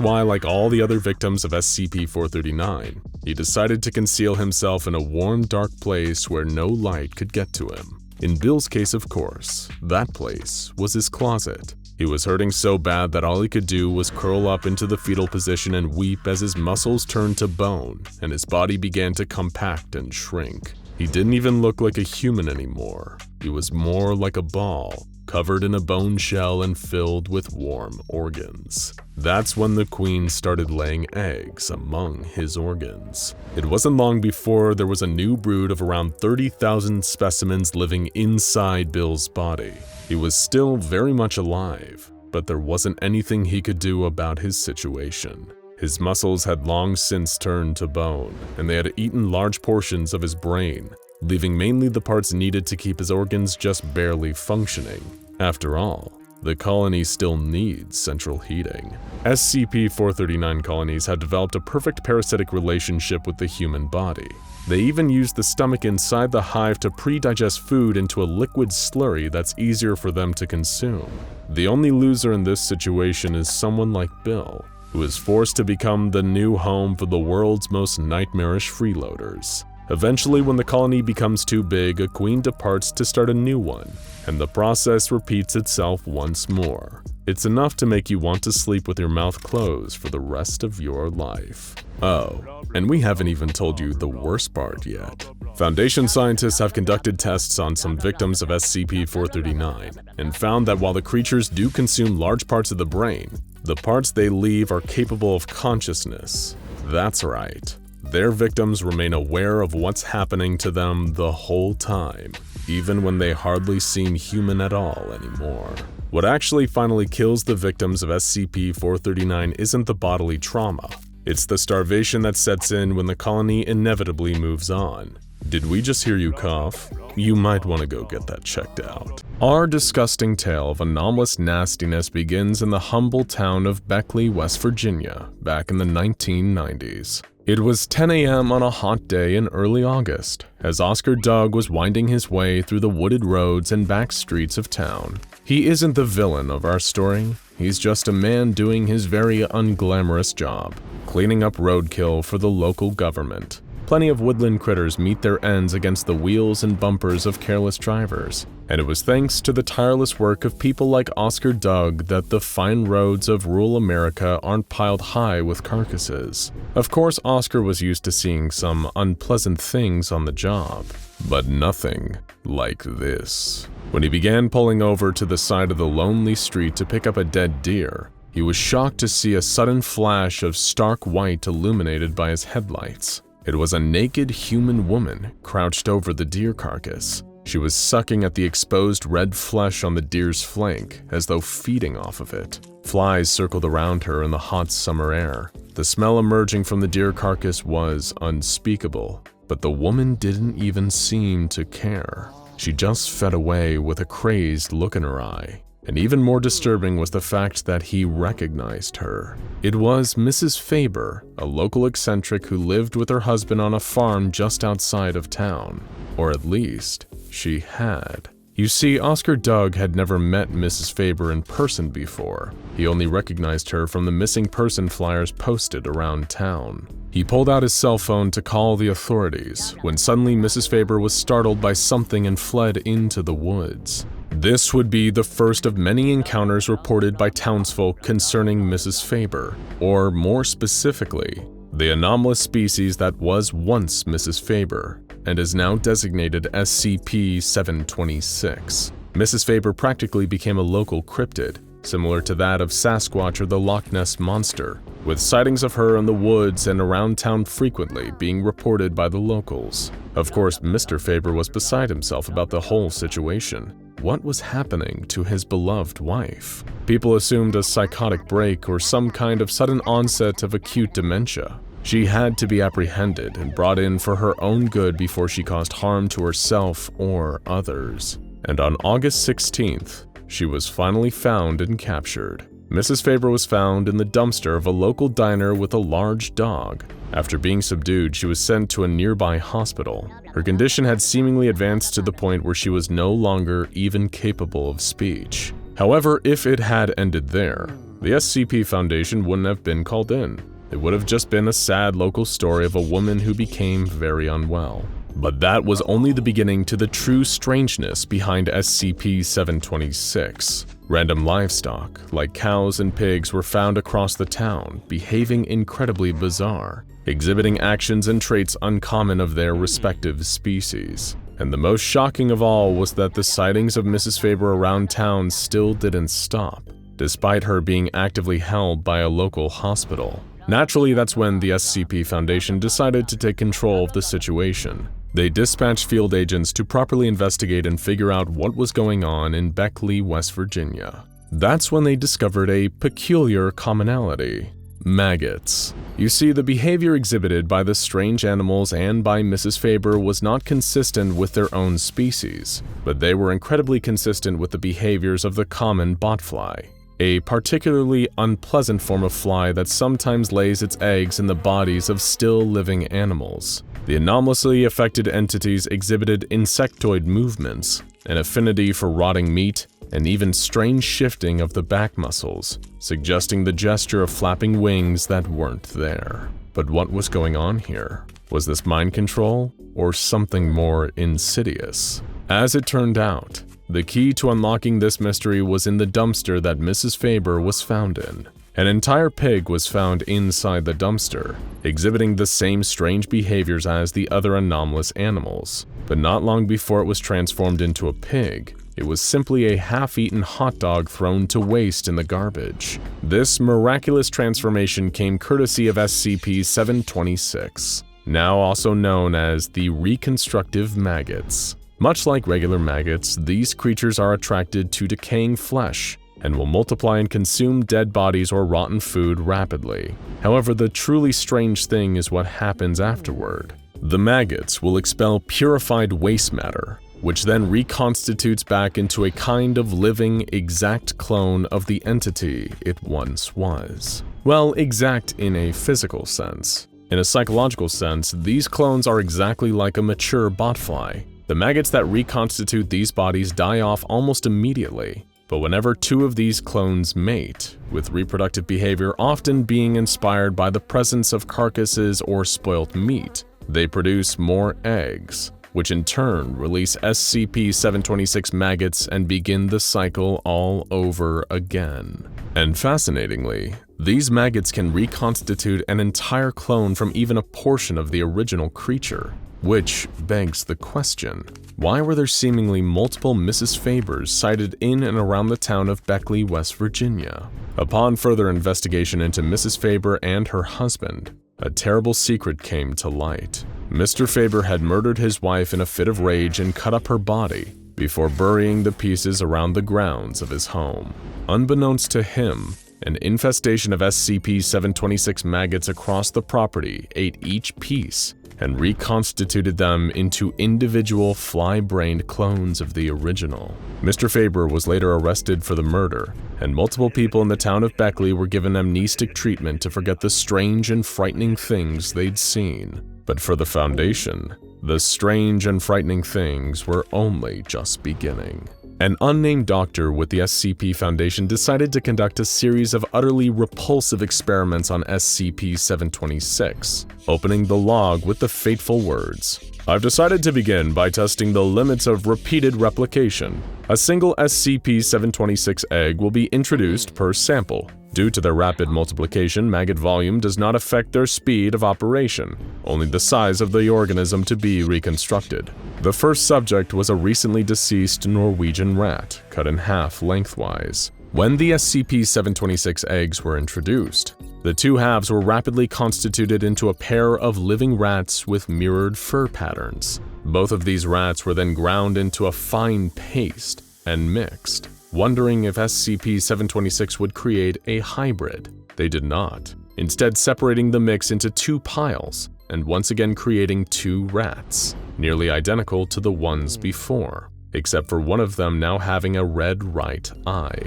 S1: why, like all the other victims of SCP-439, he decided to conceal himself in a warm, dark place where no light could get to him. In Bill's case, of course, that place was his closet. He was hurting so bad that all he could do was curl up into the fetal position and weep as his muscles turned to bone and his body began to compact and shrink. He didn't even look like a human anymore. He was more like a ball, covered in a bone shell and filled with warm organs. That's when the queen started laying eggs among his organs. It wasn't long before there was a new brood of around 30,000 specimens living inside Bill's body. He was still very much alive, but there wasn't anything he could do about his situation. His muscles had long since turned to bone, and they had eaten large portions of his brain, leaving mainly the parts needed to keep his organs just barely functioning. After all, the colony still needs central heating. SCP-439 colonies had developed a perfect parasitic relationship with the human body. They even used the stomach inside the hive to pre-digest food into a liquid slurry that's easier for them to consume. The only loser in this situation is someone like Bill, who is forced to become the new home for the world's most nightmarish freeloaders. Eventually, when the colony becomes too big, a queen departs to start a new one, and the process repeats itself once more. It's enough to make you want to sleep with your mouth closed for the rest of your life. Oh, and we haven't even told you the worst part yet. Foundation scientists have conducted tests on some victims of SCP-439 and found that while the creatures do consume large parts of the brain, the parts they leave are capable of consciousness. That's right. Their victims remain aware of what's happening to them the whole time, even when they hardly seem human at all anymore. What actually finally kills the victims of SCP-439 isn't the bodily trauma. It's the starvation that sets in when the colony inevitably moves on. Did we just hear you cough? You might want to go get that checked out. Our disgusting tale of anomalous nastiness begins in the humble town of Beckley, West Virginia, back in the 1990s. It was 10 a.m. on a hot day in early August, as Oscar Doug was winding his way through the wooded roads and back streets of town. He isn't the villain of our story, he's just a man doing his very unglamorous job, cleaning up roadkill for the local government. Plenty of woodland critters meet their ends against the wheels and bumpers of careless drivers, and it was thanks to the tireless work of people like Oscar Doug that the fine roads of rural America aren't piled high with carcasses. Of course, Oscar was used to seeing some unpleasant things on the job, but nothing like this. When he began pulling over to the side of the lonely street to pick up a dead deer, he was shocked to see a sudden flash of stark white illuminated by his headlights. It was a naked human woman crouched over the deer carcass. She was sucking at the exposed red flesh on the deer's flank, as though feeding off of it. Flies circled around her in the hot summer air. The smell emerging from the deer carcass was unspeakable, but the woman didn't even seem to care. She just fed away with a crazed look in her eye. And even more disturbing was the fact that he recognized her. It was Mrs. Faber, a local eccentric who lived with her husband on a farm just outside of town. Or at least, she had. You see, Oscar Doug had never met Mrs. Faber in person before. He only recognized her from the missing person flyers posted around town. He pulled out his cell phone to call the authorities, when suddenly Mrs. Faber was startled by something and fled into the woods. This would be the first of many encounters reported by townsfolk concerning Mrs. Faber, or more specifically, the anomalous species that was once Mrs. Faber and is now designated SCP-726. Mrs. Faber practically became a local cryptid, similar to that of Sasquatch or the Loch Ness Monster, with sightings of her in the woods and around town frequently being reported by the locals. Of course, Mr. Faber was beside himself about the whole situation. What was happening to his beloved wife? People assumed a psychotic break or some kind of sudden onset of acute dementia. She had to be apprehended and brought in for her own good before she caused harm to herself or others. And on August 16th, she was finally found and captured. Mrs. Faber was found in the dumpster of a local diner with a large dog. After being subdued, she was sent to a nearby hospital. Her condition had seemingly advanced to the point where she was no longer even capable of speech. However, if it had ended there, the SCP Foundation wouldn't have been called in. It would have just been a sad local story of a woman who became very unwell. But that was only the beginning to the true strangeness behind SCP-726. Random livestock, like cows and pigs, were found across the town, behaving incredibly bizarre, exhibiting actions and traits uncommon of their respective species. And the most shocking of all was that the sightings of Mrs. Faber around town still didn't stop, despite her being actively held by a local hospital. Naturally, that's when the SCP Foundation decided to take control of the situation. They dispatched field agents to properly investigate and figure out what was going on in Beckley, West Virginia. That's when they discovered a peculiar commonality: maggots. You see, the behavior exhibited by the strange animals and by Mrs. Faber was not consistent with their own species, but they were incredibly consistent with the behaviors of the common botfly, a particularly unpleasant form of fly that sometimes lays its eggs in the bodies of still living animals. The anomalously affected entities exhibited insectoid movements, an affinity for rotting meat, and even strange shifting of the back muscles, suggesting the gesture of flapping wings that weren't there. But what was going on here? Was this mind control, or something more insidious? As it turned out, the key to unlocking this mystery was in the dumpster that Mrs. Faber was found in. An entire pig was found inside the dumpster, exhibiting the same strange behaviors as the other anomalous animals. But not long before it was transformed into a pig, it was simply a half-eaten hot dog thrown to waste in the garbage. This miraculous transformation came courtesy of SCP-726, now also known as the Reconstructive Maggots. Much like regular maggots, these creatures are attracted to decaying flesh and will multiply and consume dead bodies or rotten food rapidly. However, the truly strange thing is what happens afterward. The maggots will expel purified waste matter, which then reconstitutes back into a kind of living, exact clone of the entity it once was. Well, exact in a physical sense. In a psychological sense, these clones are exactly like a mature botfly. The maggots that reconstitute these bodies die off almost immediately, but whenever two of these clones mate, with reproductive behavior often being inspired by the presence of carcasses or spoilt meat, they produce more eggs, which in turn release SCP-726 maggots and begin the cycle all over again. And fascinatingly, these maggots can reconstitute an entire clone from even a portion of the original creature. Which begs the question, why were there seemingly multiple Mrs. Fabers sighted in and around the town of Beckley, West Virginia? Upon further investigation into Mrs. Faber and her husband, a terrible secret came to light. Mr. Faber had murdered his wife in a fit of rage and cut up her body before burying the pieces around the grounds of his home. Unbeknownst to him, an infestation of SCP-726 maggots across the property ate each piece and reconstituted them into individual fly-brained clones of the original. Mr. Faber was later arrested for the murder, and multiple people in the town of Beckley were given amnestic treatment to forget the strange and frightening things they'd seen. But for the Foundation, the strange and frightening things were only just beginning. An unnamed doctor with the SCP Foundation decided to conduct a series of utterly repulsive experiments on SCP-726, opening the log with the fateful words, "I've decided to begin by testing the limits of repeated replication. A single SCP-726 egg will be introduced per sample. Due to their rapid multiplication, maggot volume does not affect their speed of operation, only the size of the organism to be reconstructed." The first subject was a recently deceased Norwegian rat, cut in half lengthwise. When the SCP-726 eggs were introduced, the two halves were rapidly constituted into a pair of living rats with mirrored fur patterns. Both of these rats were then ground into a fine paste and mixed. Wondering if SCP-726 would create a hybrid, they did not, instead separating the mix into two piles and once again creating two rats, nearly identical to the ones before, except for one of them now having a red right eye.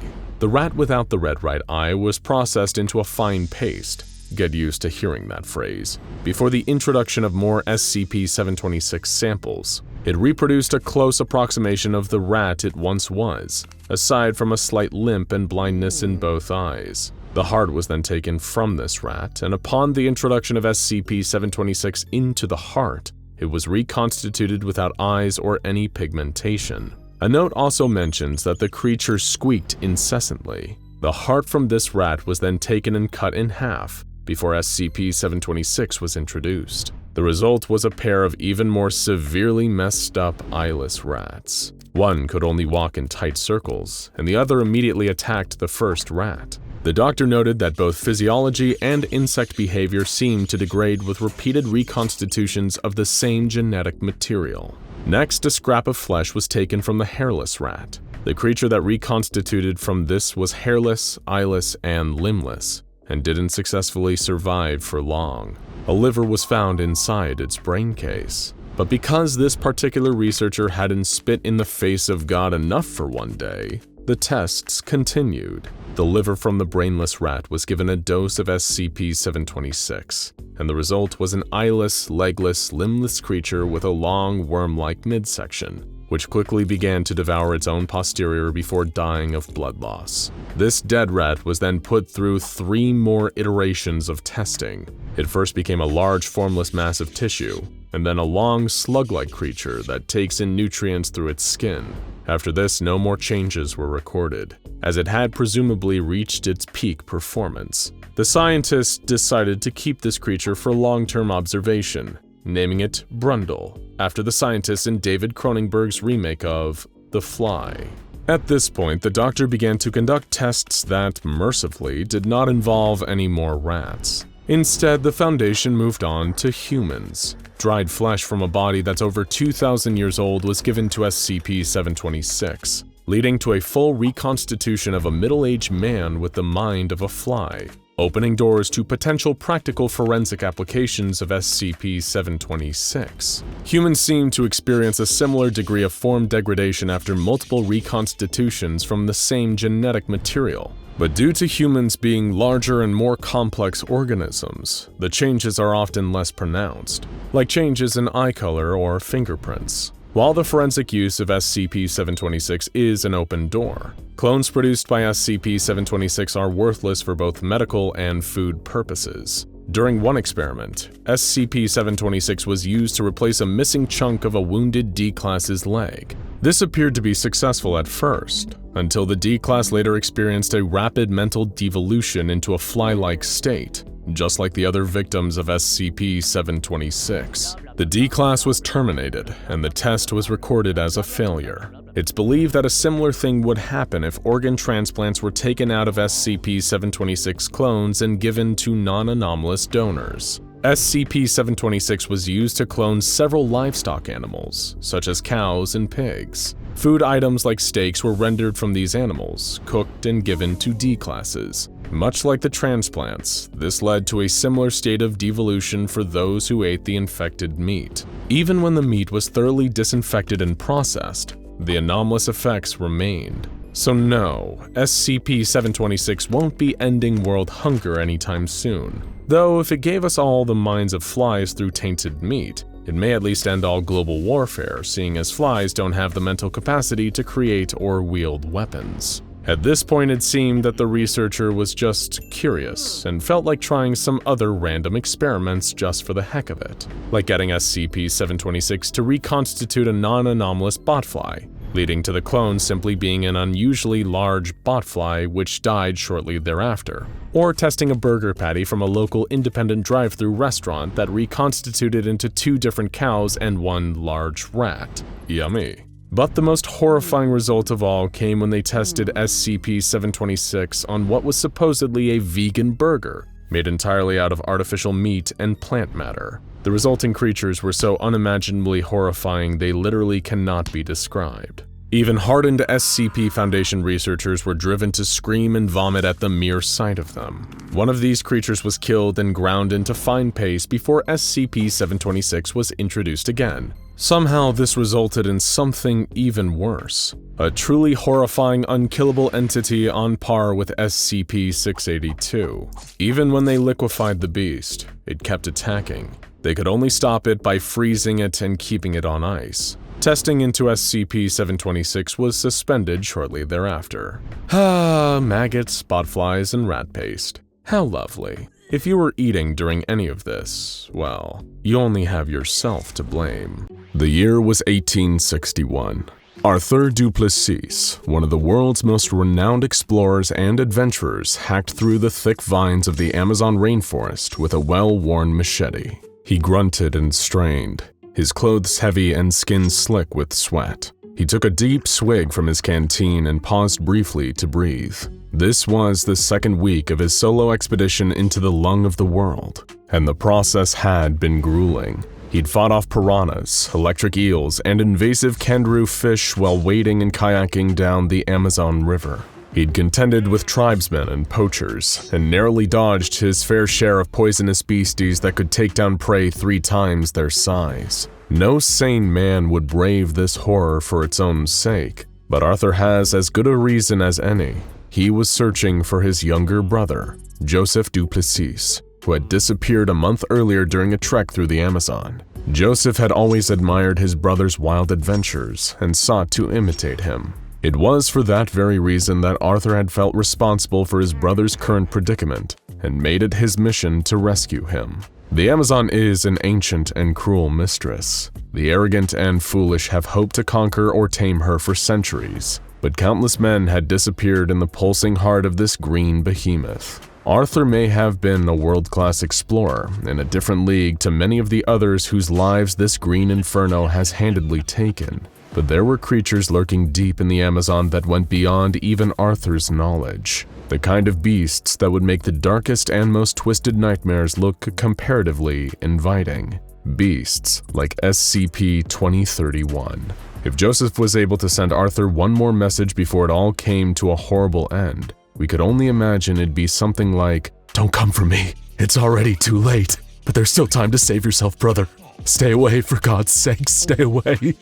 S1: The rat without the red right eye was processed into a fine paste. Get used to hearing that phrase. Before the introduction of more SCP-726 samples, it reproduced a close approximation of the rat it once was, aside from a slight limp and blindness in both eyes. The heart was then taken from this rat, and upon the introduction of SCP-726 into the heart, it was reconstituted without eyes or any pigmentation. A note also mentions that the creature squeaked incessantly. The heart from this rat was then taken and cut in half before SCP-726 was introduced. The result was a pair of even more severely messed up eyeless rats. One could only walk in tight circles, and the other immediately attacked the first rat. The doctor noted that both physiology and insect behavior seemed to degrade with repeated reconstitutions of the same genetic material. Next, a scrap of flesh was taken from the hairless rat. The creature that reconstituted from this was hairless, eyeless, and limbless, and didn't successfully survive for long. A liver was found inside its brain case. But because this particular researcher hadn't spit in the face of God enough for one day, the tests continued. The liver from the brainless rat was given a dose of SCP-726, and the result was an eyeless, legless, limbless creature with a long, worm-like midsection, which quickly began to devour its own posterior before dying of blood loss. This dead rat was then put through 3 more iterations of testing. It first became a large, formless mass of tissue, and then a long, slug-like creature that takes in nutrients through its skin. After this, no more changes were recorded, as it had presumably reached its peak performance. The scientists decided to keep this creature for long-term observation, naming it Brundle, after the scientists in David Cronenberg's remake of The Fly. At this point, the doctor began to conduct tests that, mercifully, did not involve any more rats. Instead, the Foundation moved on to humans. Dried flesh from a body that's over 2,000 years old was given to SCP-726, leading to a full reconstitution of a middle-aged man with the mind of a fly, opening doors to potential practical forensic applications of SCP-726. Humans seem to experience a similar degree of form degradation after multiple reconstitutions from the same genetic material. But due to humans being larger and more complex organisms, the changes are often less pronounced, like changes in eye color or fingerprints. While the forensic use of SCP-726 is an open door, clones produced by SCP-726 are worthless for both medical and food purposes. During one experiment, SCP-726 was used to replace a missing chunk of a wounded D-Class's leg. This appeared to be successful at first, until the D-Class later experienced a rapid mental devolution into a fly-like state, just like the other victims of SCP-726. The D-Class was terminated, and the test was recorded as a failure. It's believed that a similar thing would happen if organ transplants were taken out of SCP-726 clones and given to non-anomalous donors. SCP-726 was used to clone several livestock animals, such as cows and pigs. Food items like steaks were rendered from these animals, cooked and given to D-Classes. Much like the transplants, this led to a similar state of devolution for those who ate the infected meat. Even when the meat was thoroughly disinfected and processed, the anomalous effects remained. So no, SCP-726 won't be ending world hunger anytime soon. Though if it gave us all the minds of flies through tainted meat, it may at least end all global warfare, seeing as flies don't have the mental capacity to create or wield weapons. At this point, it seemed that the researcher was just curious and felt like trying some other random experiments just for the heck of it, like getting SCP-726 to reconstitute a non-anomalous botfly, leading to the clone simply being an unusually large botfly which died shortly thereafter, or testing a burger patty from a local independent drive-thru restaurant that reconstituted into 2 different cows and 1 large rat. Yummy. But the most horrifying result of all came when they tested SCP-726 on what was supposedly a vegan burger, made entirely out of artificial meat and plant matter. The resulting creatures were so unimaginably horrifying they literally cannot be described. Even hardened SCP Foundation researchers were driven to scream and vomit at the mere sight of them. One of these creatures was killed and ground into fine paste before SCP-726 was introduced again. Somehow this resulted in something even worse. A truly horrifying unkillable entity on par with SCP-682. Even when they liquefied the beast, it kept attacking. They could only stop it by freezing it and keeping it on ice. Testing into SCP-726 was suspended shortly thereafter. Maggots, spotflies, and rat paste. How lovely. If you were eating during any of this, well, you only have yourself to blame. The year was 1861. Arthur Duplessis, one of the world's most renowned explorers and adventurers, hacked through the thick vines of the Amazon rainforest with a well-worn machete. He grunted and strained, his clothes heavy and skin slick with sweat. He took a deep swig from his canteen and paused briefly to breathe. This was the second week of his solo expedition into the lung of the world, and the process had been grueling. He'd fought off piranhas, electric eels, and invasive kangaroo fish while wading and kayaking down the Amazon River. He'd contended with tribesmen and poachers, and narrowly dodged his fair share of poisonous beasties that could take down prey 3 times their size. No sane man would brave this horror for its own sake, but Arthur has as good a reason as any. He was searching for his younger brother, Joseph Duplessis, who had disappeared a month earlier during a trek through the Amazon. Joseph had always admired his brother's wild adventures and sought to imitate him. It was for that very reason that Arthur had felt responsible for his brother's current predicament and made it his mission to rescue him. The Amazon is an ancient and cruel mistress. The arrogant and foolish have hoped to conquer or tame her for centuries, but countless men had disappeared in the pulsing heart of this green behemoth. Arthur may have been a world-class explorer in a different league to many of the others whose lives this green inferno has handedly taken, but there were creatures lurking deep in the Amazon that went beyond even Arthur's knowledge. The kind of beasts that would make the darkest and most twisted nightmares look comparatively inviting. Beasts like SCP-2031. If Joseph was able to send Arthur one more message before it all came to a horrible end, we could only imagine it'd be something like, "Don't come for me. It's already too late. But there's still time to save yourself, brother. Stay away, for God's sake, stay away.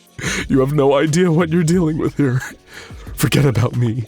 S1: You have no idea what you're dealing with here. Forget about me.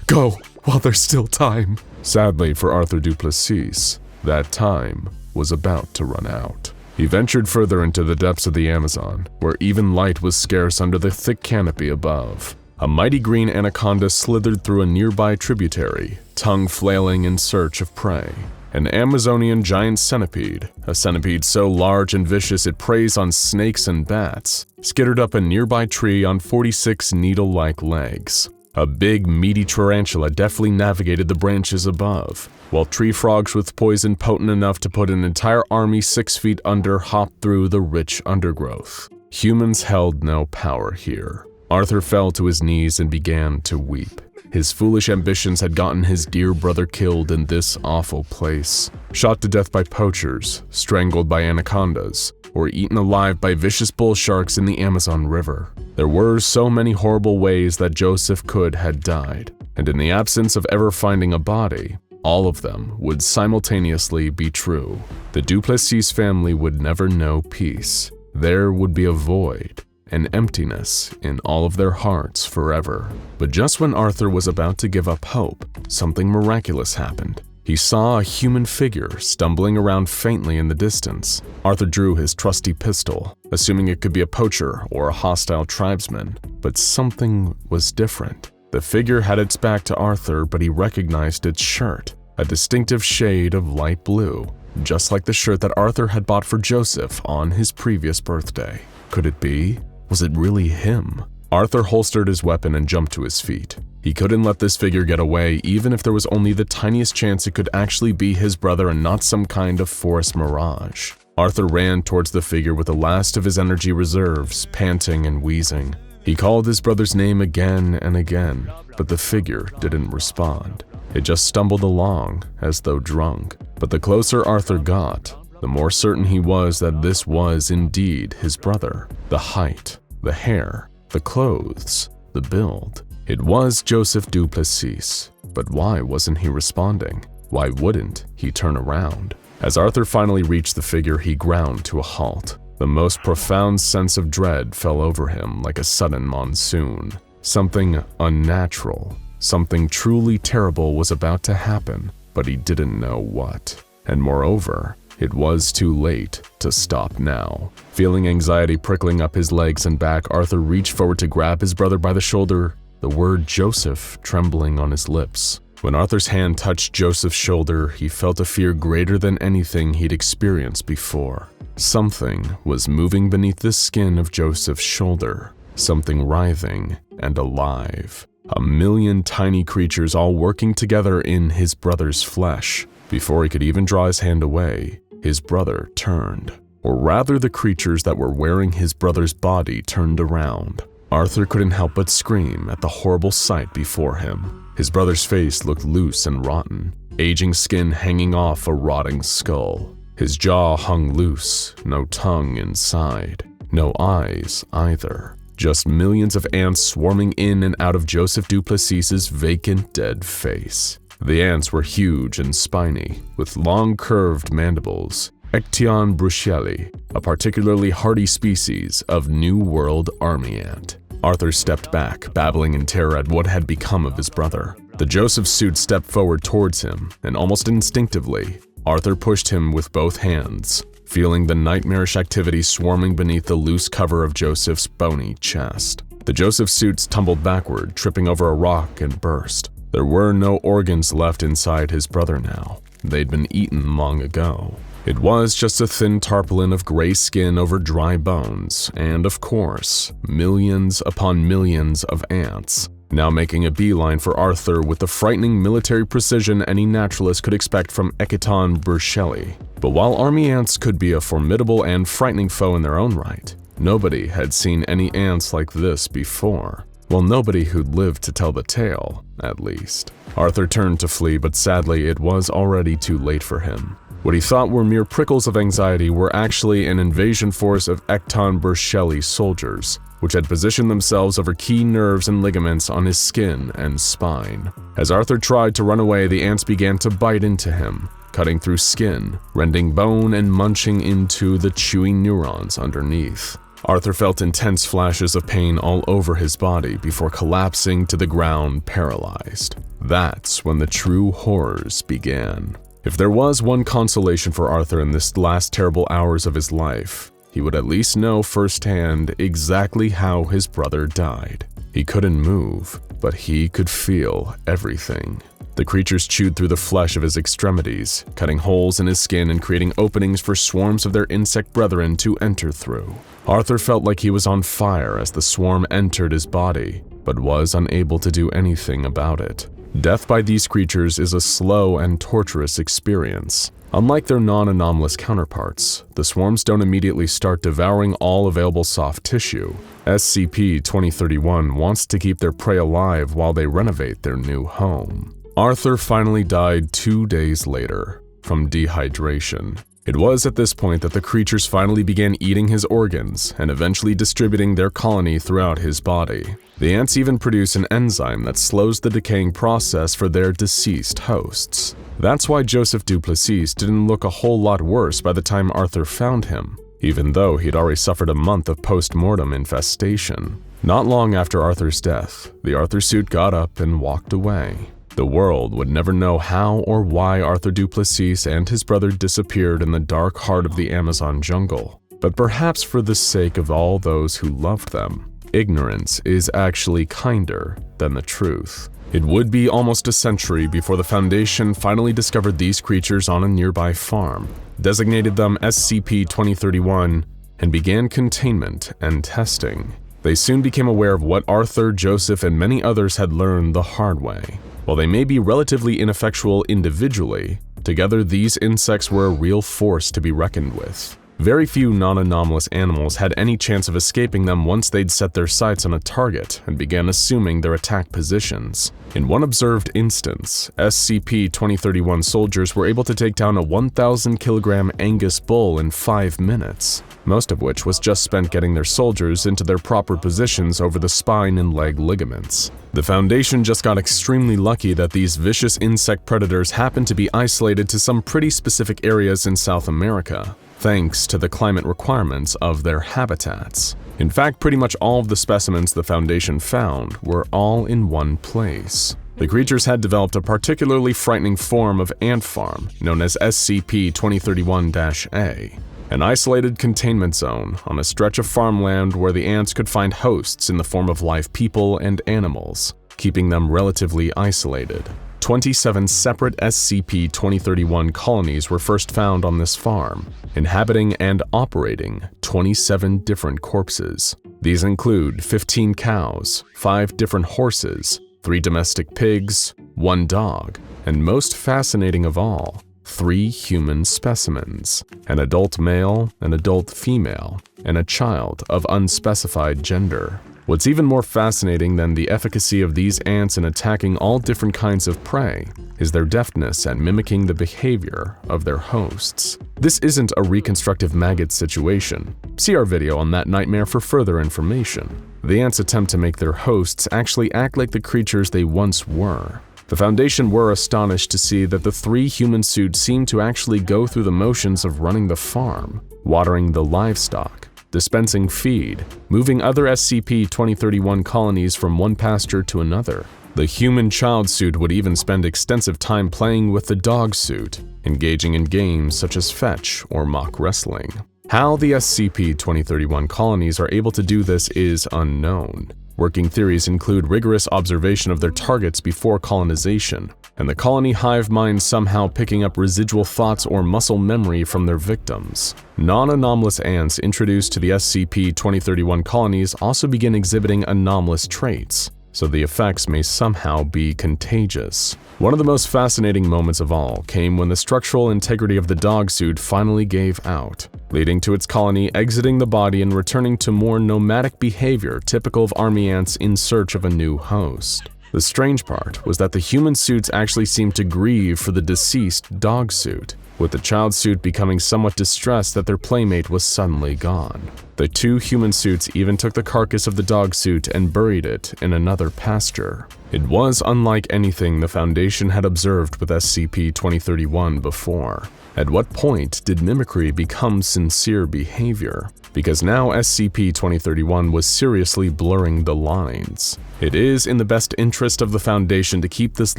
S1: Go while there's still time." Sadly for Arthur Duplessis, that time was about to run out. He ventured further into the depths of the Amazon, where even light was scarce under the thick canopy above. A mighty green anaconda slithered through a nearby tributary, tongue flailing in search of prey. An Amazonian giant centipede, a centipede so large and vicious it preys on snakes and bats, skittered up a nearby tree on 46 needle-like legs. A big, meaty tarantula deftly navigated the branches above, while tree frogs with poison potent enough to put an entire army 6 feet under hopped through the rich undergrowth. Humans held no power here. Arthur fell to his knees and began to weep. His foolish ambitions had gotten his dear brother killed in this awful place, shot to death by poachers, strangled by anacondas, or eaten alive by vicious bull sharks in the Amazon River. There were so many horrible ways that Joseph could had died, and in the absence of ever finding a body, all of them would simultaneously be true. The Duplessis family would never know peace. There would be a void, an emptiness in all of their hearts forever. But just when Arthur was about to give up hope, something miraculous happened. He saw a human figure stumbling around faintly in the distance. Arthur drew his trusty pistol, assuming it could be a poacher or a hostile tribesman. But something was different. The figure had its back to Arthur, but he recognized its shirt, a distinctive shade of light blue, just like the shirt that Arthur had bought for Joseph on his previous birthday. Could it be? Was it really him? Arthur holstered his weapon and jumped to his feet. He couldn't let this figure get away, even if there was only the tiniest chance it could actually be his brother and not some kind of forest mirage. Arthur ran towards the figure with the last of his energy reserves, panting and wheezing. He called his brother's name again and again, but the figure didn't respond. It just stumbled along, as though drunk. But the closer Arthur got, the more certain he was that this was indeed his brother. The height, the hair, the clothes, the the build. It was Joseph Duplessis, but why wasn't he responding? Why wouldn't he turn around? As Arthur finally reached the figure, he ground to a halt. The most profound sense of dread fell over him like a sudden monsoon. Something unnatural, something truly terrible was about to happen, but he didn't know what. And moreover, it was too late to stop now. Feeling anxiety prickling up his legs and back, Arthur reached forward to grab his brother by the shoulder, the word Joseph trembling on his lips. When Arthur's hand touched Joseph's shoulder, he felt a fear greater than anything he'd experienced before. Something was moving beneath the skin of Joseph's shoulder, something writhing and alive. A million tiny creatures all working together in his brother's flesh. Before he could even draw his hand away, his brother turned. Or rather, the creatures that were wearing his brother's body turned around. Arthur couldn't help but scream at the horrible sight before him. His brother's face looked loose and rotten, aging skin hanging off a rotting skull. His jaw hung loose, no tongue inside, no eyes either. Just millions of ants swarming in and out of Joseph Duplessis's vacant, dead face. The ants were huge and spiny, with long curved mandibles. Ection bruxelli, a particularly hardy species of New World army ant. Arthur stepped back, babbling in terror at what had become of his brother. The Joseph suit stepped forward towards him, and almost instinctively, Arthur pushed him with both hands, feeling the nightmarish activity swarming beneath the loose cover of Joseph's bony chest. The Joseph suits tumbled backward, tripping over a rock and burst. There were no organs left inside his brother now. They'd been eaten long ago. It was just a thin tarpaulin of gray skin over dry bones, and of course, millions upon millions of ants, now making a beeline for Arthur with the frightening military precision any naturalist could expect from Ecton bruxelli. But while army ants could be a formidable and frightening foe in their own right, nobody had seen any ants like this before. Well, nobody who'd lived to tell the tale, at least. Arthur turned to flee, but sadly it was already too late for him. What he thought were mere prickles of anxiety were actually an invasion force of Ecton bruxelli soldiers, which had positioned themselves over key nerves and ligaments on his skin and spine. As Arthur tried to run away, the ants began to bite into him, cutting through skin, rending bone and munching into the chewy neurons underneath. Arthur felt intense flashes of pain all over his body before collapsing to the ground paralyzed. That's when the true horrors began. If there was one consolation for Arthur in this last terrible hours of his life, he would at least know firsthand exactly how his brother died. He couldn't move, but he could feel everything. The creatures chewed through the flesh of his extremities, cutting holes in his skin and creating openings for swarms of their insect brethren to enter through. Arthur felt like he was on fire as the swarm entered his body, but was unable to do anything about it. Death by these creatures is a slow and torturous experience. Unlike their non-anomalous counterparts, the swarms don't immediately start devouring all available soft tissue. SCP-2031 wants to keep their prey alive while they renovate their new home. Arthur finally died 2 days later, from dehydration. It was at this point that the creatures finally began eating his organs and eventually distributing their colony throughout his body. The ants even produce an enzyme that slows the decaying process for their deceased hosts. That's why Joseph Duplessis didn't look a whole lot worse by the time Arthur found him, even though he'd already suffered a month of post-mortem infestation. Not long after Arthur's death, the Arthur suit got up and walked away. The world would never know how or why Arthur Duplessis and his brother disappeared in the dark heart of the Amazon jungle. But perhaps for the sake of all those who loved them, ignorance is actually kinder than the truth. It would be almost a century before the Foundation finally discovered these creatures on a nearby farm, designated them SCP-2031, and began containment and testing. They soon became aware of what Arthur, Joseph, and many others had learned the hard way. While they may be relatively ineffectual individually, together these insects were a real force to be reckoned with. Very few non-anomalous animals had any chance of escaping them once they'd set their sights on a target and began assuming their attack positions. In one observed instance, SCP-2031 soldiers were able to take down a 1,000-kilogram Angus bull in 5 minutes. most of which was just spent getting their soldiers into their proper positions over the spine and leg ligaments. The Foundation just got extremely lucky that these vicious insect predators happened to be isolated to some pretty specific areas in South America, thanks to the climate requirements of their habitats. In fact, pretty much all of the specimens the Foundation found were all in one place. The creatures had developed a particularly frightening form of ant farm known as SCP-2031-A, an isolated containment zone on a stretch of farmland where the ants could find hosts in the form of live people and animals, keeping them relatively isolated. 27 separate SCP-2031 colonies were first found on this farm, inhabiting and operating 27 different corpses. These include 15 cows, 5 different horses, 3 domestic pigs, 1 dog, and most fascinating of all, 3 human specimens, an adult male, an adult female, and a child of unspecified gender. What's even more fascinating than the efficacy of these ants in attacking all different kinds of prey is their deftness at mimicking the behavior of their hosts. This isn't a reconstructive maggot situation. See our video on that nightmare for further information. The ants attempt to make their hosts actually act like the creatures they once were. The Foundation were astonished to see that the 3 human suits seemed to actually go through the motions of running the farm, watering the livestock, dispensing feed, moving other SCP-2031 colonies from one pasture to another. The human child suit would even spend extensive time playing with the dog suit, engaging in games such as fetch or mock wrestling. How the SCP-2031 colonies are able to do this is unknown. Working theories include rigorous observation of their targets before colonization, and the colony hive mind somehow picking up residual thoughts or muscle memory from their victims. Non-anomalous ants introduced to the SCP-2031 colonies also begin exhibiting anomalous traits, so the effects may somehow be contagious. One of the most fascinating moments of all came when the structural integrity of the dog suit finally gave out, leading to its colony exiting the body and returning to more nomadic behavior typical of army ants in search of a new host. The strange part was that the human suits actually seemed to grieve for the deceased dog suit, with the child suit becoming somewhat distressed that their playmate was suddenly gone. The 2 human suits even took the carcass of the dog suit and buried it in another pasture. It was unlike anything the Foundation had observed with SCP-2031 before. At what point did mimicry become sincere behavior? Because now SCP-2031 was seriously blurring the lines. It is in the best interest of the Foundation to keep this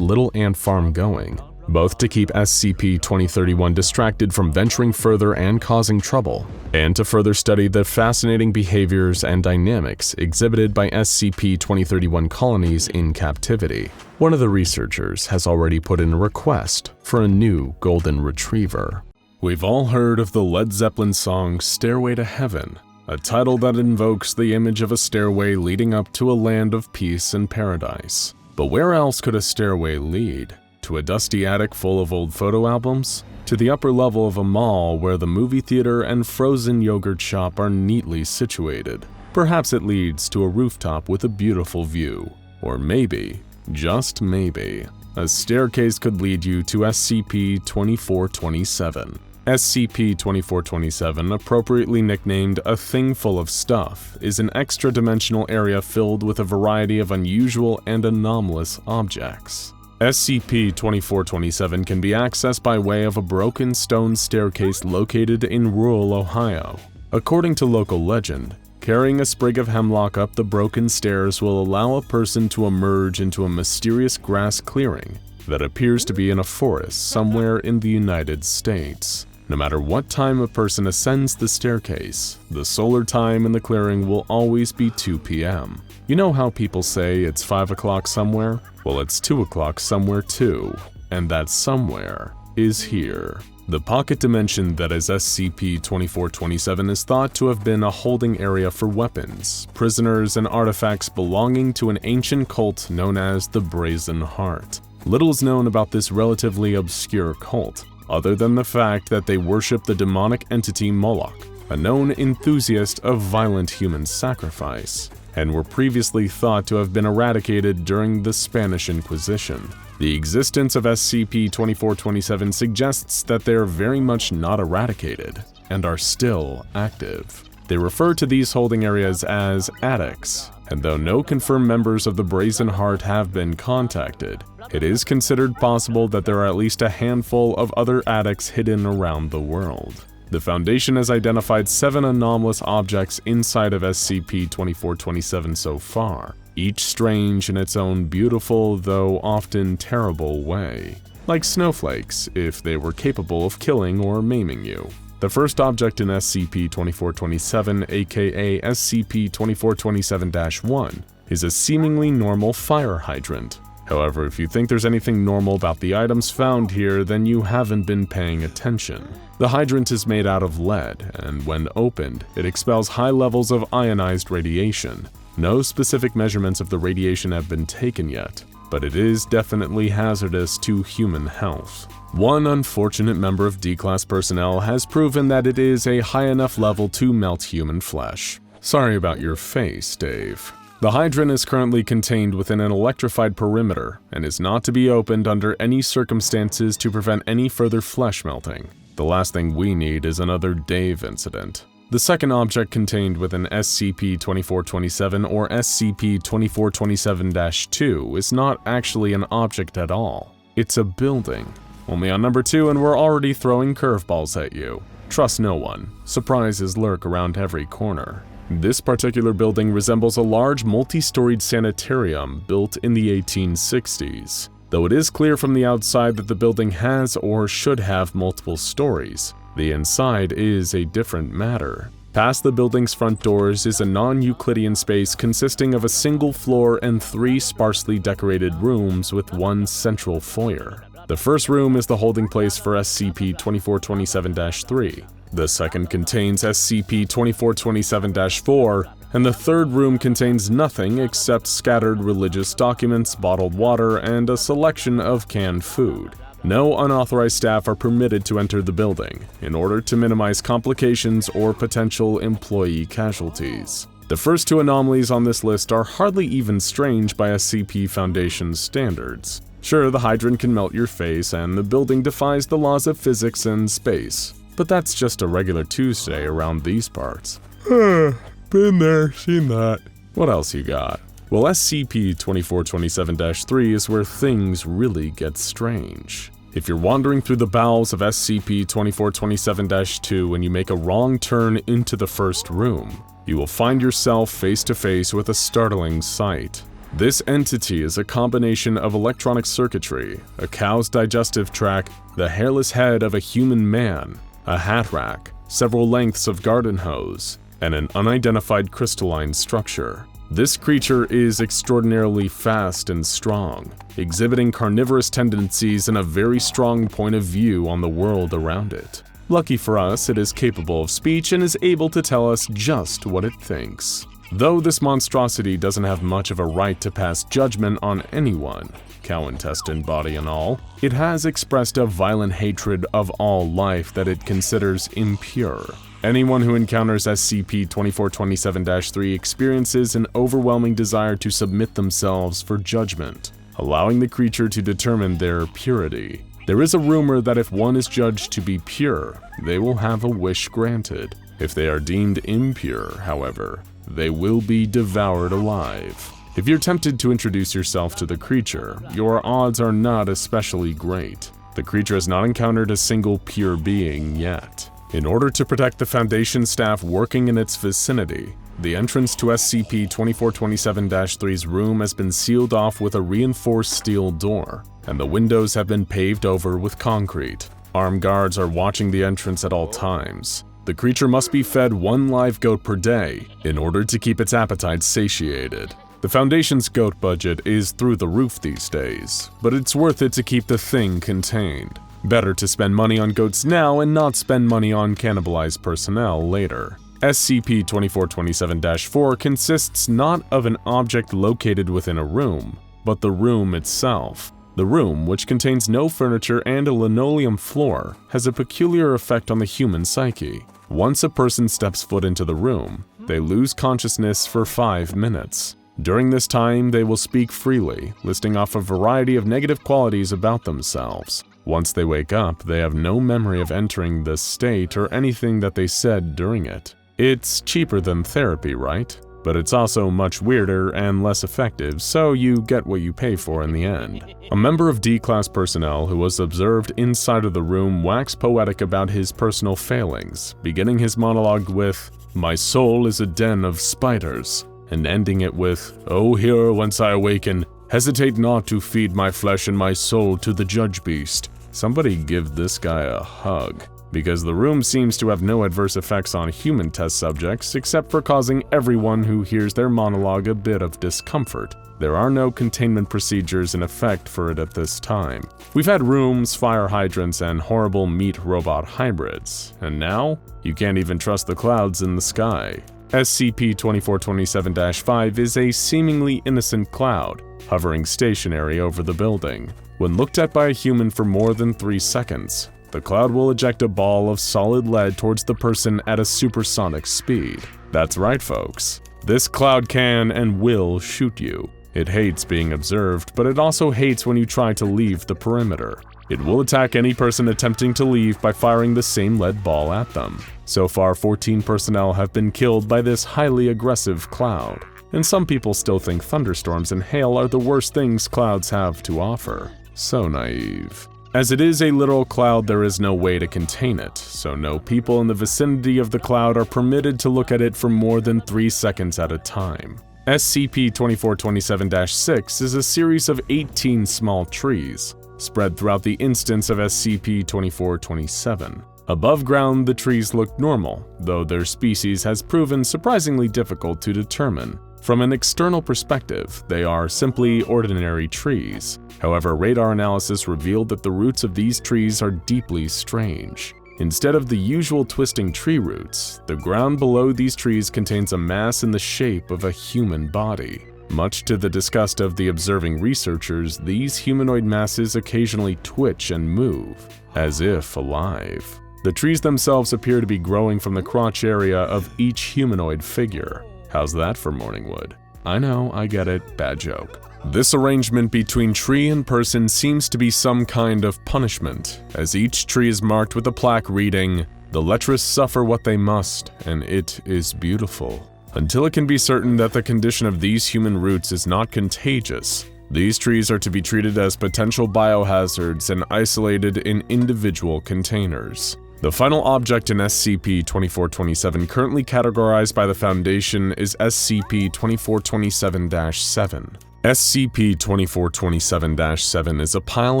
S1: little ant farm going, both to keep SCP-2031 distracted from venturing further and causing trouble, and to further study the fascinating behaviors and dynamics exhibited by SCP-2031 colonies in captivity. One of the researchers has already put in a request for a new golden retriever. We've all heard of the Led Zeppelin song Stairway to Heaven, a title that invokes the image of a stairway leading up to a land of peace and paradise. But where else could a stairway lead? To a dusty attic full of old photo albums? To the upper level of a mall where the movie theater and frozen yogurt shop are neatly situated? Perhaps it leads to a rooftop with a beautiful view. Or maybe, just maybe, a staircase could lead you to SCP-2427. SCP-2427, appropriately nicknamed A Thing Full of Stuff, is an extra-dimensional area filled with a variety of unusual and anomalous objects. SCP-2427 can be accessed by way of a broken stone staircase located in rural Ohio. According to local legend, carrying a sprig of hemlock up the broken stairs will allow a person to emerge into a mysterious grass clearing that appears to be in a forest somewhere in the United States. No matter what time a person ascends the staircase, the solar time in the clearing will always be 2 p.m. You know how people say it's 5 o'clock somewhere? Well, it's 2 o'clock somewhere too, and that somewhere is here. The pocket dimension that is SCP-2427 is thought to have been a holding area for weapons, prisoners, and artifacts belonging to an ancient cult known as the Brazen Heart. Little is known about this relatively obscure cult, other than the fact that they worship the demonic entity Moloch, a known enthusiast of violent human sacrifice, and were previously thought to have been eradicated during the Spanish Inquisition. The existence of SCP-2427 suggests that they are very much not eradicated. and are still active. They refer to these holding areas as attics, and though no confirmed members of the Brazen Heart have been contacted, it is considered possible that there are at least a handful of other attics hidden around the world. The Foundation has identified 7 anomalous objects inside of SCP-2427 so far, each strange in its own beautiful, though often terrible way. Like snowflakes, if they were capable of killing or maiming you. The first object in SCP-2427, aka SCP-2427-1, is a seemingly normal fire hydrant. However, if you think there's anything normal about the items found here, then you haven't been paying attention. The hydrant is made out of lead, and when opened, it expels high levels of ionized radiation. No specific measurements of the radiation have been taken yet, but it is definitely hazardous to human health. One unfortunate member of D-Class personnel has proven that it is a high enough level to melt human flesh. Sorry about your face, Dave. The hydrant is currently contained within an electrified perimeter and is not to be opened under any circumstances to prevent any further flesh melting. The last thing we need is another Dave incident. The second object contained within SCP-2427 or SCP-2427-2 is not actually an object at all. It's a building. Only on number 2 and we're already throwing curveballs at you. Trust no one. Surprises lurk around every corner. This particular building resembles a large multi-storied sanitarium built in the 1860s. Though it is clear from the outside that the building has or should have multiple stories, the inside is a different matter. Past the building's front doors is a non-Euclidean space consisting of a single floor and 3 sparsely decorated rooms with one central foyer. The first room is the holding place for SCP-2427-3. The second contains SCP-2427-4, and the third room contains nothing except scattered religious documents, bottled water, and a selection of canned food. No unauthorized staff are permitted to enter the building, in order to minimize complications or potential employee casualties. The first 2 anomalies on this list are hardly even strange by SCP Foundation's standards. Sure, the hydrant can melt your face, and the building defies the laws of physics and space, but that's just a regular Tuesday around these parts. Been there, seen that. What else you got? Well, SCP-2427-3 is where things really get strange. If you're wandering through the bowels of SCP-2427-2 and you make a wrong turn into the first room, you will find yourself face to face with a startling sight. This entity is a combination of electronic circuitry, a cow's digestive tract, the hairless head of a human man, a hat rack, several lengths of garden hose, and an unidentified crystalline structure. This creature is extraordinarily fast and strong, exhibiting carnivorous tendencies and a very strong point of view on the world around it. Lucky for us, it is capable of speech and is able to tell us just what it thinks. Though this monstrosity doesn't have much of a right to pass judgment on anyone, cow intestine, body and all, it has expressed a violent hatred of all life that it considers impure. Anyone who encounters SCP-2427-3 experiences an overwhelming desire to submit themselves for judgment, allowing the creature to determine their purity. There is a rumor that if one is judged to be pure, they will have a wish granted. If they are deemed impure, however, they will be devoured alive. If you're tempted to introduce yourself to the creature, your odds are not especially great. The creature has not encountered a single pure being yet. In order to protect the Foundation staff working in its vicinity, the entrance to SCP-2427-3's room has been sealed off with a reinforced steel door, and the windows have been paved over with concrete. Armed guards are watching the entrance at all times. The creature must be fed 1 live goat per day in order to keep its appetite satiated. The Foundation's goat budget is through the roof these days, but it's worth it to keep the thing contained. Better to spend money on goats now and not spend money on cannibalized personnel later. SCP-2427-4 consists not of an object located within a room, but the room itself. The room, which contains no furniture and a linoleum floor, has a peculiar effect on the human psyche. Once a person steps foot into the room, they lose consciousness for 5 minutes. During this time, they will speak freely, listing off a variety of negative qualities about themselves. Once they wake up, they have no memory of entering this state or anything that they said during it. It's cheaper than therapy, right? But it's also much weirder and less effective, so you get what you pay for in the end. A member of D-Class personnel who was observed inside of the room waxed poetic about his personal failings, beginning his monologue with, "My soul is a den of spiders," and ending it with, "O hero, whence I awaken, hesitate not to feed my flesh and my soul to the judge beast." Somebody give this guy a hug, because the room seems to have no adverse effects on human test subjects except for causing everyone who hears their monologue a bit of discomfort. There are no containment procedures in effect for it at this time. We've had rooms, fire hydrants, and horrible meat-robot hybrids, and now you can't even trust the clouds in the sky. SCP-2427-5 is a seemingly innocent cloud, hovering stationary over the building. When looked at by a human for more than 3 seconds, the cloud will eject a ball of solid lead towards the person at a supersonic speed. That's right, folks. This cloud can and will shoot you. It hates being observed, but it also hates when you try to leave the perimeter. It will attack any person attempting to leave by firing the same lead ball at them. So far, 14 personnel have been killed by this highly aggressive cloud. And some people still think thunderstorms and hail are the worst things clouds have to offer. So naive. As it is a literal cloud, there is no way to contain it, so no people in the vicinity of the cloud are permitted to look at it for more than 3 seconds at a time. SCP-2427-6 is a series of 18 small trees, spread throughout the instance of SCP-2427. Above ground, the trees look normal, though their species has proven surprisingly difficult to determine. From an external perspective, they are simply ordinary trees. However, radar analysis revealed that the roots of these trees are deeply strange. Instead of the usual twisting tree roots, the ground below these trees contains a mass in the shape of a human body. Much to the disgust of the observing researchers, these humanoid masses occasionally twitch and move, as if alive. The trees themselves appear to be growing from the crotch area of each humanoid figure. How's that for morning wood? I know, I get it, bad joke. This arrangement between tree and person seems to be some kind of punishment, as each tree is marked with a plaque reading, "The lecherous suffer what they must, and it is beautiful." Until it can be certain that the condition of these human roots is not contagious, these trees are to be treated as potential biohazards and isolated in individual containers. The final object in SCP-2427 currently categorized by the Foundation is SCP-2427-7. SCP-2427-7 is a pile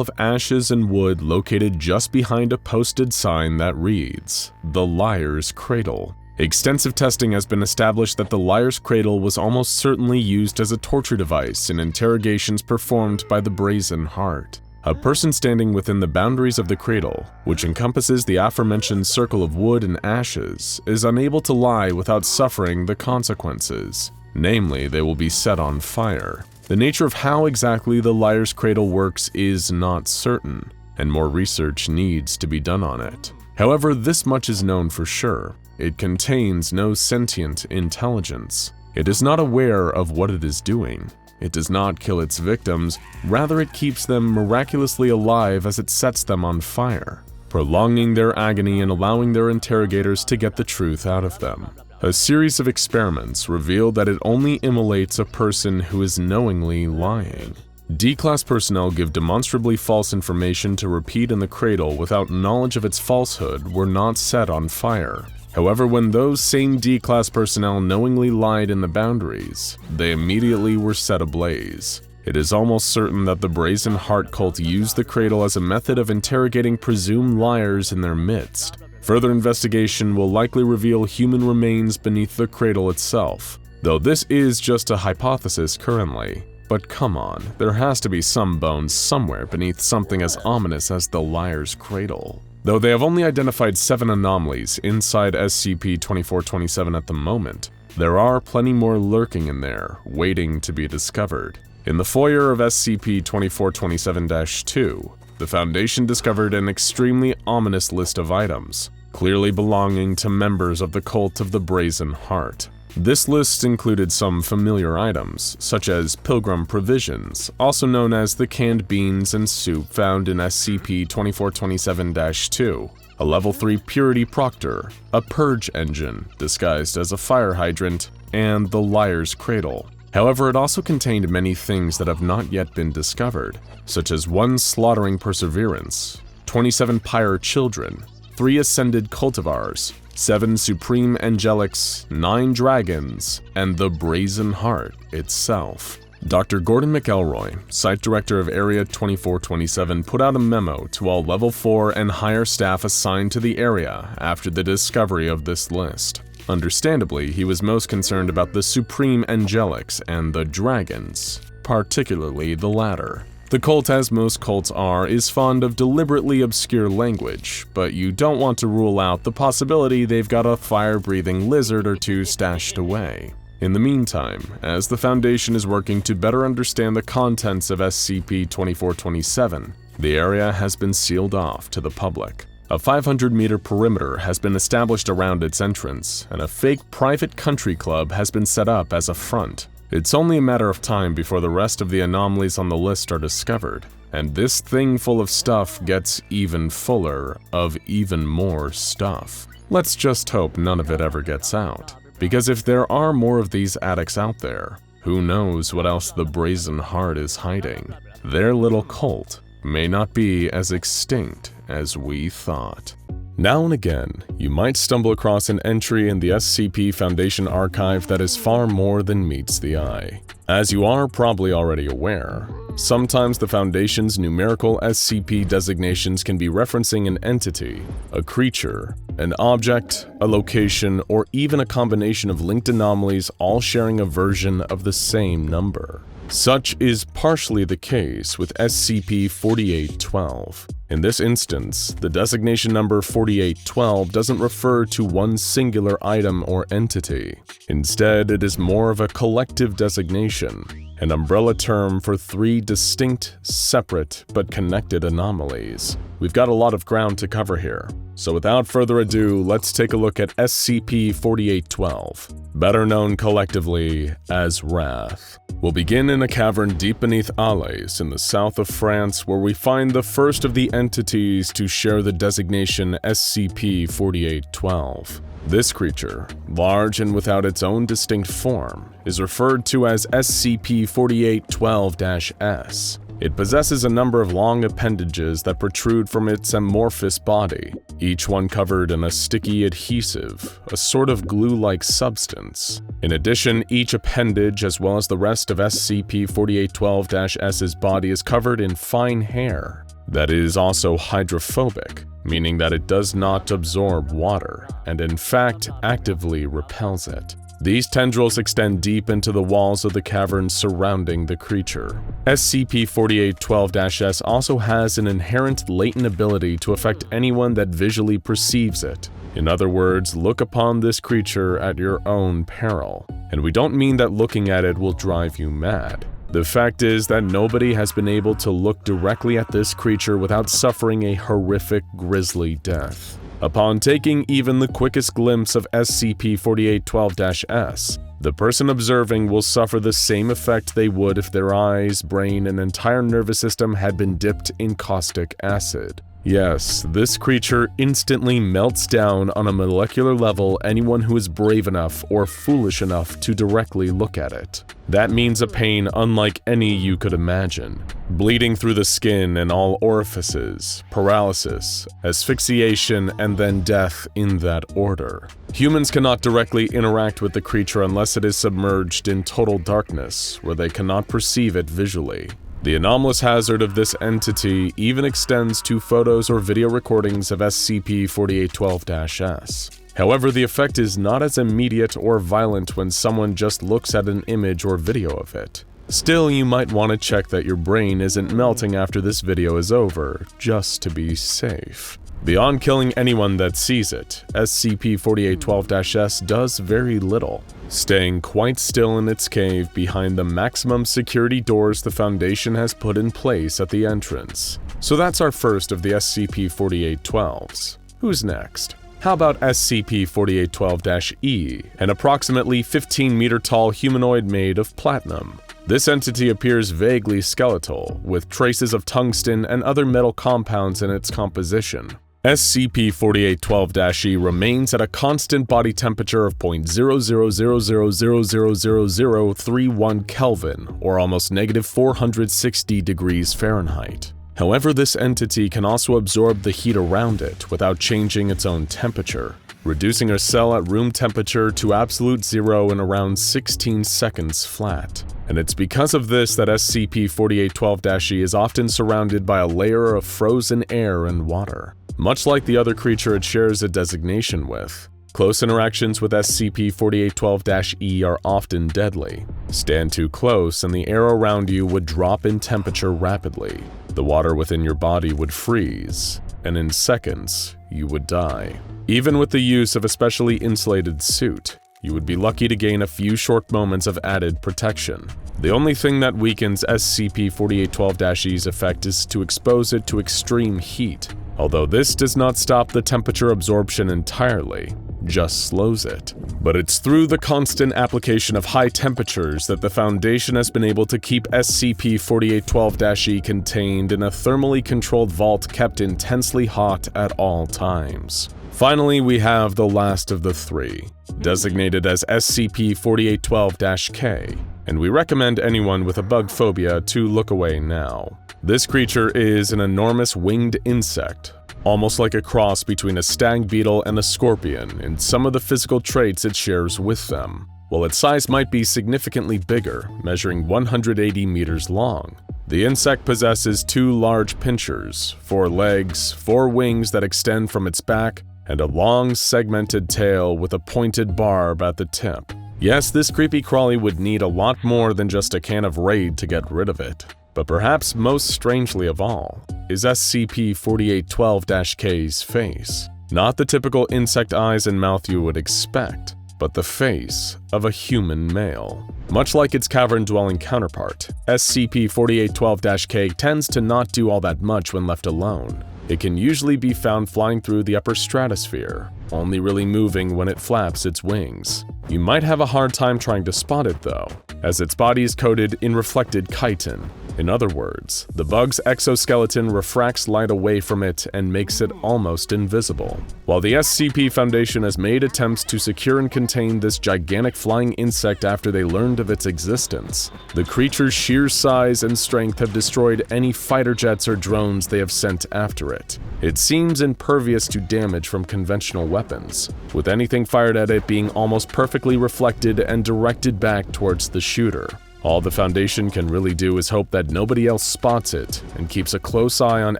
S1: of ashes and wood located just behind a posted sign that reads, "The Liar's Cradle." Extensive testing has been established that the Liar's Cradle was almost certainly used as a torture device in interrogations performed by the Brazen Heart. A person standing within the boundaries of the cradle, which encompasses the aforementioned circle of wood and ashes, is unable to lie without suffering the consequences. Namely, they will be set on fire. The nature of how exactly the Liar's Cradle works is not certain, and more research needs to be done on it. However, this much is known for sure. It contains no sentient intelligence. It is not aware of what it is doing. It does not kill its victims, rather it keeps them miraculously alive as it sets them on fire, prolonging their agony and allowing their interrogators to get the truth out of them. A series of experiments reveal that it only immolates a person who is knowingly lying. D-Class personnel give demonstrably false information to repeat in the cradle without knowledge of its falsehood were not set on fire. However, when those same D-Class personnel knowingly lied in the boundaries, they immediately were set ablaze. It is almost certain that the Brazen Heart cult used the cradle as a method of interrogating presumed liars in their midst. Further investigation will likely reveal human remains beneath the cradle itself, though this is just a hypothesis currently. But come on, there has to be some bones somewhere beneath something as ominous as the Liar's Cradle. Though they have only identified 7 anomalies inside SCP-2427 at the moment, there are plenty more lurking in there, waiting to be discovered. In the foyer of SCP-2427-2, the Foundation discovered an extremely ominous list of items, clearly belonging to members of the Cult of the Brazen Heart. This list included some familiar items, such as pilgrim provisions, also known as the canned beans and soup found in SCP-2487-2, a Level 3 Purity Proctor, a purge engine disguised as a fire hydrant, and the Liar's Cradle. However, it also contained many things that have not yet been discovered, such as 1 slaughtering perseverance, 27 pyre children, 3 ascended cultivars, 7 supreme angelics, 9 dragons, and the Brazen Heart itself. Dr. Gordon McElroy, Site Director of Area 2427, put out a memo to all Level 4 and higher staff assigned to the area after the discovery of this list. Understandably, he was most concerned about the Supreme Angelics and the Dragons, particularly the latter. The cult, as most cults are, is fond of deliberately obscure language, but you don't want to rule out the possibility they've got a fire-breathing lizard or 2 stashed away. In the meantime, as the Foundation is working to better understand the contents of SCP-2427, the area has been sealed off to the public. A 500-meter perimeter has been established around its entrance, and a fake private country club has been set up as a front. It's only a matter of time before the rest of the anomalies on the list are discovered, and this thing full of stuff gets even fuller of even more stuff. Let's just hope none of it ever gets out, because if there are more of these addicts out there, who knows what else the Brazen Heart is hiding? Their little cult may not be as extinct as we thought. Now and again, you might stumble across an entry in the SCP Foundation archive that is far more than meets the eye. As you are probably already aware, sometimes the Foundation's numerical SCP designations can be referencing an entity, a creature, an object, a location, or even a combination of linked anomalies all sharing a version of the same number. Such is partially the case with SCP-4812. In this instance, the designation number 4812 doesn't refer to one singular item or entity. Instead, it is more of a collective designation, an umbrella term for 3 distinct, separate, but connected anomalies. We've got a lot of ground to cover here, so without further ado, let's take a look at SCP-4812, better known collectively as Wrath. We'll begin in a cavern deep beneath Alais in the south of France, where we find the first of the entities to share the designation SCP-4812. This creature, large and without its own distinct form, is referred to as SCP-4812-S. It possesses a number of long appendages that protrude from its amorphous body, each one covered in a sticky adhesive, a sort of glue-like substance. In addition, each appendage, as well as the rest of SCP-4812-S's body, is covered in fine hair that is also hydrophobic, meaning that it does not absorb water, and in fact actively repels it. These tendrils extend deep into the walls of the cavern surrounding the creature. SCP-4812-S also has an inherent latent ability to affect anyone that visually perceives it. In other words, look upon this creature at your own peril. And we don't mean that looking at it will drive you mad. The fact is that nobody has been able to look directly at this creature without suffering a horrific, grisly death. Upon taking even the quickest glimpse of SCP-4812-S, the person observing will suffer the same effect they would if their eyes, brain, and entire nervous system had been dipped in caustic acid. Yes, this creature instantly melts down on a molecular level anyone who is brave enough or foolish enough to directly look at it. That means a pain unlike any you could imagine. Bleeding through the skin and all orifices, paralysis, asphyxiation, and then death in that order. Humans cannot directly interact with the creature unless it is submerged in total darkness, where they cannot perceive it visually. The anomalous hazard of this entity even extends to photos or video recordings of SCP-4812-S. However, the effect is not as immediate or violent when someone just looks at an image or video of it. Still, you might want to check that your brain isn't melting after this video is over, just to be safe. Beyond killing anyone that sees it, SCP-4812-S does very little, staying quite still in its cave behind the maximum security doors the Foundation has put in place at the entrance. So that's our first of the SCP-4812s. Who's next? How about SCP-4812-E, an approximately 15-meter-tall humanoid made of platinum? This entity appears vaguely skeletal, with traces of tungsten and other metal compounds in its composition. SCP-4812-E remains at a constant body temperature of 0.0000000031 Kelvin, or almost -460 degrees Fahrenheit. However, this entity can also absorb the heat around it without changing its own temperature, reducing a cell at room temperature to absolute zero in around 16 seconds flat. And it's because of this that SCP-4812-E is often surrounded by a layer of frozen air and water. Much like the other creature it shares a designation with, close interactions with SCP-4812-E are often deadly. Stand too close and the air around you would drop in temperature rapidly. The water within your body would freeze, and in seconds, you would die. Even with the use of a specially insulated suit, you would be lucky to gain a few short moments of added protection. The only thing that weakens SCP-4812-E's effect is to expose it to extreme heat, although this does not stop the temperature absorption entirely, just slows it. But it's through the constant application of high temperatures that the Foundation has been able to keep SCP-4812-E contained in a thermally controlled vault kept intensely hot at all times. Finally, we have the last of the three, designated as SCP-4812-K, and we recommend anyone with a bug phobia to look away now. This creature is an enormous winged insect, almost like a cross between a stag beetle and a scorpion in some of the physical traits it shares with them, while its size might be significantly bigger, measuring 180 meters long. The insect possesses 2 large pinchers, 4 legs, 4 wings that extend from its back, and a long, segmented tail with a pointed barb at the tip. Yes, this creepy crawly would need a lot more than just a can of Raid to get rid of it. But perhaps most strangely of all is SCP-4812-K's face. Not the typical insect eyes and mouth you would expect, but the face of a human male. Much like its cavern-dwelling counterpart, SCP-4812-K tends to not do all that much when left alone. It can usually be found flying through the upper stratosphere, only really moving when it flaps its wings. You might have a hard time trying to spot it though, as its body is coated in reflected chitin. In other words, the bug's exoskeleton refracts light away from it and makes it almost invisible. While the SCP Foundation has made attempts to secure and contain this gigantic flying insect after they learned of its existence, the creature's sheer size and strength have destroyed any fighter jets or drones they have sent after it. It seems impervious to damage from conventional weapons, with anything fired at it being almost perfectly reflected and directed back towards the shooter. All the Foundation can really do is hope that nobody else spots it and keeps a close eye on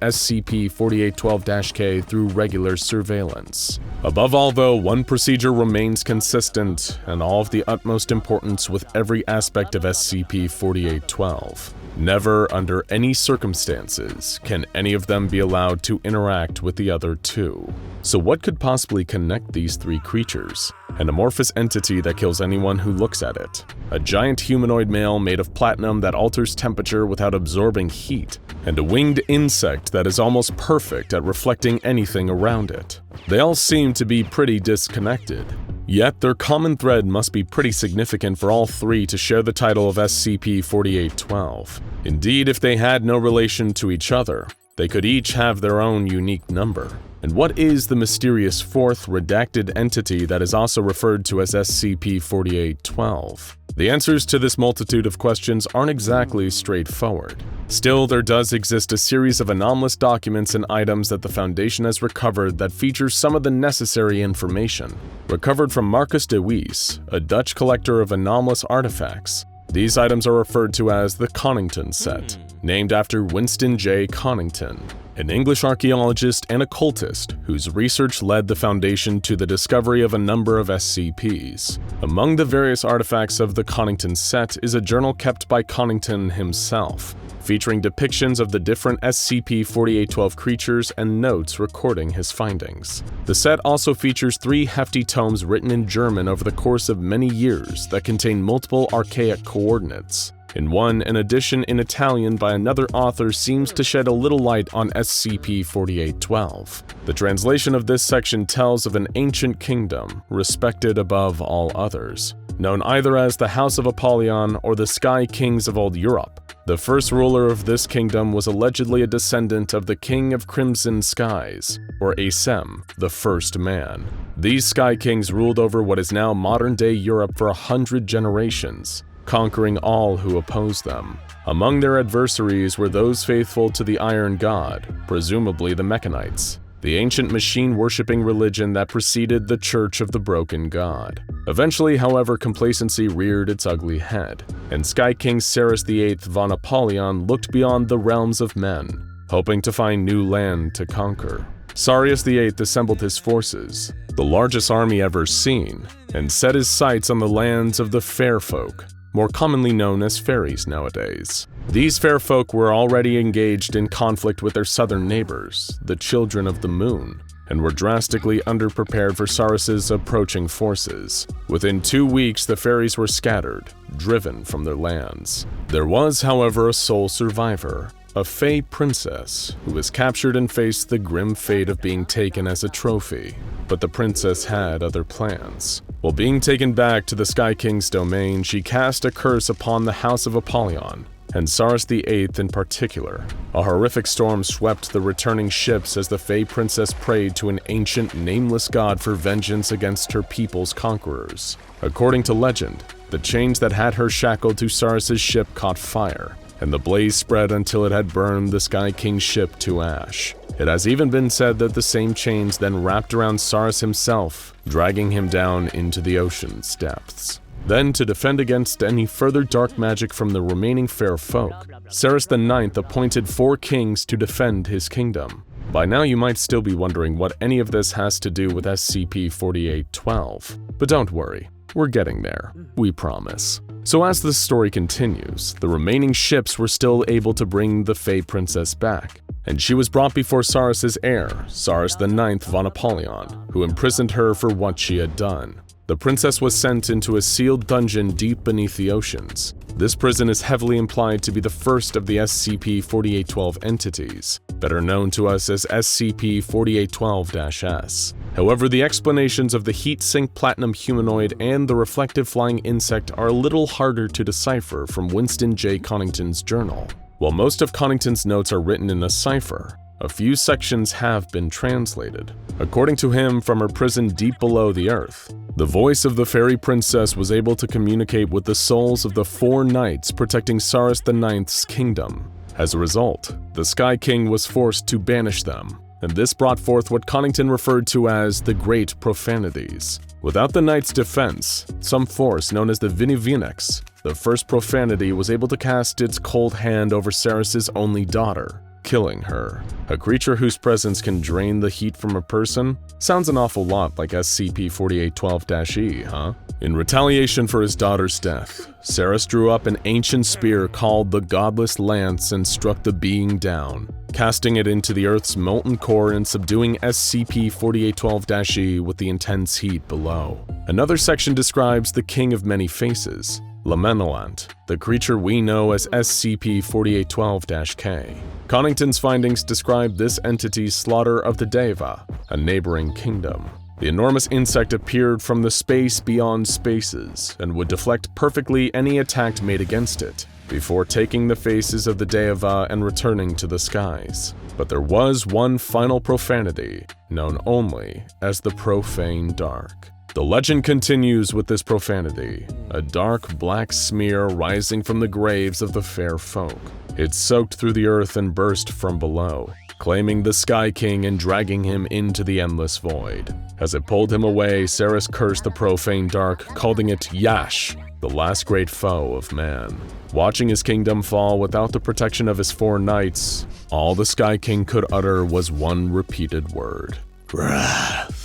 S1: SCP-4812-K through regular surveillance. Above all though, one procedure remains consistent and all of the utmost importance with every aspect of SCP-4812. Never, under any circumstances, can any of them be allowed to interact with the other two. So what could possibly connect these 3 creatures? An amorphous entity that kills anyone who looks at it. A giant humanoid male made of platinum that alters temperature without absorbing heat. And a winged insect that is almost perfect at reflecting anything around it. They all seem to be pretty disconnected. Yet their common thread must be pretty significant for all 3 to share the title of SCP-4812. Indeed, if they had no relation to each other, they could each have their own unique number. And what is the mysterious 4th redacted entity that is also referred to as SCP-4812? The answers to this multitude of questions aren't exactly straightforward. Still, there does exist a series of anomalous documents and items that the Foundation has recovered that feature some of the necessary information. Recovered from Marcus de Wees, a Dutch collector of anomalous artifacts. These items are referred to as the Connington set, named after Winston J. Connington, an English archaeologist and occultist whose research led the Foundation to the discovery of a number of SCPs. Among the various artifacts of the Connington set is a journal kept by Connington himself, featuring depictions of the different SCP-4812 creatures and notes recording his findings. The set also features 3 hefty tomes written in German over the course of many years that contain multiple archaic coordinates. In one, an edition in Italian by another author seems to shed a little light on SCP-4812. The translation of this section tells of an ancient kingdom, respected above all others, known either as the House of Apollyon or the Sky Kings of Old Europe. The first ruler of this kingdom was allegedly a descendant of the King of Crimson Skies, or Asem, the first man. These Sky Kings ruled over what is now modern-day Europe for 100 generations, conquering all who opposed them. Among their adversaries were those faithful to the Iron God, presumably the Mechanites, the ancient machine-worshipping religion that preceded the Church of the Broken God. Eventually, however, complacency reared its ugly head, and Sky King Cyrus VIII von Apollyon looked beyond the realms of men, hoping to find new land to conquer. Cyrus VIII assembled his forces, the largest army ever seen, and set his sights on the lands of the Fair Folk, more commonly known as fairies nowadays. These fair folk were already engaged in conflict with their southern neighbors, the Children of the Moon, and were drastically underprepared for Cyrus's approaching forces. Within 2 weeks, the fairies were scattered, driven from their lands. There was, however, a sole survivor, a Fey princess, who was captured and faced the grim fate of being taken as a trophy. But the princess had other plans. While being taken back to the Sky King's domain, she cast a curse upon the House of Apollyon, and Cyrus VIII in particular. A horrific storm swept the returning ships as the Fey princess prayed to an ancient, nameless god for vengeance against her people's conquerors. According to legend, the chains that had her shackled to Cyrus's ship caught fire, and the blaze spread until it had burned the Sky King's ship to ash. It has even been said that the same chains then wrapped around Cyrus himself, dragging him down into the ocean's depths. Then, to defend against any further dark magic from the remaining fair folk, Cyrus IX appointed 4 kings to defend his kingdom. By now you might still be wondering what any of this has to do with SCP-4812, but don't worry, we're getting there, we promise. So as the story continues, the remaining ships were still able to bring the Fey princess back, and she was brought before Cyrus's heir, Cyrus IX von Apollyon, who imprisoned her for what she had done. The princess was sent into a sealed dungeon deep beneath the oceans. This prison is heavily implied to be the first of the SCP-4812 entities, better known to us as SCP-4812-S. However, the explanations of the heat-sink platinum humanoid and the reflective flying insect are a little harder to decipher from Winston J. Connington's journal. While most of Connington's notes are written in a cipher, a few sections have been translated. According to him, from her prison deep below the earth, the voice of the fairy princess was able to communicate with the souls of the 4 knights protecting Cyrus IX's kingdom. As a result, the Sky King was forced to banish them, and this brought forth what Connington referred to as the Great Profanities. Without the knights' defense, some force known as the Vinivinex, the first profanity was able to cast its cold hand over Cyrus's only daughter, killing her. A creature whose presence can drain the heat from a person? Sounds an awful lot like SCP-4812-E, huh? In retaliation for his daughter's death, Cyrus drew up an ancient spear called the Godless Lance and struck the being down, casting it into the Earth's molten core and subduing SCP-4812-E with the intense heat below. Another section describes the King of Many Faces, Lamenolant, the creature we know as SCP-4812-K. Connington's findings describe this entity's slaughter of the Deva, a neighboring kingdom. The enormous insect appeared from the space beyond spaces and would deflect perfectly any attack made against it, before taking the faces of the Deva and returning to the skies. But there was one final profanity, known only as the Profane Dark. The legend continues with this profanity, a dark black smear rising from the graves of the fair folk. It soaked through the earth and burst from below, claiming the Sky King and dragging him into the endless void. As it pulled him away, Cyrus cursed the Profane Dark, calling it Yash, the last great foe of man. Watching his kingdom fall without the protection of his 4 knights, all the Sky King could utter was one repeated word: wrath.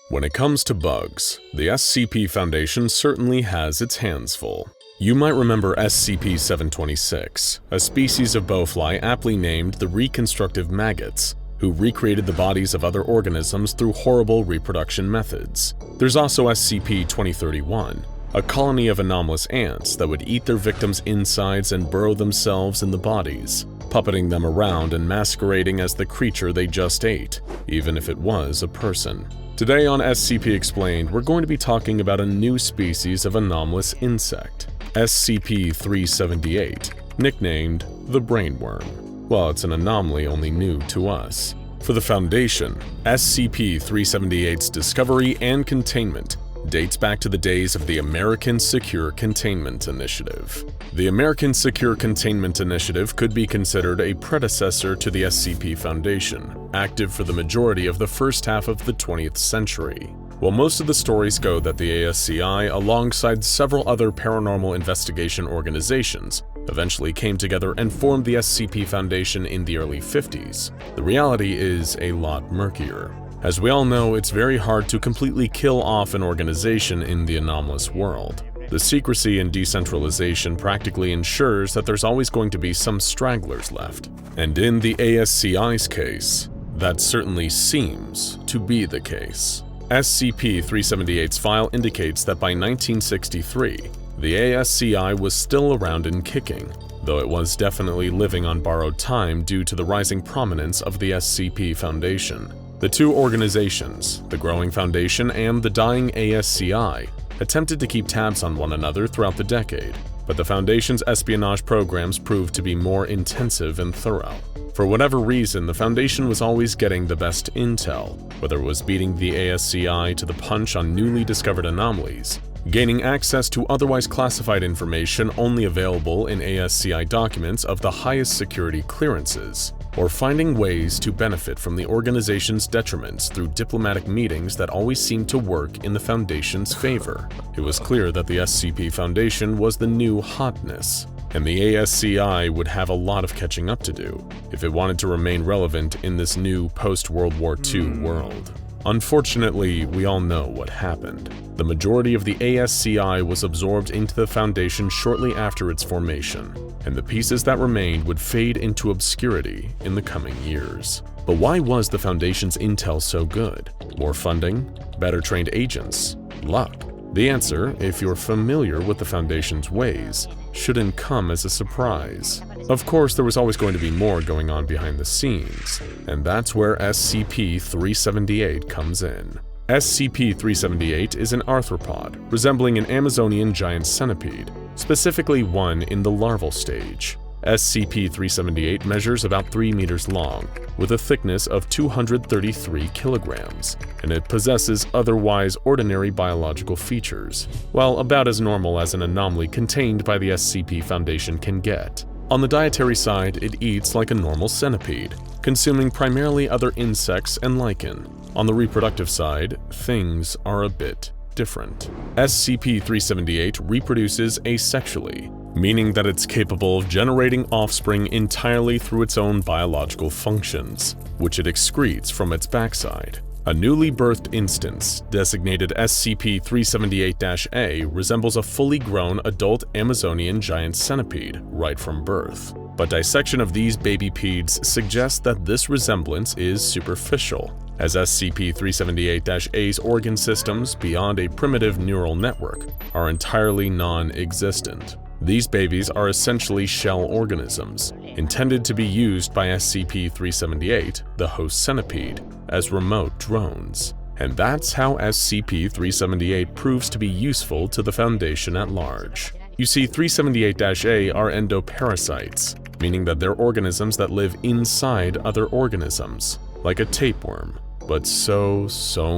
S1: When it comes to bugs, the SCP Foundation certainly has its hands full. You might remember SCP-726, a species of bowfly aptly named the Reconstructive Maggots, who recreated the bodies of other organisms through horrible reproduction methods. There's also SCP-2031, a colony of anomalous ants that would eat their victims' insides and burrow themselves in the bodies, puppeting them around and masquerading as the creature they just ate, even if it was a person. Today on SCP Explained, we're going to be talking about a new species of anomalous insect, SCP-2086, nicknamed the Brainworm. Well, it's an anomaly only new to us. For the Foundation, SCP-2086's discovery and containment dates back to the days of the American Secure Containment Initiative. The American Secure Containment Initiative could be considered a predecessor to the SCP Foundation, active for the majority of the first half of the 20th century. While most of the stories go that the ASCI, alongside several other paranormal investigation organizations, eventually came together and formed the SCP Foundation in the early 50s, the reality is a lot murkier. As we all know, it's very hard to completely kill off an organization in the anomalous world. The secrecy and decentralization practically ensures that there's always going to be some stragglers left. And in the ASCI's case, that certainly seems to be the case. SCP-2086's file indicates that by 1963, the ASCI was still around and kicking, though it was definitely living on borrowed time due to the rising prominence of the SCP Foundation. The two organizations, the growing Foundation and the dying ASCI, attempted to keep tabs on one another throughout the decade, but the Foundation's espionage programs proved to be more intensive and thorough. For whatever reason, the Foundation was always getting the best intel, whether it was beating the ASCI to the punch on newly discovered anomalies, gaining access to otherwise classified information only available in ASCI documents of the highest security clearances, or finding ways to benefit from the organization's detriments through diplomatic meetings that always seemed to work in the Foundation's favor. It was clear that the SCP Foundation was the new hotness, and the ASCI would have a lot of catching up to do if it wanted to remain relevant in this new post-World War II world. Unfortunately, we all know what happened. The majority of the ASCI was absorbed into the Foundation shortly after its formation, and the pieces that remained would fade into obscurity in the coming years. But why was the Foundation's intel so good? More funding? Better trained agents? Luck? The answer, if you're familiar with the Foundation's ways, shouldn't come as a surprise. Of course, there was always going to be more going on behind the scenes, and that's where SCP-2086 comes in. SCP-2086 is an arthropod resembling an Amazonian giant centipede, specifically one in the larval stage. SCP-2086 measures about 3 meters long, with a thickness of 233 kilograms, and it possesses otherwise ordinary biological features, while about as normal as an anomaly contained by the SCP Foundation can get. On the dietary side, it eats like a normal centipede, consuming primarily other insects and lichen. On the reproductive side, things are a bit different. SCP-2086 reproduces asexually, meaning that it's capable of generating offspring entirely through its own biological functions, which it excretes from its backside. A newly birthed instance, designated SCP-2086-A, resembles a fully grown adult Amazonian giant centipede right from birth. But dissection of these baby peds suggests that this resemblance is superficial, as SCP-2086-A's organ systems, beyond a primitive neural network, are entirely non-existent. These babies are essentially shell organisms, intended to be used by SCP-2086, the host centipede, as remote drones. And that's how SCP-2086 proves to be useful to the Foundation at large. You see, 378-A are endoparasites, meaning that they're organisms that live inside other organisms, like a tapeworm, but so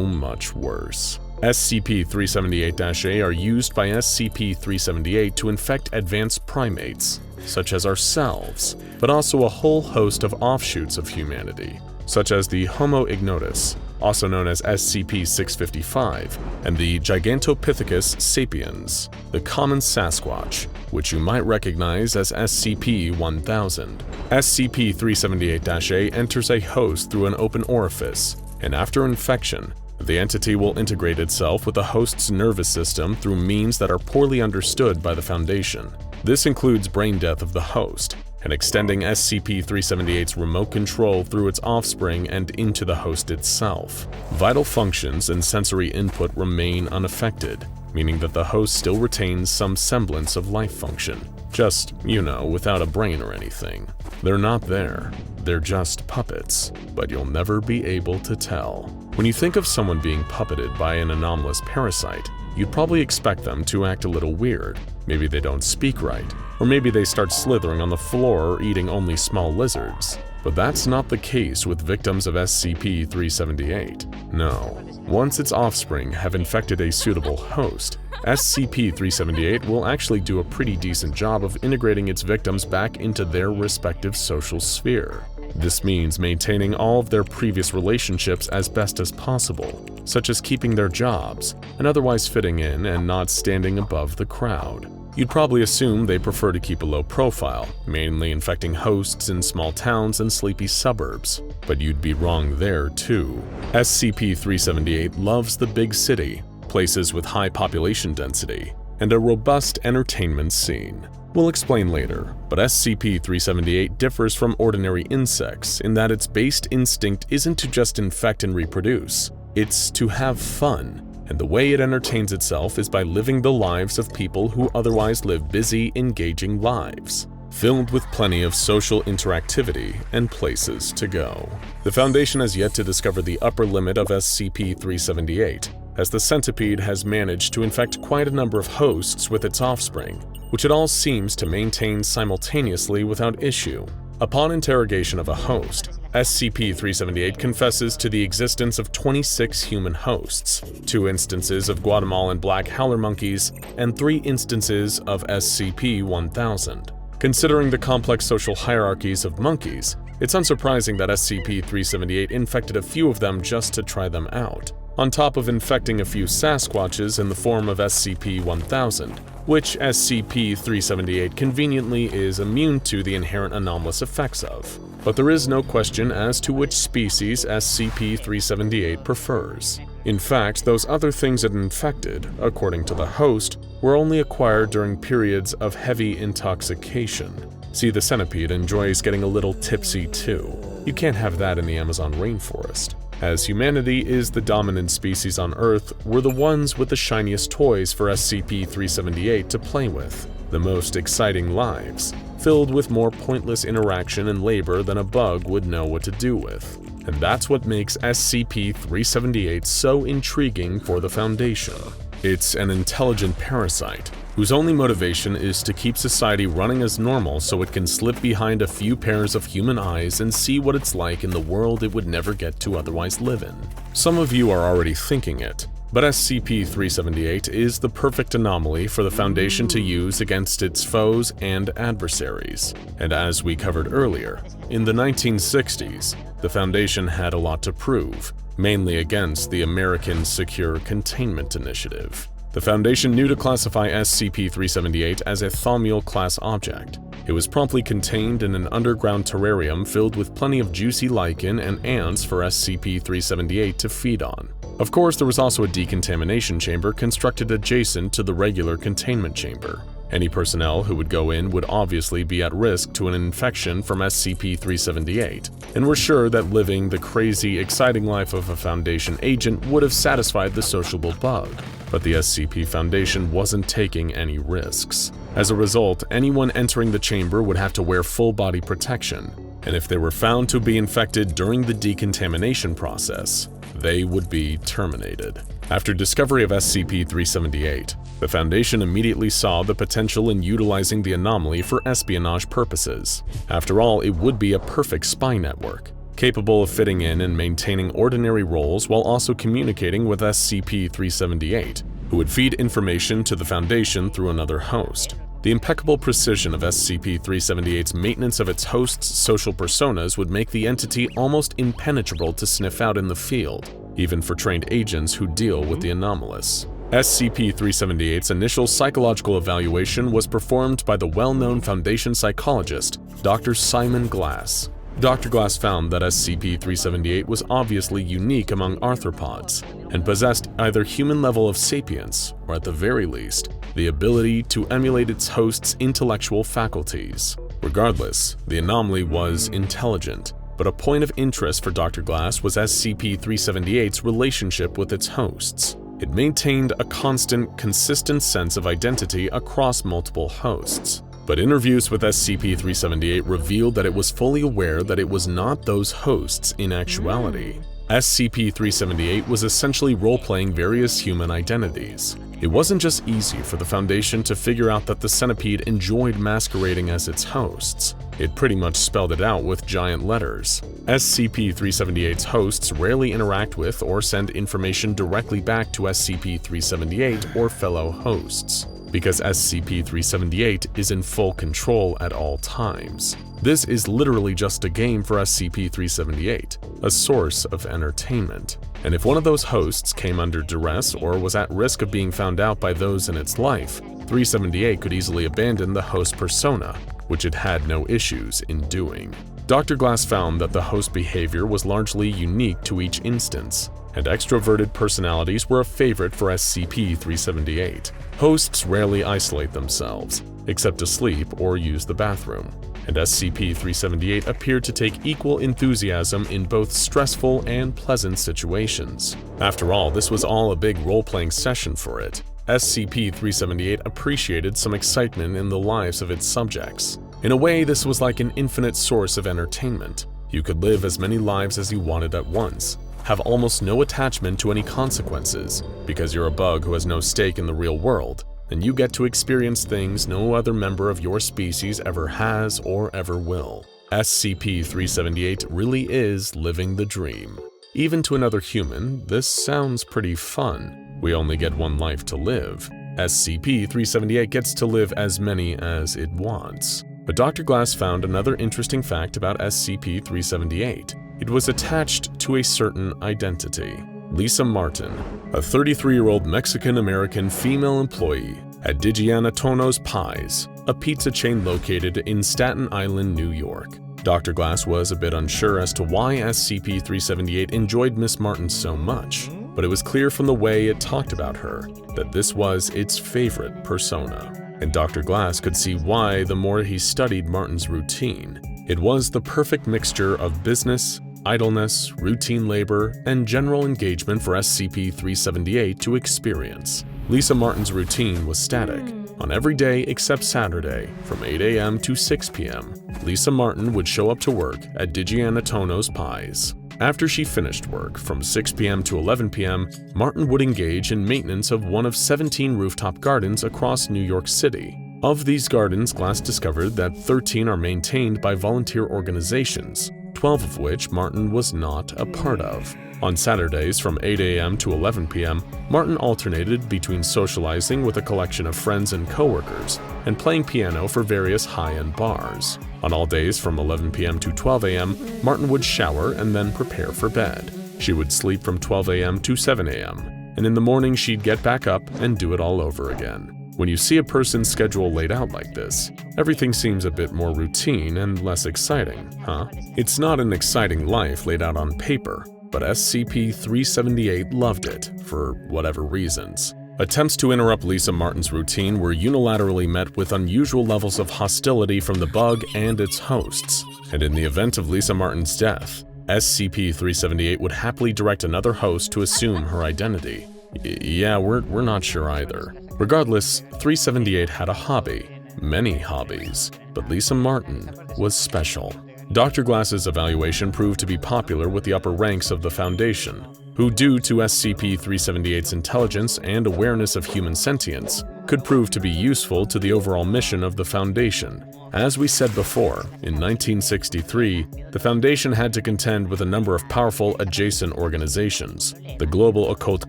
S1: much worse. SCP-378-A are used by SCP-378 to infect advanced primates, such as ourselves, but also a whole host of offshoots of humanity, such as the Homo ignotus, also known as SCP-655, and the Gigantopithecus sapiens, the common Sasquatch, which you might recognize as SCP-1000. SCP-378-A enters a host through an open orifice, and after infection, the entity will integrate itself with the host's nervous system through means that are poorly understood by the Foundation. This includes brain death of the host, and extending SCP-378's remote control through its offspring and into the host itself. Vital functions and sensory input remain unaffected, meaning that the host still retains some semblance of life function. Just, without a brain or anything. They're not there. They're just puppets, but you'll never be able to tell. When you think of someone being puppeted by an anomalous parasite, you'd probably expect them to act a little weird. Maybe they don't speak right, or maybe they start slithering on the floor or eating only small lizards. But that's not the case with victims of SCP-378. No. Once its offspring have infected a suitable host, SCP-378 will actually do a pretty decent job of integrating its victims back into their respective social sphere. This means maintaining all of their previous relationships as best as possible, such as keeping their jobs, and otherwise fitting in and not standing above the crowd. You'd probably assume they prefer to keep a low profile, mainly infecting hosts in small towns and sleepy suburbs. But you'd be wrong there too. SCP-378 loves the big city, places with high population density, and a robust entertainment scene. We'll explain later, but SCP-378 differs from ordinary insects in that its base instinct isn't to just infect and reproduce, it's to have fun. And the way it entertains itself is by living the lives of people who otherwise live busy, engaging lives, filled with plenty of social interactivity and places to go. The Foundation has yet to discover the upper limit of SCP-378, as the centipede has managed to infect quite a number of hosts with its offspring, which it all seems to maintain simultaneously without issue. Upon interrogation of a host, SCP-378 confesses to the existence of 26 human hosts, 2 instances of Guatemalan black howler monkeys, and 3 instances of SCP-1000. Considering the complex social hierarchies of monkeys, it's unsurprising that SCP-378 infected a few of them just to try them out, on top of infecting a few Sasquatches in the form of SCP-1000, which SCP-378 conveniently is immune to the inherent anomalous effects of. But there is no question as to which species SCP-378 prefers. In fact, those other things it infected, according to the host, were only acquired during periods of heavy intoxication. See, the centipede enjoys getting a little tipsy too. You can't have that in the Amazon rainforest. As humanity is the dominant species on Earth, we're the ones with the shiniest toys for SCP-378 to play with, the most exciting lives, filled with more pointless interaction and labor than a bug would know what to do with. And that's what makes SCP-378 so intriguing for the Foundation. It's an intelligent parasite, whose only motivation is to keep society running as normal so it can slip behind a few pairs of human eyes and see what it's like in the world it would never get to otherwise live in. Some of you are already thinking it, but SCP-378 is the perfect anomaly for the Foundation to use against its foes and adversaries. And as we covered earlier, in the 1960s, the Foundation had a lot to prove, mainly against the American Secure Containment Initiative. The Foundation knew to classify SCP-378 as a Thaumiel class object. It was promptly contained in an underground terrarium filled with plenty of juicy lichen and ants for SCP-378 to feed on. Of course, there was also a decontamination chamber constructed adjacent to the regular containment chamber. Any personnel who would go in would obviously be at risk to an infection from SCP-378, and we're sure that living the crazy, exciting life of a Foundation agent would have satisfied the sociable bug. But the SCP Foundation wasn't taking any risks. As a result, anyone entering the chamber would have to wear full body protection, and if they were found to be infected during the decontamination process, they would be terminated. After discovery of SCP-378, the Foundation immediately saw the potential in utilizing the anomaly for espionage purposes. After all, it would be a perfect spy network, capable of fitting in and maintaining ordinary roles while also communicating with SCP-378, who would feed information to the Foundation through another host. The impeccable precision of SCP-378's maintenance of its host's social personas would make the entity almost impenetrable to sniff out in the field, even for trained agents who deal with the anomalous. SCP-378's initial psychological evaluation was performed by the well-known Foundation psychologist, Dr. Simon Glass. Dr. Glass found that SCP-378 was obviously unique among arthropods and possessed either human level of sapience, or at the very least, the ability to emulate its host's intellectual faculties. Regardless, the anomaly was intelligent, but a point of interest for Dr. Glass was SCP-378's relationship with its hosts. It maintained a constant, consistent sense of identity across multiple hosts. But interviews with SCP-378 revealed that it was fully aware that it was not those hosts in actuality. SCP-378 was essentially role-playing various human identities. It wasn't just easy for the Foundation to figure out that the centipede enjoyed masquerading as its hosts. It pretty much spelled it out with giant letters. SCP-378's hosts rarely interact with or send information directly back to SCP-378 or fellow hosts, because SCP-378 is in full control at all times. This is literally just a game for SCP-378, a source of entertainment. And if one of those hosts came under duress or was at risk of being found out by those in its life, 378 could easily abandon the host persona, which it had no issues in doing. Dr. Glass found that the host behavior was largely unique to each instance, and extroverted personalities were a favorite for SCP-378. Hosts rarely isolate themselves, except to sleep or use the bathroom, and SCP-378 appeared to take equal enthusiasm in both stressful and pleasant situations. After all, this was all a big role-playing session for it. SCP-378 appreciated some excitement in the lives of its subjects. In a way, this was like an infinite source of entertainment. You could live as many lives as you wanted at once, have almost no attachment to any consequences, because you're a bug who has no stake in the real world, and you get to experience things no other member of your species ever has or ever will. SCP-378 really is living the dream. Even to another human, this sounds pretty fun. We only get one life to live. SCP-378 gets to live as many as it wants. But Dr. Glass found another interesting fact about SCP-378. It was attached to a certain identity. Lisa Martin, a 33-year-old Mexican-American female employee at Digiana Tono's Pies, a pizza chain located in Staten Island, New York. Dr. Glass was a bit unsure as to why SCP-378 enjoyed Miss Martin so much, but it was clear from the way it talked about her that this was its favorite persona. And Dr. Glass could see why the more he studied Martin's routine. It was the perfect mixture of business, idleness, routine labor, and general engagement for SCP-378 to experience. Lisa Martin's routine was static. On every day except Saturday, from 8 a.m. to 6 p.m., Lisa Martin would show up to work at Digiana Tono's Pies. After she finished work, from 6 p.m. to 11 p.m., Martin would engage in maintenance of one of 17 rooftop gardens across New York City. Of these gardens, Glass discovered that 13 are maintained by volunteer organizations, 12 of which Martin was not a part of. On Saturdays from 8 a.m. to 11 p.m., Martin alternated between socializing with a collection of friends and coworkers and playing piano for various high-end bars. On all days from 11 p.m. to 12 a.m., Martin would shower and then prepare for bed. She would sleep from 12 a.m. to 7 a.m., and in the morning she'd get back up and do it all over again. When you see a person's schedule laid out like this, everything seems a bit more routine and less exciting, huh? It's not an exciting life laid out on paper, but SCP-378 loved it for whatever reasons. Attempts to interrupt Lisa Martin's routine were unilaterally met with unusual levels of hostility from the bug and its hosts, and in the event of Lisa Martin's death, SCP-378 would happily direct another host to assume her identity. Yeah, we're not sure either. Regardless, 378 had a hobby, many hobbies, but Lisa Martin was special. Dr. Glass's evaluation proved to be popular with the upper ranks of the Foundation, who, due to SCP-378's intelligence and awareness of human sentience, could prove to be useful to the overall mission of the Foundation. As we said before, in 1963, the Foundation had to contend with a number of powerful adjacent organizations, the Global Occult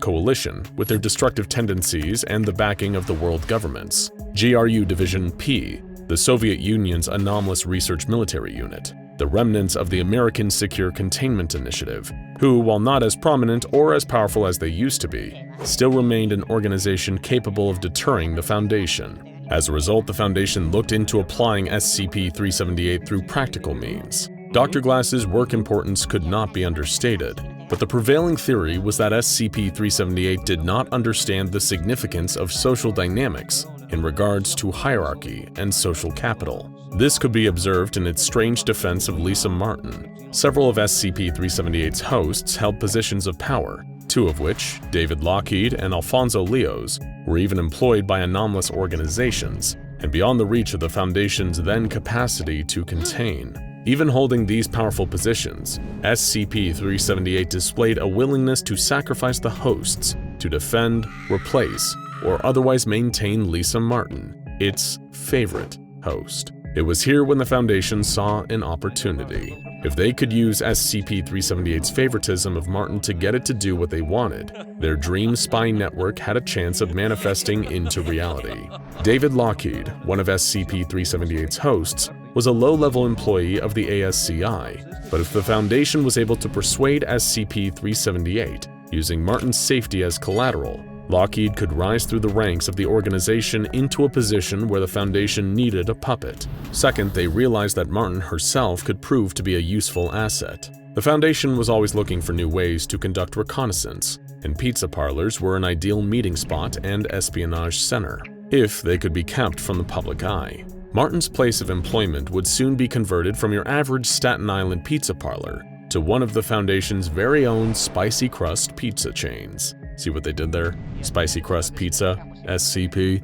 S1: Coalition, with their destructive tendencies and the backing of the world governments, GRU Division P, the Soviet Union's anomalous research military unit, the remnants of the American Secure Containment Initiative, who, while not as prominent or as powerful as they used to be, still remained an organization capable of deterring the Foundation. As a result, the Foundation looked into applying SCP-378 through practical means. Dr. Glass's work importance could not be understated, but the prevailing theory was that SCP-378 did not understand the significance of social dynamics in regards to hierarchy and social capital. This could be observed in its strange defense of Lisa Martin. Several of SCP-378's hosts held positions of power, two of which, David Lockheed and Alfonso Leos, were even employed by anomalous organizations and beyond the reach of the Foundation's then capacity to contain. Even holding these powerful positions, SCP-378 displayed a willingness to sacrifice the hosts to defend, replace, or otherwise maintain Lisa Martin, its favorite host. It was here when the Foundation saw an opportunity. If they could use SCP-378's favoritism of Martin to get it to do what they wanted, their dream spy network had a chance of manifesting into reality. David Lockheed, one of SCP-378's hosts, was a low-level employee of the ASCI, but if the Foundation was able to persuade SCP-378, using Martin's safety as collateral, Lockheed could rise through the ranks of the organization into a position where the Foundation needed a puppet. Second, they realized that Martin herself could prove to be a useful asset. The Foundation was always looking for new ways to conduct reconnaissance, and pizza parlors were an ideal meeting spot and espionage center, if they could be kept from the public eye. Martin's place of employment would soon be converted from your average Staten Island pizza parlor to one of the Foundation's very own spicy crust pizza chains. See what they did there? Spicy crust pizza, SCP.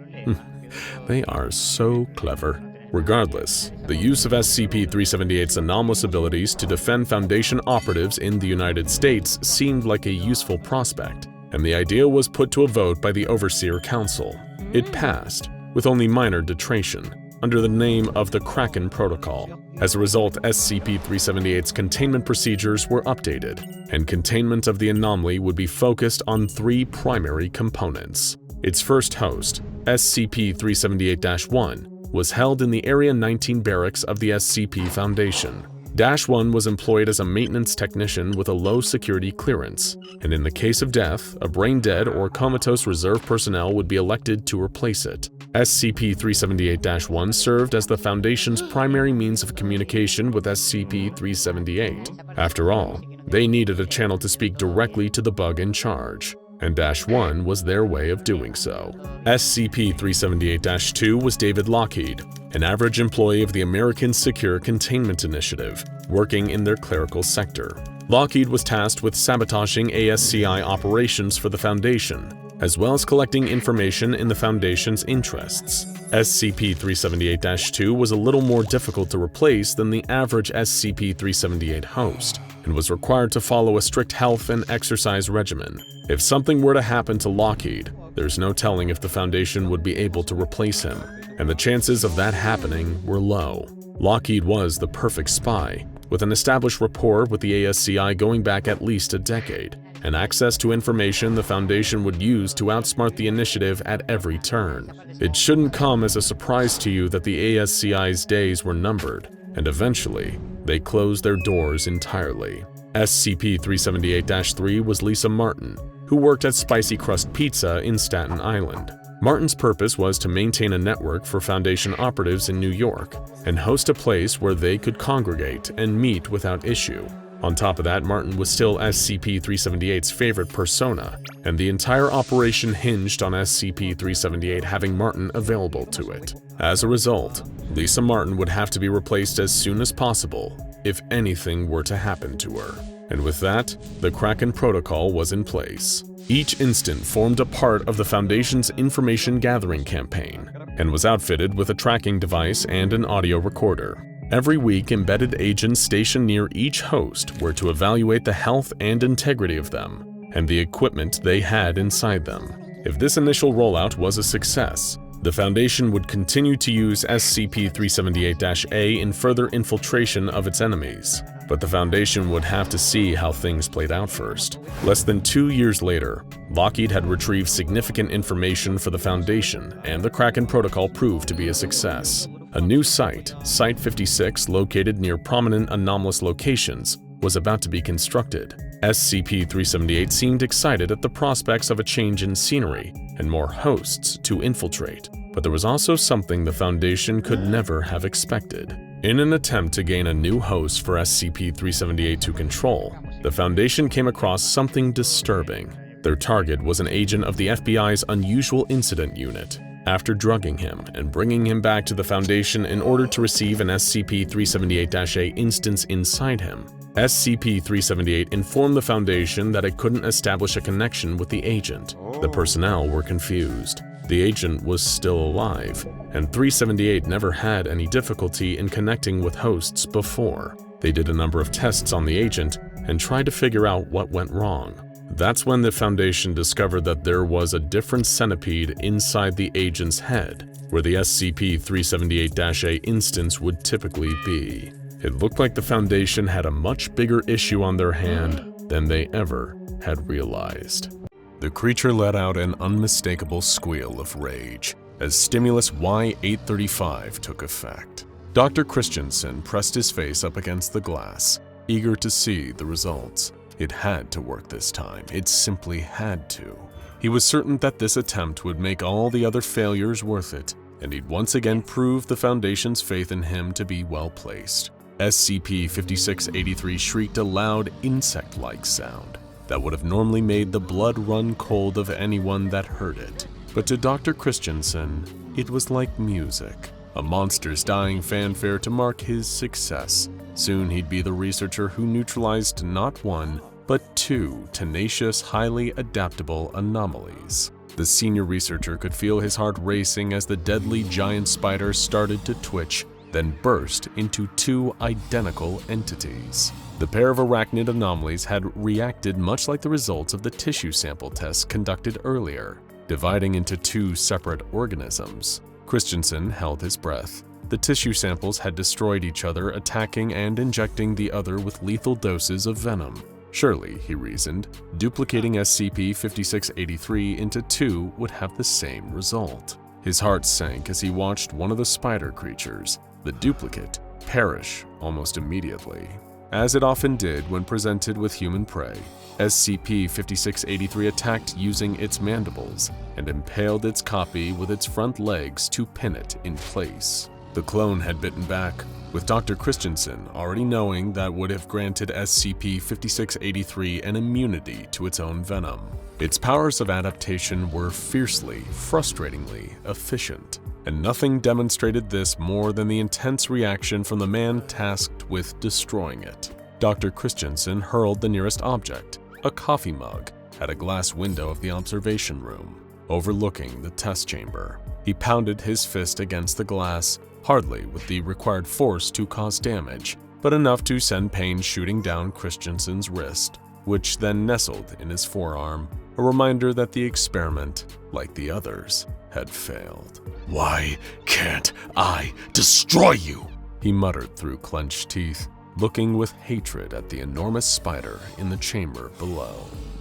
S1: They are so clever. Regardless, the use of SCP-378's anomalous abilities to defend Foundation operatives in the United States seemed like a useful prospect, and the idea was put to a vote by the Overseer Council. It passed, with only minor deterioration, under the name of the Kraken Protocol. As a result, SCP-378's containment procedures were updated, and containment of the anomaly would be focused on three primary components. Its first host, SCP-378-1, was held in the Area 19 barracks of the SCP Foundation. -1 was employed as a maintenance technician with a low security clearance, and in the case of death, a brain-dead or comatose reserve personnel would be elected to replace it. SCP-378-1 served as the Foundation's primary means of communication with SCP-378. After all, they needed a channel to speak directly to the bug in charge, and -1 was their way of doing so. SCP-378-2 was David Lockheed, an average employee of the American Secure Containment Initiative, working in their clerical sector. Lockheed was tasked with sabotaging ASCI operations for the Foundation, as well as collecting information in the Foundation's interests. SCP-378-2 was a little more difficult to replace than the average SCP-378 host, and was required to follow a strict health and exercise regimen. If something were to happen to Lockheed, there's no telling if the Foundation would be able to replace him, and the chances of that happening were low. Lockheed was the perfect spy, with an established rapport with the ASCI going back at least a decade, and access to information the Foundation would use to outsmart the initiative at every turn. It shouldn't come as a surprise to you that the ASCI's days were numbered, and eventually, they closed their doors entirely. SCP-378-3 was Lisa Martin, who worked at Spicy Crust Pizza in Staten Island. Martin's purpose was to maintain a network for Foundation operatives in New York and host a place where they could congregate and meet without issue. On top of that, Martin was still SCP-378's favorite persona, and the entire operation hinged on SCP-378 having Martin available to it. As a result, Lisa Martin would have to be replaced as soon as possible if anything were to happen to her. And with that, the Kraken Protocol was in place. Each instant formed a part of the Foundation's information gathering campaign, and was outfitted with a tracking device and an audio recorder. Every week, embedded agents stationed near each host were to evaluate the health and integrity of them, and the equipment they had inside them. If this initial rollout was a success, the Foundation would continue to use SCP-378-A in further infiltration of its enemies, but the Foundation would have to see how things played out first. Less than 2 years later, Lockheed had retrieved significant information for the Foundation, and the Kraken Protocol proved to be a success. A new site, Site 56, located near prominent anomalous locations, was about to be constructed. SCP-378 seemed excited at the prospects of a change in scenery and more hosts to infiltrate, but there was also something the Foundation could never have expected. In an attempt to gain a new host for SCP-378 to control, the Foundation came across something disturbing. Their target was an agent of the FBI's Unusual Incident Unit. After drugging him and bringing him back to the Foundation in order to receive an SCP-378-A instance inside him, SCP-378 informed the Foundation that it couldn't establish a connection with the agent. The personnel were confused. The agent was still alive, and 378 never had any difficulty in connecting with hosts before. They did a number of tests on the agent and tried to figure out what went wrong. That's when the Foundation discovered that there was a different centipede inside the agent's head, where the SCP-378-A instance would typically be. It looked like the Foundation had a much bigger issue on their hand than they ever had realized. The creature let out an unmistakable squeal of rage as stimulus Y-835 took effect. Dr. Christensen pressed his face up against the glass, eager to see the results. It had to work this time. It simply had to. He was certain that this attempt would make all the other failures worth it, and he'd once again prove the Foundation's faith in him to be well-placed. SCP-5683 shrieked a loud, insect-like sound that would have normally made the blood run cold of anyone that heard it. But to Dr. Christensen, it was like music, a monster's dying fanfare to mark his success. Soon he'd be the researcher who neutralized not one, but two tenacious, highly adaptable anomalies. The senior researcher could feel his heart racing as the deadly giant spider started to twitch, then burst into two identical entities. The pair of arachnid anomalies had reacted much like the results of the tissue sample tests conducted earlier, dividing into two separate organisms. Christensen held his breath. The tissue samples had destroyed each other, attacking and injecting the other with lethal doses of venom. Surely, he reasoned, duplicating SCP-5683 into two would have the same result. His heart sank as he watched one of the spider creatures, the duplicate, perish almost immediately. As it often did when presented with human prey, SCP-5683 attacked using its mandibles and impaled its copy with its front legs to pin it in place. The clone had bitten back, with Dr. Christensen already knowing that would have granted SCP-5683 an immunity to its own venom. Its powers of adaptation were fiercely, frustratingly efficient, and nothing demonstrated this more than the intense reaction from the man tasked with destroying it. Dr. Christensen hurled the nearest object, a coffee mug, at a glass window of the observation room, overlooking the test chamber. He pounded his fist against the glass, hardly with the required force to cause damage, but enough to send pain shooting down Christensen's wrist, which then nestled in his forearm, a reminder that the experiment, like the others, had failed. "Why can't I destroy you?" he muttered through clenched teeth, looking with hatred at the enormous spider in the chamber below.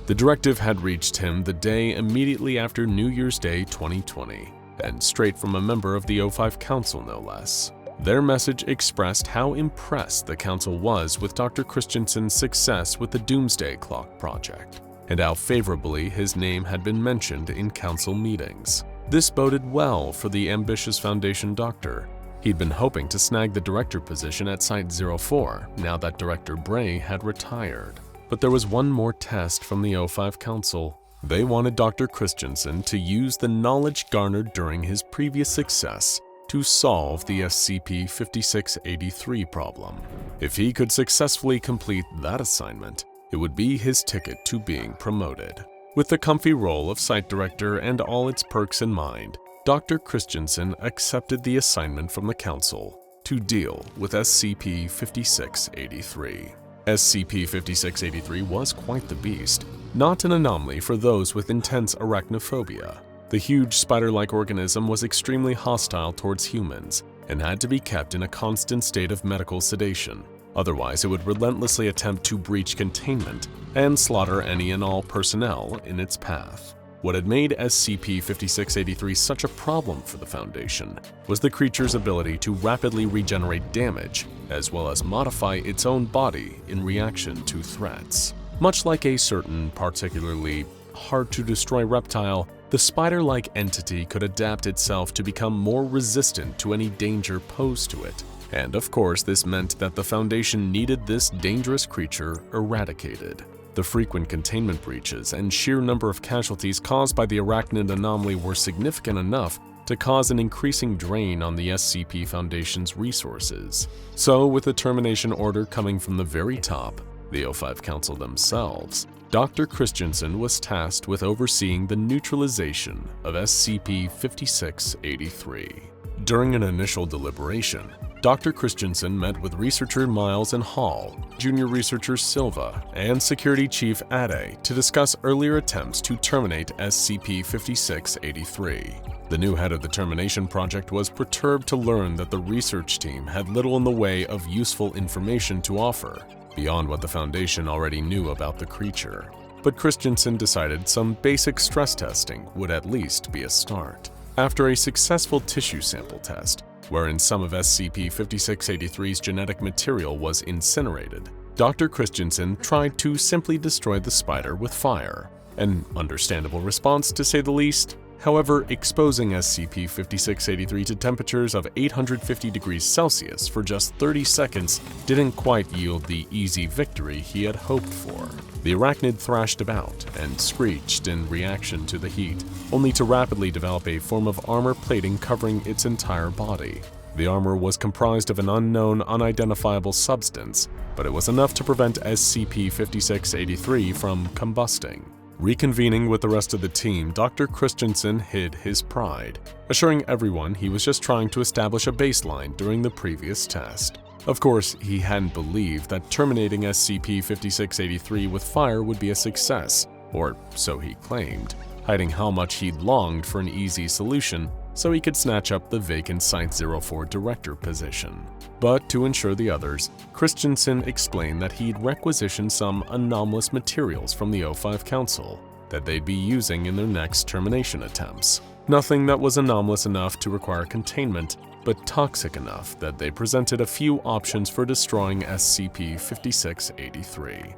S1: The directive had reached him the day immediately after New Year's Day 2020, and straight from a member of the O5 Council no less. Their message expressed how impressed the Council was with Dr. Christensen's success with the Doomsday Clock project, and how favorably his name had been mentioned in Council meetings. This boded well for the ambitious Foundation doctor. He'd been hoping to snag the director position at Site-04 now that Director Bray had retired. But there was one more test from the O5 Council. They wanted Dr. Christensen to use the knowledge garnered during his previous success to solve the SCP-5683 problem. If he could successfully complete that assignment, it would be his ticket to being promoted. With the comfy role of site director and all its perks in mind, Dr. Christensen accepted the assignment from the Council to deal with SCP-5683. SCP-5683 was quite the beast, not an anomaly for those with intense arachnophobia. The huge spider-like organism was extremely hostile towards humans and had to be kept in a constant state of medical sedation. Otherwise, it would relentlessly attempt to breach containment and slaughter any and all personnel in its path. What had made SCP-5683 such a problem for the Foundation was the creature's ability to rapidly regenerate damage, as well as modify its own body in reaction to threats. Much like a certain particularly hard-to-destroy reptile, the spider-like entity could adapt itself to become more resistant to any danger posed to it. And of course, this meant that the Foundation needed this dangerous creature eradicated. The frequent containment breaches and sheer number of casualties caused by the arachnid anomaly were significant enough to cause an increasing drain on the SCP Foundation's resources. So, with the termination order coming from the very top, the O5 Council themselves, Dr. Christensen was tasked with overseeing the neutralization of SCP-5683. During an initial deliberation, Dr. Christensen met with researcher Miles and Hall, junior researcher Silva, and security chief Ade to discuss earlier attempts to terminate SCP-5683. The new head of the termination project was perturbed to learn that the research team had little in the way of useful information to offer, beyond what the Foundation already knew about the creature. But Christensen decided some basic stress testing would at least be a start. After a successful tissue sample test, wherein some of SCP-5683's genetic material was incinerated, Dr. Christensen tried to simply destroy the spider with fire. An understandable response, to say the least. However, exposing SCP-5683 to temperatures of 850 degrees Celsius for just 30 seconds didn't quite yield the easy victory he had hoped for. The arachnid thrashed about and screeched in reaction to the heat, only to rapidly develop a form of armor plating covering its entire body. The armor was comprised of an unknown, unidentifiable substance, but it was enough to prevent SCP-5683 from combusting. Reconvening with the rest of the team, Dr. Christensen hid his pride, assuring everyone he was just trying to establish a baseline during the previous test. Of course, he hadn't believed that terminating SCP-5683 with fire would be a success, or so he claimed, hiding how much he'd longed for an easy solution so he could snatch up the vacant Site-04 director position. But to ensure the others, Christensen explained that he'd requisitioned some anomalous materials from the O5 Council that they'd be using in their next termination attempts. Nothing that was anomalous enough to require containment, but toxic enough that they presented a few options for destroying SCP-5683.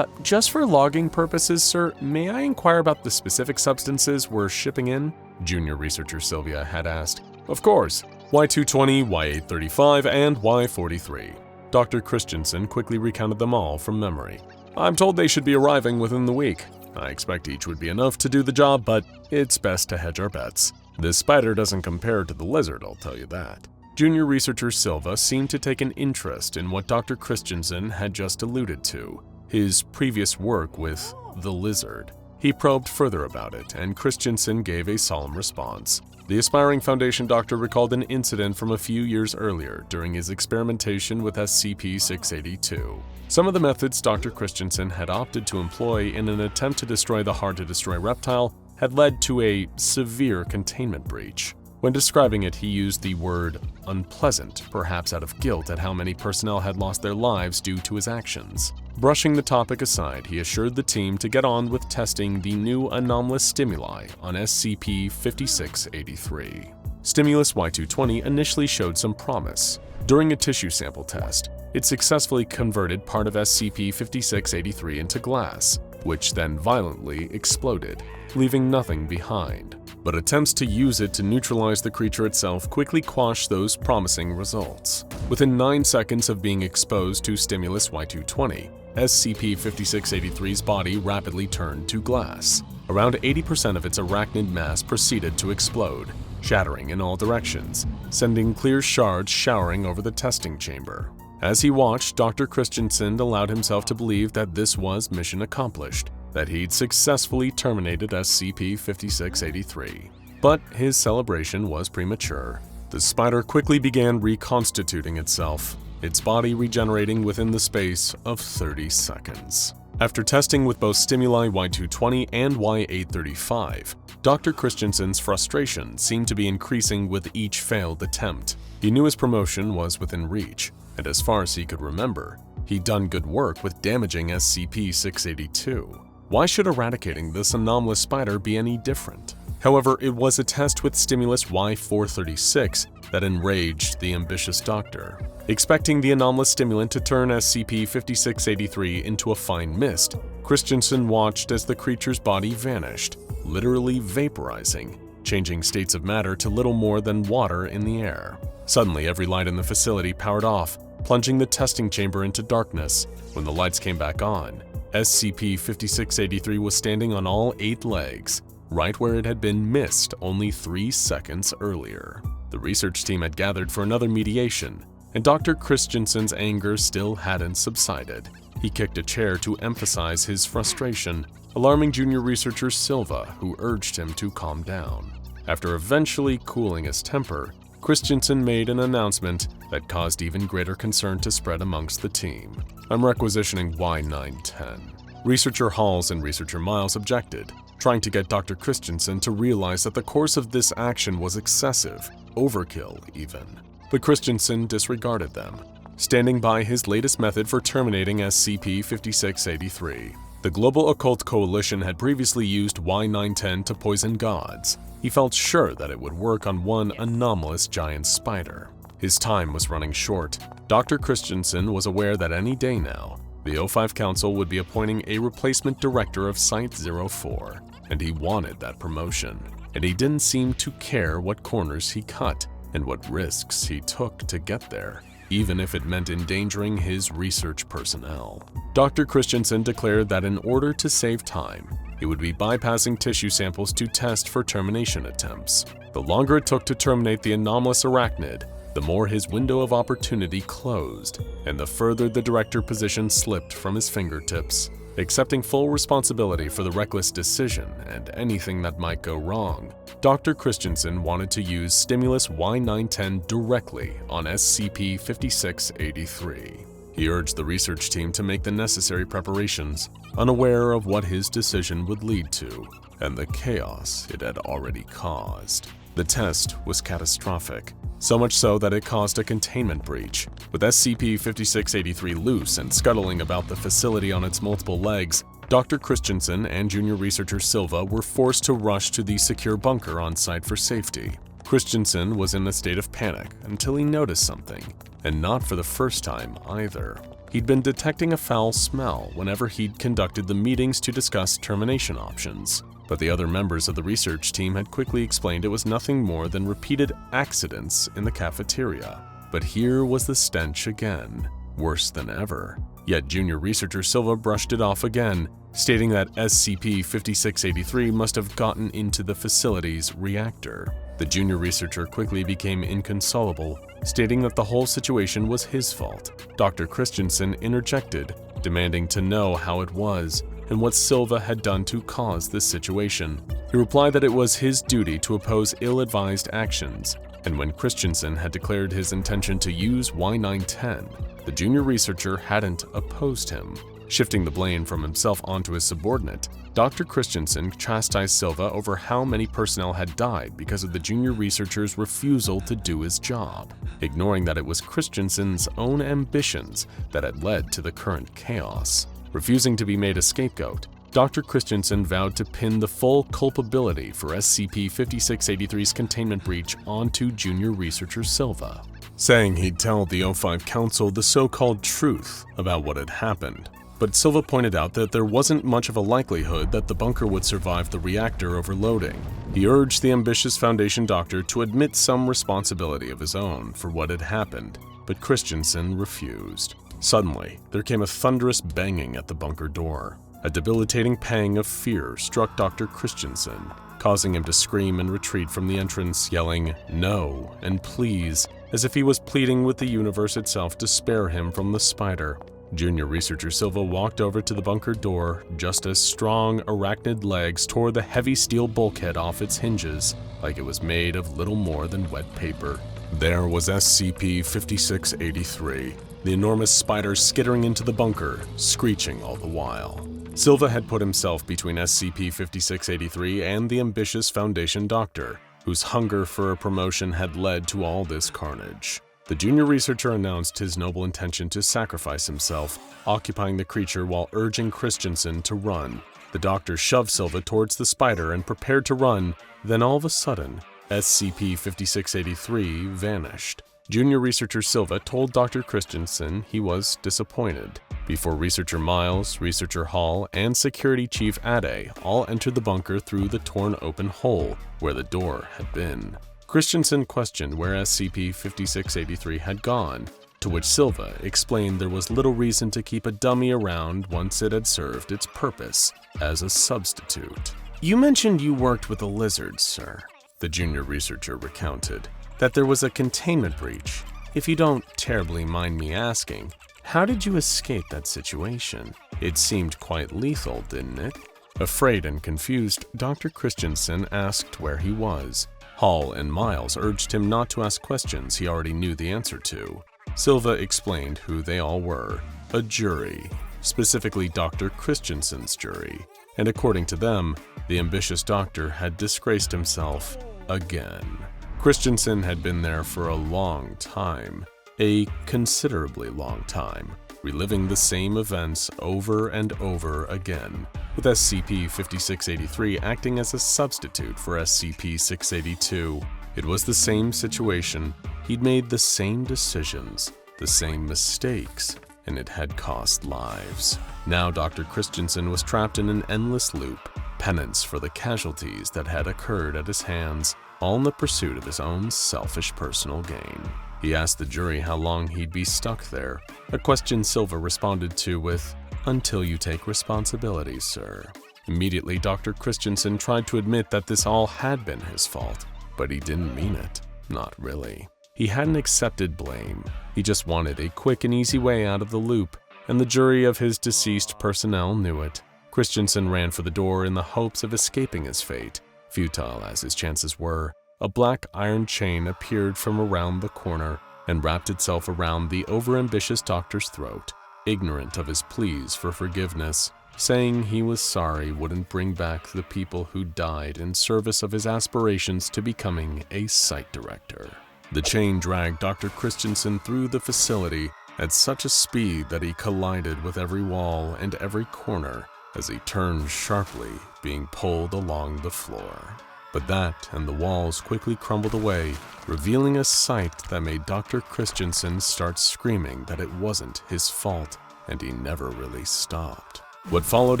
S1: Just for logging purposes, sir, may I inquire about the specific substances we're shipping in? Junior researcher Sylvia had asked. Of course, Y220, Y835, and Y43. Dr. Christensen quickly recounted them all from memory. I'm told they should be arriving within the week. I expect each would be enough to do the job, but it's best to hedge our bets. This spider doesn't compare to the lizard, I'll tell you that. Junior researcher Silva seemed to take an interest in what Dr. Christensen had just alluded to, his previous work with the lizard. He probed further about it, and Christensen gave a solemn response. The aspiring Foundation doctor recalled an incident from a few years earlier during his experimentation with SCP-682. Some of the methods Dr. Christensen had opted to employ in an attempt to destroy the hard-to-destroy reptile had led to a severe containment breach. When describing it, he used the word unpleasant, perhaps out of guilt at how many personnel had lost their lives due to his actions. Brushing the topic aside, he assured the team to get on with testing the new anomalous stimuli on SCP-5683. Stimulus Y220 initially showed some promise. During a tissue sample test, it successfully converted part of SCP-5683 into glass, which then violently exploded, leaving nothing behind. But attempts to use it to neutralize the creature itself quickly quashed those promising results. Within 9 seconds of being exposed to Stimulus Y220, SCP-5683's body rapidly turned to glass. Around 80% of its arachnid mass proceeded to explode, shattering in all directions, sending clear shards showering over the testing chamber. As he watched, Dr. Christensen allowed himself to believe that this was mission accomplished, that he'd successfully terminated SCP-5683. But his celebration was premature. The spider quickly began reconstituting itself, its body regenerating within the space of 30 seconds. After testing with both stimuli Y220 and Y835, Dr. Christensen's frustration seemed to be increasing with each failed attempt. He knew his promotion was within reach, and as far as he could remember, he'd done good work with damaging SCP-682. Why should eradicating this anomalous spider be any different? However, it was a test with stimulus Y436 that enraged the ambitious doctor. Expecting the anomalous stimulant to turn SCP-5683 into a fine mist, Christensen watched as the creature's body vanished, literally vaporizing, changing states of matter to little more than water in the air. Suddenly, every light in the facility powered off, plunging the testing chamber into darkness. When the lights came back on, SCP-5683 was standing on all 8 legs, right where it had been missed only 3 seconds earlier. The research team had gathered for another mediation, and Dr. Christensen's anger still hadn't subsided. He kicked a chair to emphasize his frustration, alarming junior researcher Silva, who urged him to calm down. After eventually cooling his temper, Christensen made an announcement that caused even greater concern to spread amongst the team. "I'm requisitioning Y910. Researcher Halls and Researcher Miles objected, trying to get Dr. Christensen to realize that the course of this action was excessive, overkill even. But Christensen disregarded them, standing by his latest method for terminating SCP-5683. The Global Occult Coalition had previously used Y910 to poison gods. He felt sure that it would work on one anomalous giant spider. His time was running short. Dr. Christensen was aware that any day now, the O5 Council would be appointing a replacement director of Site-04, and he wanted that promotion. And he didn't seem to care what corners he cut and what risks he took to get there, even if it meant endangering his research personnel. Dr. Christensen declared that in order to save time, he would be bypassing tissue samples to test for termination attempts. The longer it took to terminate the anomalous arachnid, the more his window of opportunity closed, and the further the director position slipped from his fingertips. Accepting full responsibility for the reckless decision and anything that might go wrong, Dr. Christensen wanted to use Stimulus Y910 directly on SCP-5683. He urged the research team to make the necessary preparations, unaware of what his decision would lead to, and the chaos it had already caused. The test was catastrophic, so much so that it caused a containment breach. With SCP-5683 loose and scuttling about the facility on its multiple legs, Dr. Christensen and junior researcher Silva were forced to rush to the secure bunker on site for safety. Christensen was in a state of panic until he noticed something, and not for the first time either. He'd been detecting a foul smell whenever he'd conducted the meetings to discuss termination options. But the other members of the research team had quickly explained it was nothing more than repeated accidents in the cafeteria. But here was the stench again, worse than ever. Yet junior researcher Silva brushed it off again, stating that SCP-5683 must have gotten into the facility's reactor. The junior researcher quickly became inconsolable, stating that the whole situation was his fault. Dr. Christensen interjected, demanding to know how it was and what Silva had done to cause this situation. He replied that it was his duty to oppose ill-advised actions, and when Christensen had declared his intention to use Y910, the junior researcher hadn't opposed him. Shifting the blame from himself onto his subordinate, Dr. Christensen chastised Silva over how many personnel had died because of the junior researcher's refusal to do his job, ignoring that it was Christensen's own ambitions that had led to the current chaos. Refusing to be made a scapegoat, Dr. Christensen vowed to pin the full culpability for SCP-5683's containment breach onto junior researcher Silva, saying he'd tell the O5 Council the so-called truth about what had happened. But Silva pointed out that there wasn't much of a likelihood that the bunker would survive the reactor overloading. He urged the ambitious Foundation doctor to admit some responsibility of his own for what had happened, but Christensen refused. Suddenly, there came a thunderous banging at the bunker door. A debilitating pang of fear struck Dr. Christensen, causing him to scream and retreat from the entrance, yelling "no" and "please," as if he was pleading with the universe itself to spare him from the spider. Junior researcher Silva walked over to the bunker door just as strong arachnid legs tore the heavy steel bulkhead off its hinges like it was made of little more than wet paper. There was SCP-5683, the enormous spider skittering into the bunker, screeching all the while. Silva had put himself between SCP-5683 and the ambitious Foundation doctor, whose hunger for a promotion had led to all this carnage. The junior researcher announced his noble intention to sacrifice himself, occupying the creature while urging Christensen to run. The doctor shoved Silva towards the spider and prepared to run, then all of a sudden, SCP-5683 vanished. Junior researcher Silva told Dr. Christensen he was disappointed, before researcher Miles, researcher Hall, and security chief Ade all entered the bunker through the torn open hole where the door had been. Christensen questioned where SCP-5683 had gone, to which Silva explained there was little reason to keep a dummy around once it had served its purpose as a substitute. You mentioned you worked with the lizards, sir, the junior researcher recounted, that there was a containment breach. If you don't terribly mind me asking, how did you escape that situation? It seemed quite lethal, didn't it? Afraid and confused, Dr. Christensen asked where he was. Hall and Miles urged him not to ask questions he already knew the answer to. Silva explained who they all were, a jury, specifically Dr. Christensen's jury, and according to them, the ambitious doctor had disgraced himself again. Christensen had been there for a long time, a considerably long time, reliving the same events over and over again, with SCP-5683 acting as a substitute for SCP-682. It was the same situation, he'd made the same decisions, the same mistakes, and it had cost lives. Now Dr. Christensen was trapped in an endless loop, penance for the casualties that had occurred at his hands, all in the pursuit of his own selfish personal gain. He asked the jury how long he'd be stuck there, a question Silva responded to with, "Until you take responsibility, sir." Immediately, Dr. Christensen tried to admit that this all had been his fault, but he didn't mean it. Not really. He hadn't accepted blame. He just wanted a quick and easy way out of the loop, and the jury of his deceased personnel knew it. Christensen ran for the door in the hopes of escaping his fate. Futile as his chances were, a black iron chain appeared from around the corner and wrapped itself around the overambitious doctor's throat. Ignorant of his pleas for forgiveness, saying he was sorry wouldn't bring back the people who died in service of his aspirations to becoming a site director. The chain dragged Dr. Christensen through the facility at such a speed that he collided with every wall and every corner as he turned sharply, being pulled along the floor. But that and the walls quickly crumbled away, revealing a sight that made Dr. Christensen start screaming that it wasn't his fault, and he never really stopped. What followed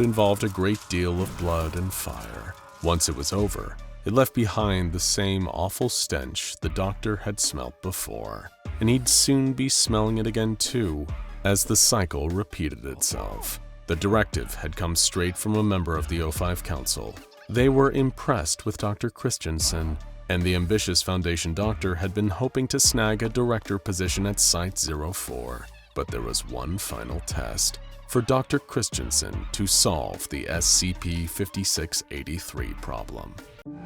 S1: involved a great deal of blood and fire. Once it was over, it left behind the same awful stench the doctor had smelt before, and he'd soon be smelling it again too, as the cycle repeated itself. The directive had come straight from a member of the O5 Council. They were impressed with Dr. Christensen, and the ambitious Foundation doctor had been hoping to snag a director position at Site-04. But there was one final test for Dr. Christensen to solve the SCP-5683 problem.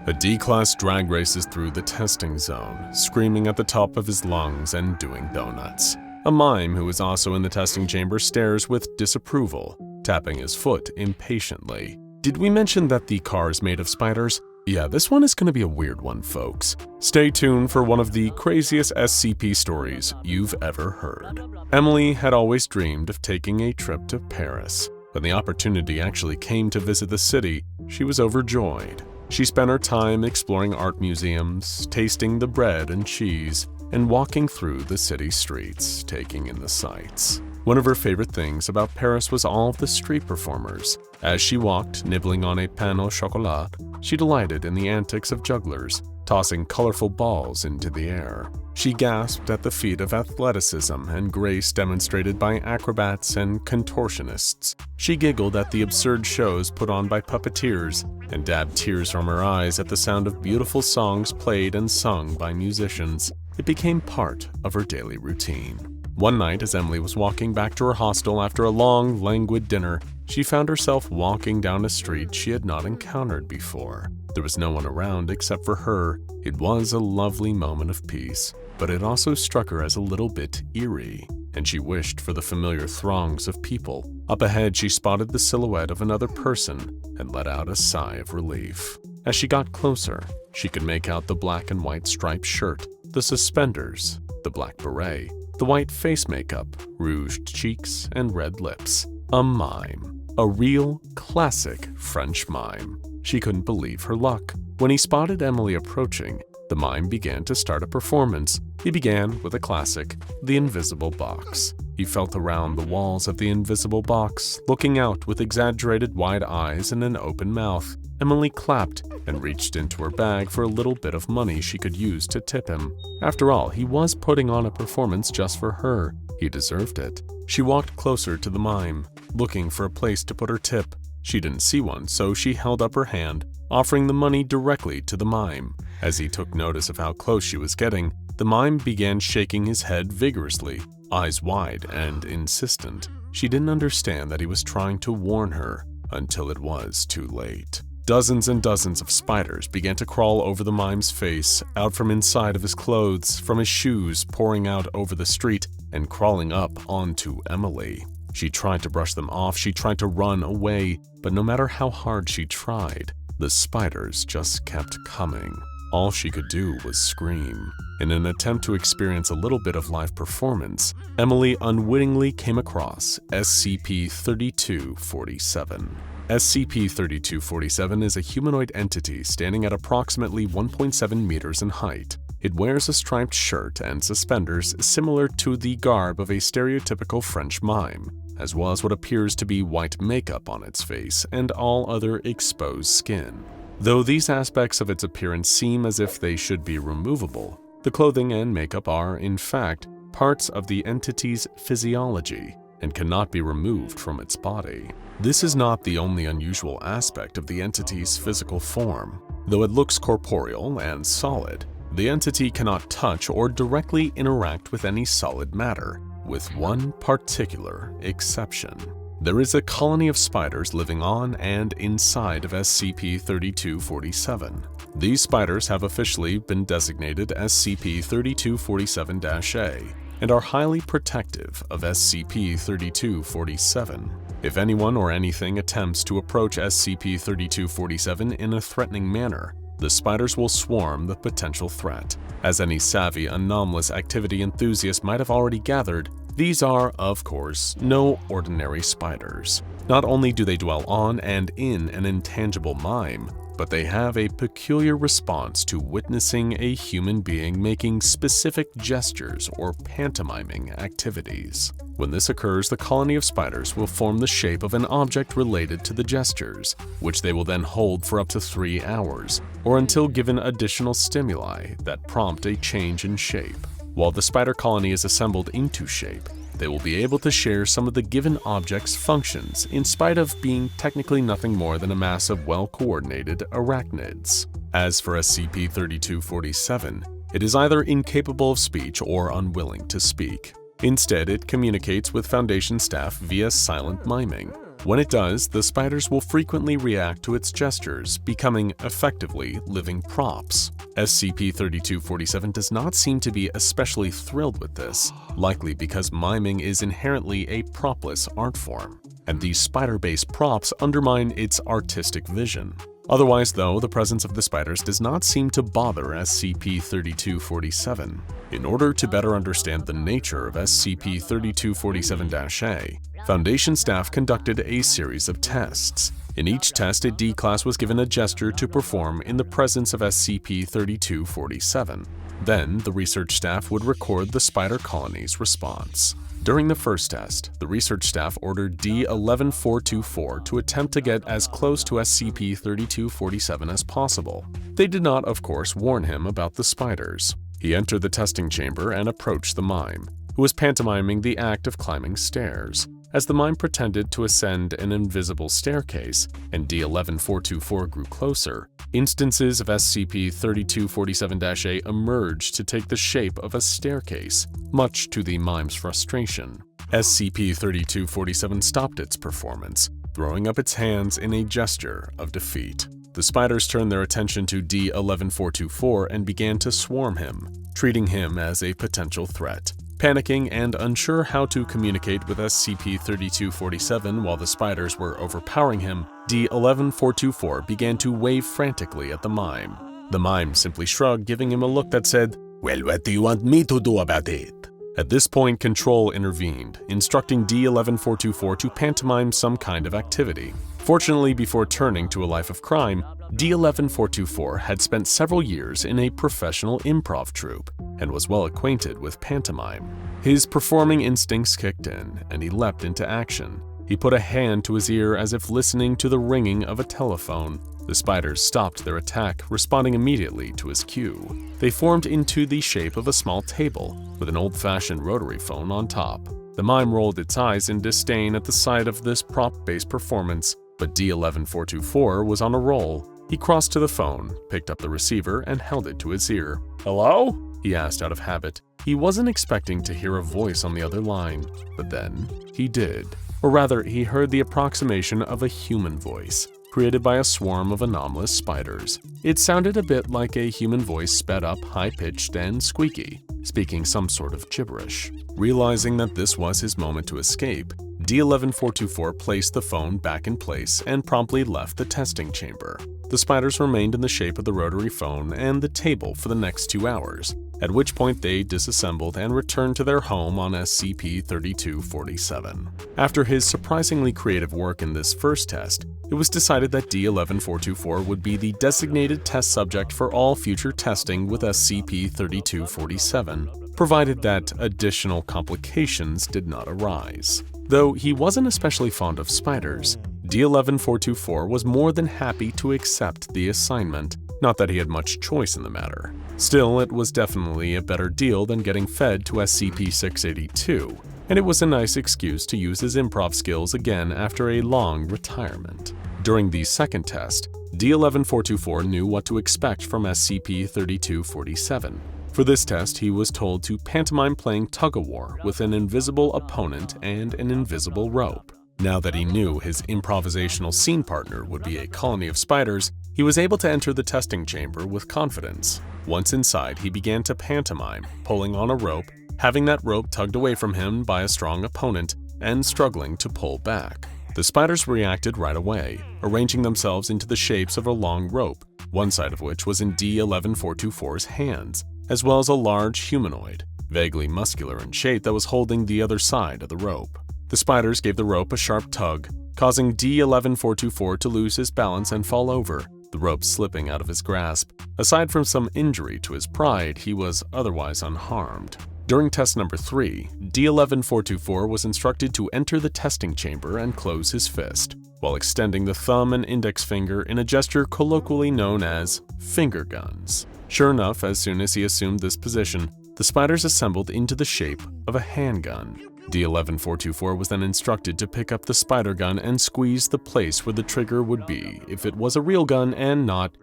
S1: A D-Class drag races through the testing zone, screaming at the top of his lungs and doing donuts. A mime who is also in the testing chamber stares with disapproval, tapping his foot impatiently. Did we mention that the car is made of spiders? Yeah, this one is going to be a weird one, folks. Stay tuned for one of the craziest SCP stories you've ever heard. Emily had always dreamed of taking a trip to Paris. When the opportunity actually came to visit the city, she was overjoyed. She spent her time exploring art museums, tasting the bread and cheese, and walking through the city streets, taking in the sights. One of her favorite things about Paris was all of the street performers. As she walked, nibbling on a pain au chocolat, she delighted in the antics of jugglers, tossing colorful balls into the air. She gasped at the feat of athleticism and grace demonstrated by acrobats and contortionists. She giggled at the absurd shows put on by puppeteers and dabbed tears from her eyes at the sound of beautiful songs played and sung by musicians. It became part of her daily routine. One night, as Emily was walking back to her hostel after a long, languid dinner, she found herself walking down a street she had not encountered before. There was no one around except for her. It was a lovely moment of peace, but it also struck her as a little bit eerie, and she wished for the familiar throngs of people. Up ahead, she spotted the silhouette of another person and let out a sigh of relief. As she got closer, she could make out the black and white striped shirt, the suspenders, the black beret, the white face makeup, rouged cheeks, and red lips. A mime. A real, classic French mime. She couldn't believe her luck. When he spotted Emily approaching, the mime began to start a performance. He began with a classic, the invisible box. He felt around the walls of the invisible box, looking out with exaggerated wide eyes and an open mouth. Emily clapped and reached into her bag for a little bit of money she could use to tip him. After all, he was putting on a performance just for her. He deserved it. She walked closer to the mime, looking for a place to put her tip. She didn't see one, so she held up her hand, offering the money directly to the mime. As he took notice of how close she was getting, the mime began shaking his head vigorously, eyes wide and insistent. She didn't understand that he was trying to warn her until it was too late. Dozens and dozens of spiders began to crawl over the mime's face, out from inside of his clothes, from his shoes, pouring out over the street, and crawling up onto Emily. She tried to brush them off, she tried to run away, but no matter how hard she tried, the spiders just kept coming. All she could do was scream. In an attempt to experience a little bit of live performance, Emily unwittingly came across SCP-3247. SCP-3247 is a humanoid entity standing at approximately 1.7 meters in height. It wears a striped shirt and suspenders similar to the garb of a stereotypical French mime, as well as what appears to be white makeup on its face and all other exposed skin. Though these aspects of its appearance seem as if they should be removable, the clothing and makeup are, in fact, parts of the entity's physiology and cannot be removed from its body. This is not the only unusual aspect of the entity's physical form. Though it looks corporeal and solid, the entity cannot touch or directly interact with any solid matter, with one particular exception. There is a colony of spiders living on and inside of SCP-3247. These spiders have officially been designated SCP-3247-A and are highly protective of SCP-3247. If anyone or anything attempts to approach SCP-3247 in a threatening manner, the spiders will swarm the potential threat. As any savvy anomalous activity enthusiast might have already gathered, these are, of course, no ordinary spiders. Not only do they dwell on and in an intangible mime, but they have a peculiar response to witnessing a human being making specific gestures or pantomiming activities. When this occurs, the colony of spiders will form the shape of an object related to the gestures, which they will then hold for up to 3 hours, or until given additional stimuli that prompt a change in shape. While the spider colony is assembled into shape, they will be able to share some of the given object's functions in spite of being technically nothing more than a mass of well-coordinated arachnids. As for SCP-3247, it is either incapable of speech or unwilling to speak. Instead, it communicates with Foundation staff via silent miming. When it does, the spiders will frequently react to its gestures, becoming effectively living props. SCP-3247 does not seem to be especially thrilled with this, likely because miming is inherently a propless art form, and these spider-based props undermine its artistic vision. Otherwise, though, the presence of the spiders does not seem to bother SCP-3247. In order to better understand the nature of SCP-3247-A, Foundation staff conducted a series of tests. In each test, a D-Class was given a gesture to perform in the presence of SCP-3247. Then, the research staff would record the spider colony's response. During the first test, the research staff ordered D-11424 to attempt to get as close to SCP-3247 as possible. They did not, of course, warn him about the spiders. He entered the testing chamber and approached the mime, who was pantomiming the act of climbing stairs. As the mime pretended to ascend an invisible staircase and D-11424 grew closer, instances of SCP-3247-A emerged to take the shape of a staircase, much to the mime's frustration. SCP-3247 stopped its performance, throwing up its hands in a gesture of defeat. The spiders turned their attention to D-11424 and began to swarm him, treating him as a potential threat. Panicking and unsure how to communicate with SCP-3247 while the spiders were overpowering him, D-11424 began to wave frantically at the mime. The mime simply shrugged, giving him a look that said, "Well, what do you want me to do about it?" At this point, Control intervened, instructing D-11424 to pantomime some kind of activity. Fortunately, before turning to a life of crime, D-11424 had spent several years in a professional improv troupe and was well acquainted with pantomime. His performing instincts kicked in, and he leapt into action. He put a hand to his ear as if listening to the ringing of a telephone. The spiders stopped their attack, responding immediately to his cue. They formed into the shape of a small table, with an old-fashioned rotary phone on top. The mime rolled its eyes in disdain at the sight of this prop-based performance, but D-11424 was on a roll. He crossed to the phone, picked up the receiver, and held it to his ear. "Hello?" he asked out of habit. He wasn't expecting to hear a voice on the other line, but then he did. Or rather, he heard the approximation of a human voice, created by a swarm of anomalous spiders. It sounded a bit like a human voice sped up, high-pitched, and squeaky, speaking some sort of gibberish. Realizing that this was his moment to escape, D11424 placed the phone back in place and promptly left the testing chamber. The spiders remained in the shape of the rotary phone and the table for the next 2 hours, at which point they disassembled and returned to their home on SCP-3247. After his surprisingly creative work in this first test, it was decided that D11424 would be the designated test subject for all future testing with SCP-3247, provided that additional complications did not arise. Though he wasn't especially fond of spiders, D11424 was more than happy to accept the assignment, not that he had much choice in the matter. Still, it was definitely a better deal than getting fed to SCP-682, and it was a nice excuse to use his improv skills again after a long retirement. During the second test, D11424 knew what to expect from SCP-3247. For this test, he was told to pantomime playing tug-of-war with an invisible opponent and an invisible rope. Now that he knew his improvisational scene partner would be a colony of spiders, he was able to enter the testing chamber with confidence. Once inside, he began to pantomime, pulling on a rope, having that rope tugged away from him by a strong opponent, and struggling to pull back. The spiders reacted right away, arranging themselves into the shapes of a long rope, one side of which was in D11424's hands, as well as a large humanoid, vaguely muscular in shape, that was holding the other side of the rope. The spiders gave the rope a sharp tug, causing D11424 to lose his balance and fall over, the rope slipping out of his grasp. Aside from some injury to his pride, he was otherwise unharmed. During test number 3, D11424 was instructed to enter the testing chamber and close his fist, while extending the thumb and index finger in a gesture colloquially known as finger guns. Sure enough, as soon as he assumed this position, the spiders assembled into the shape of a handgun. D11424 was then instructed to pick up the spider gun and squeeze the place where the trigger would be if it was a real gun and not,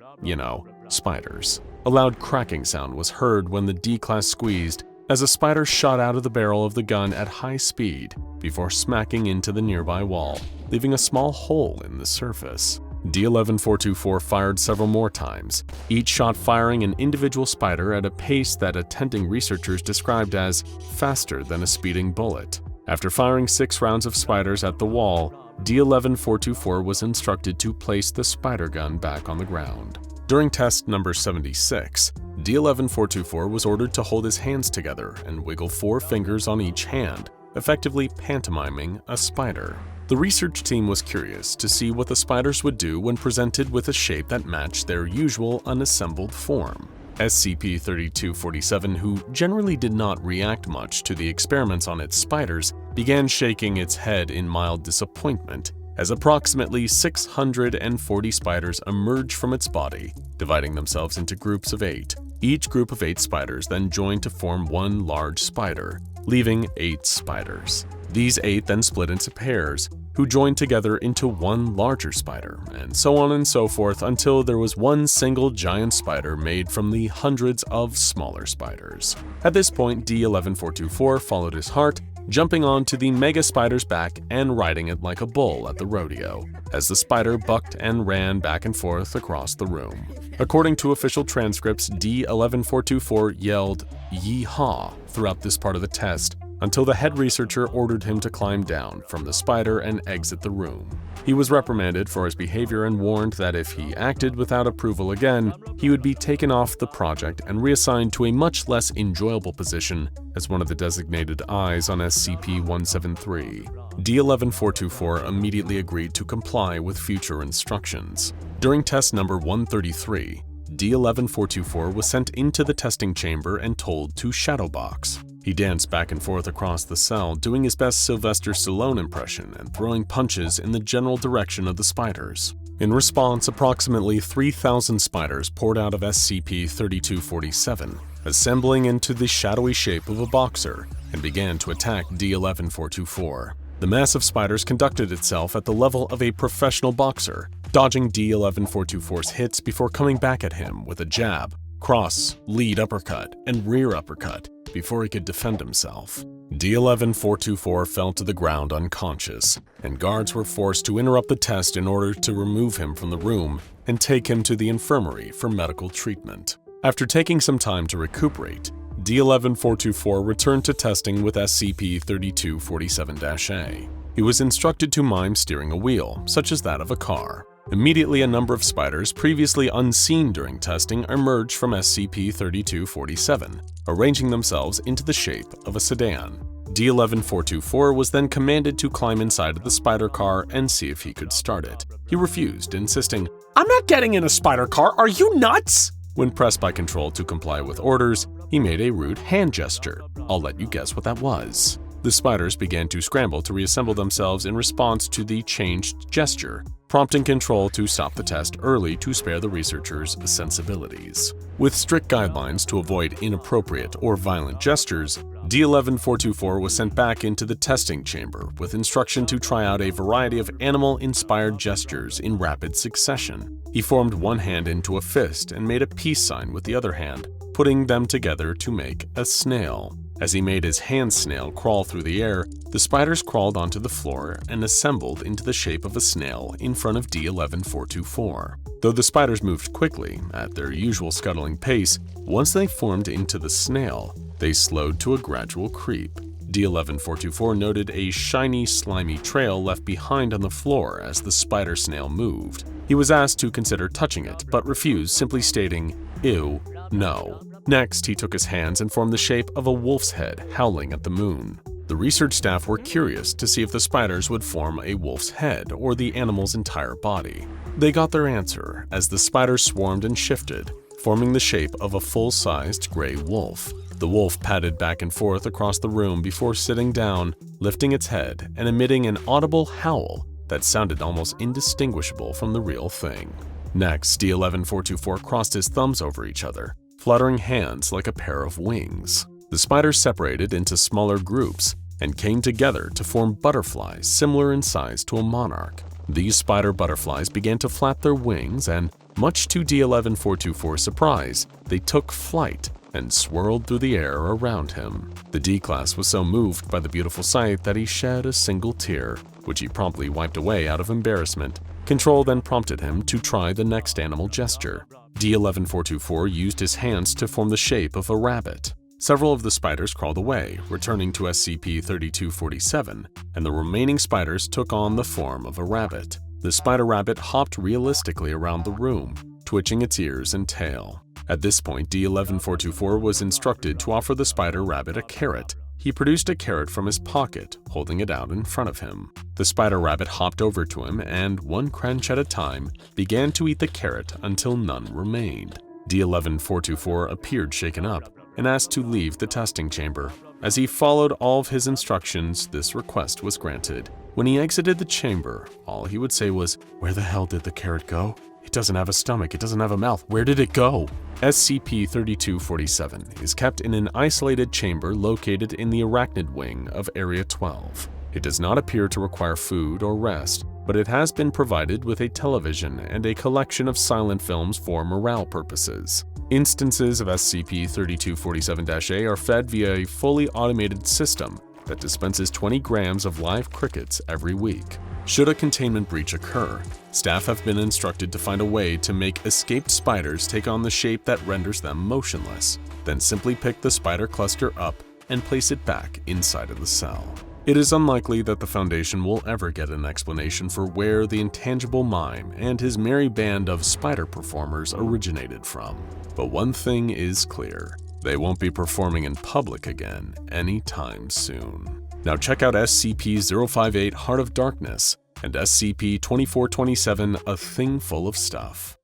S1: spiders. A loud cracking sound was heard when the D-class squeezed, as a spider shot out of the barrel of the gun at high speed before smacking into the nearby wall, leaving a small hole in the surface. D11424 fired several more times, each shot firing an individual spider at a pace that attending researchers described as faster than a speeding bullet. After firing 6 rounds of spiders at the wall, D11424 was instructed to place the spider gun back on the ground. During test number 76, D11424 was ordered to hold his hands together and wiggle 4 fingers on each hand, effectively pantomiming a spider. The research team was curious to see what the spiders would do when presented with a shape that matched their usual unassembled form. SCP-3247, who generally did not react much to the experiments on its spiders, began shaking its head in mild disappointment as approximately 640 spiders emerged from its body, dividing themselves into groups of 8. Each group of 8 spiders then joined to form one large spider, leaving 8 spiders. These 8 then split into pairs, who joined together into one larger spider, and so on and so forth until there was one single giant spider made from the hundreds of smaller spiders. At this point, D11424 followed his heart, jumping onto the mega spider's back and riding it like a bull at the rodeo, as the spider bucked and ran back and forth across the room. According to official transcripts, D11424 yelled "Yee-haw" throughout this part of the test, until the head researcher ordered him to climb down from the spider and exit the room. He was reprimanded for his behavior and warned that if he acted without approval again, he would be taken off the project and reassigned to a much less enjoyable position as one of the designated eyes on SCP-173. D11424 immediately agreed to comply with future instructions. During test number 133, D11424 was sent into the testing chamber and told to shadowbox. He danced back and forth across the cell, doing his best Sylvester Stallone impression and throwing punches in the general direction of the spiders. In response, approximately 3,000 spiders poured out of SCP-3247, assembling into the shadowy shape of a boxer, and began to attack D11424. The mass of spiders conducted itself at the level of a professional boxer, dodging D-11424's hits before coming back at him with a jab, cross, lead uppercut, and rear uppercut before he could defend himself. D-11424 fell to the ground unconscious, and guards were forced to interrupt the test in order to remove him from the room and take him to the infirmary for medical treatment. After taking some time to recuperate, D-11424 returned to testing with SCP-3247-A. He was instructed to mime steering a wheel, such as that of a car. Immediately, a number of spiders previously unseen during testing emerged from SCP-3247, arranging themselves into the shape of a sedan. D-11424 was then commanded to climb inside of the spider car and see if he could start it. He refused, insisting, "I'm not getting in a spider car, are you nuts?" When pressed by Control to comply with orders, he made a rude hand gesture. I'll let you guess what that was. The spiders began to scramble to reassemble themselves in response to the changed gesture, prompting Control to stop the test early to spare the researchers' sensibilities. With strict guidelines to avoid inappropriate or violent gestures, D-11424 was sent back into the testing chamber with instruction to try out a variety of animal-inspired gestures in rapid succession. He formed one hand into a fist and made a peace sign with the other hand, putting them together to make a snail. As he made his hand snail crawl through the air, the spiders crawled onto the floor and assembled into the shape of a snail in front of D-11424. Though the spiders moved quickly, at their usual scuttling pace, once they formed into the snail, they slowed to a gradual creep. D-11424 noted a shiny, slimy trail left behind on the floor as the spider snail moved. He was asked to consider touching it, but refused, simply stating, "Ew, no." Next, he took his hands and formed the shape of a wolf's head howling at the moon. The research staff were curious to see if the spiders would form a wolf's head or the animal's entire body. They got their answer as the spiders swarmed and shifted, forming the shape of a full-sized gray wolf. The wolf padded back and forth across the room before sitting down, lifting its head, and emitting an audible howl that sounded almost indistinguishable from the real thing. Next, D-11424 crossed his thumbs over each other, fluttering hands like a pair of wings. The spiders separated into smaller groups and came together to form butterflies similar in size to a monarch. These spider butterflies began to flap their wings and, much to D-11424's surprise, they took flight and swirled through the air around him. The D-Class was so moved by the beautiful sight that he shed a single tear, which he promptly wiped away out of embarrassment. Control then prompted him to try the next animal gesture. D-11424 used his hands to form the shape of a rabbit. Several of the spiders crawled away, returning to SCP-3247, and the remaining spiders took on the form of a rabbit. The spider rabbit hopped realistically around the room, twitching its ears and tail. At this point, D-11424 was instructed to offer the spider rabbit a carrot. He produced a carrot from his pocket, holding it out in front of him. The spider rabbit hopped over to him and, one crunch at a time, began to eat the carrot until none remained. D-11424 appeared shaken up and asked to leave the testing chamber. As he followed all of his instructions, this request was granted. When he exited the chamber, all he would say was, "Where the hell did the carrot go? It doesn't have a stomach, it doesn't have a mouth, where did it go?" SCP-3247 is kept in an isolated chamber located in the arachnid wing of Area 12. It does not appear to require food or rest, but it has been provided with a television and a collection of silent films for morale purposes. Instances of SCP-3247-A are fed via a fully automated system that dispenses 20 grams of live crickets every week. Should a containment breach occur, staff have been instructed to find a way to make escaped spiders take on the shape that renders them motionless, then simply pick the spider cluster up and place it back inside of the cell. It is unlikely that the Foundation will ever get an explanation for where the intangible Mime and his merry band of spider performers originated from. But one thing is clear, they won't be performing in public again anytime soon. Now check out SCP-058 Heart of Darkness and SCP-2427 A Thing Full of Stuff.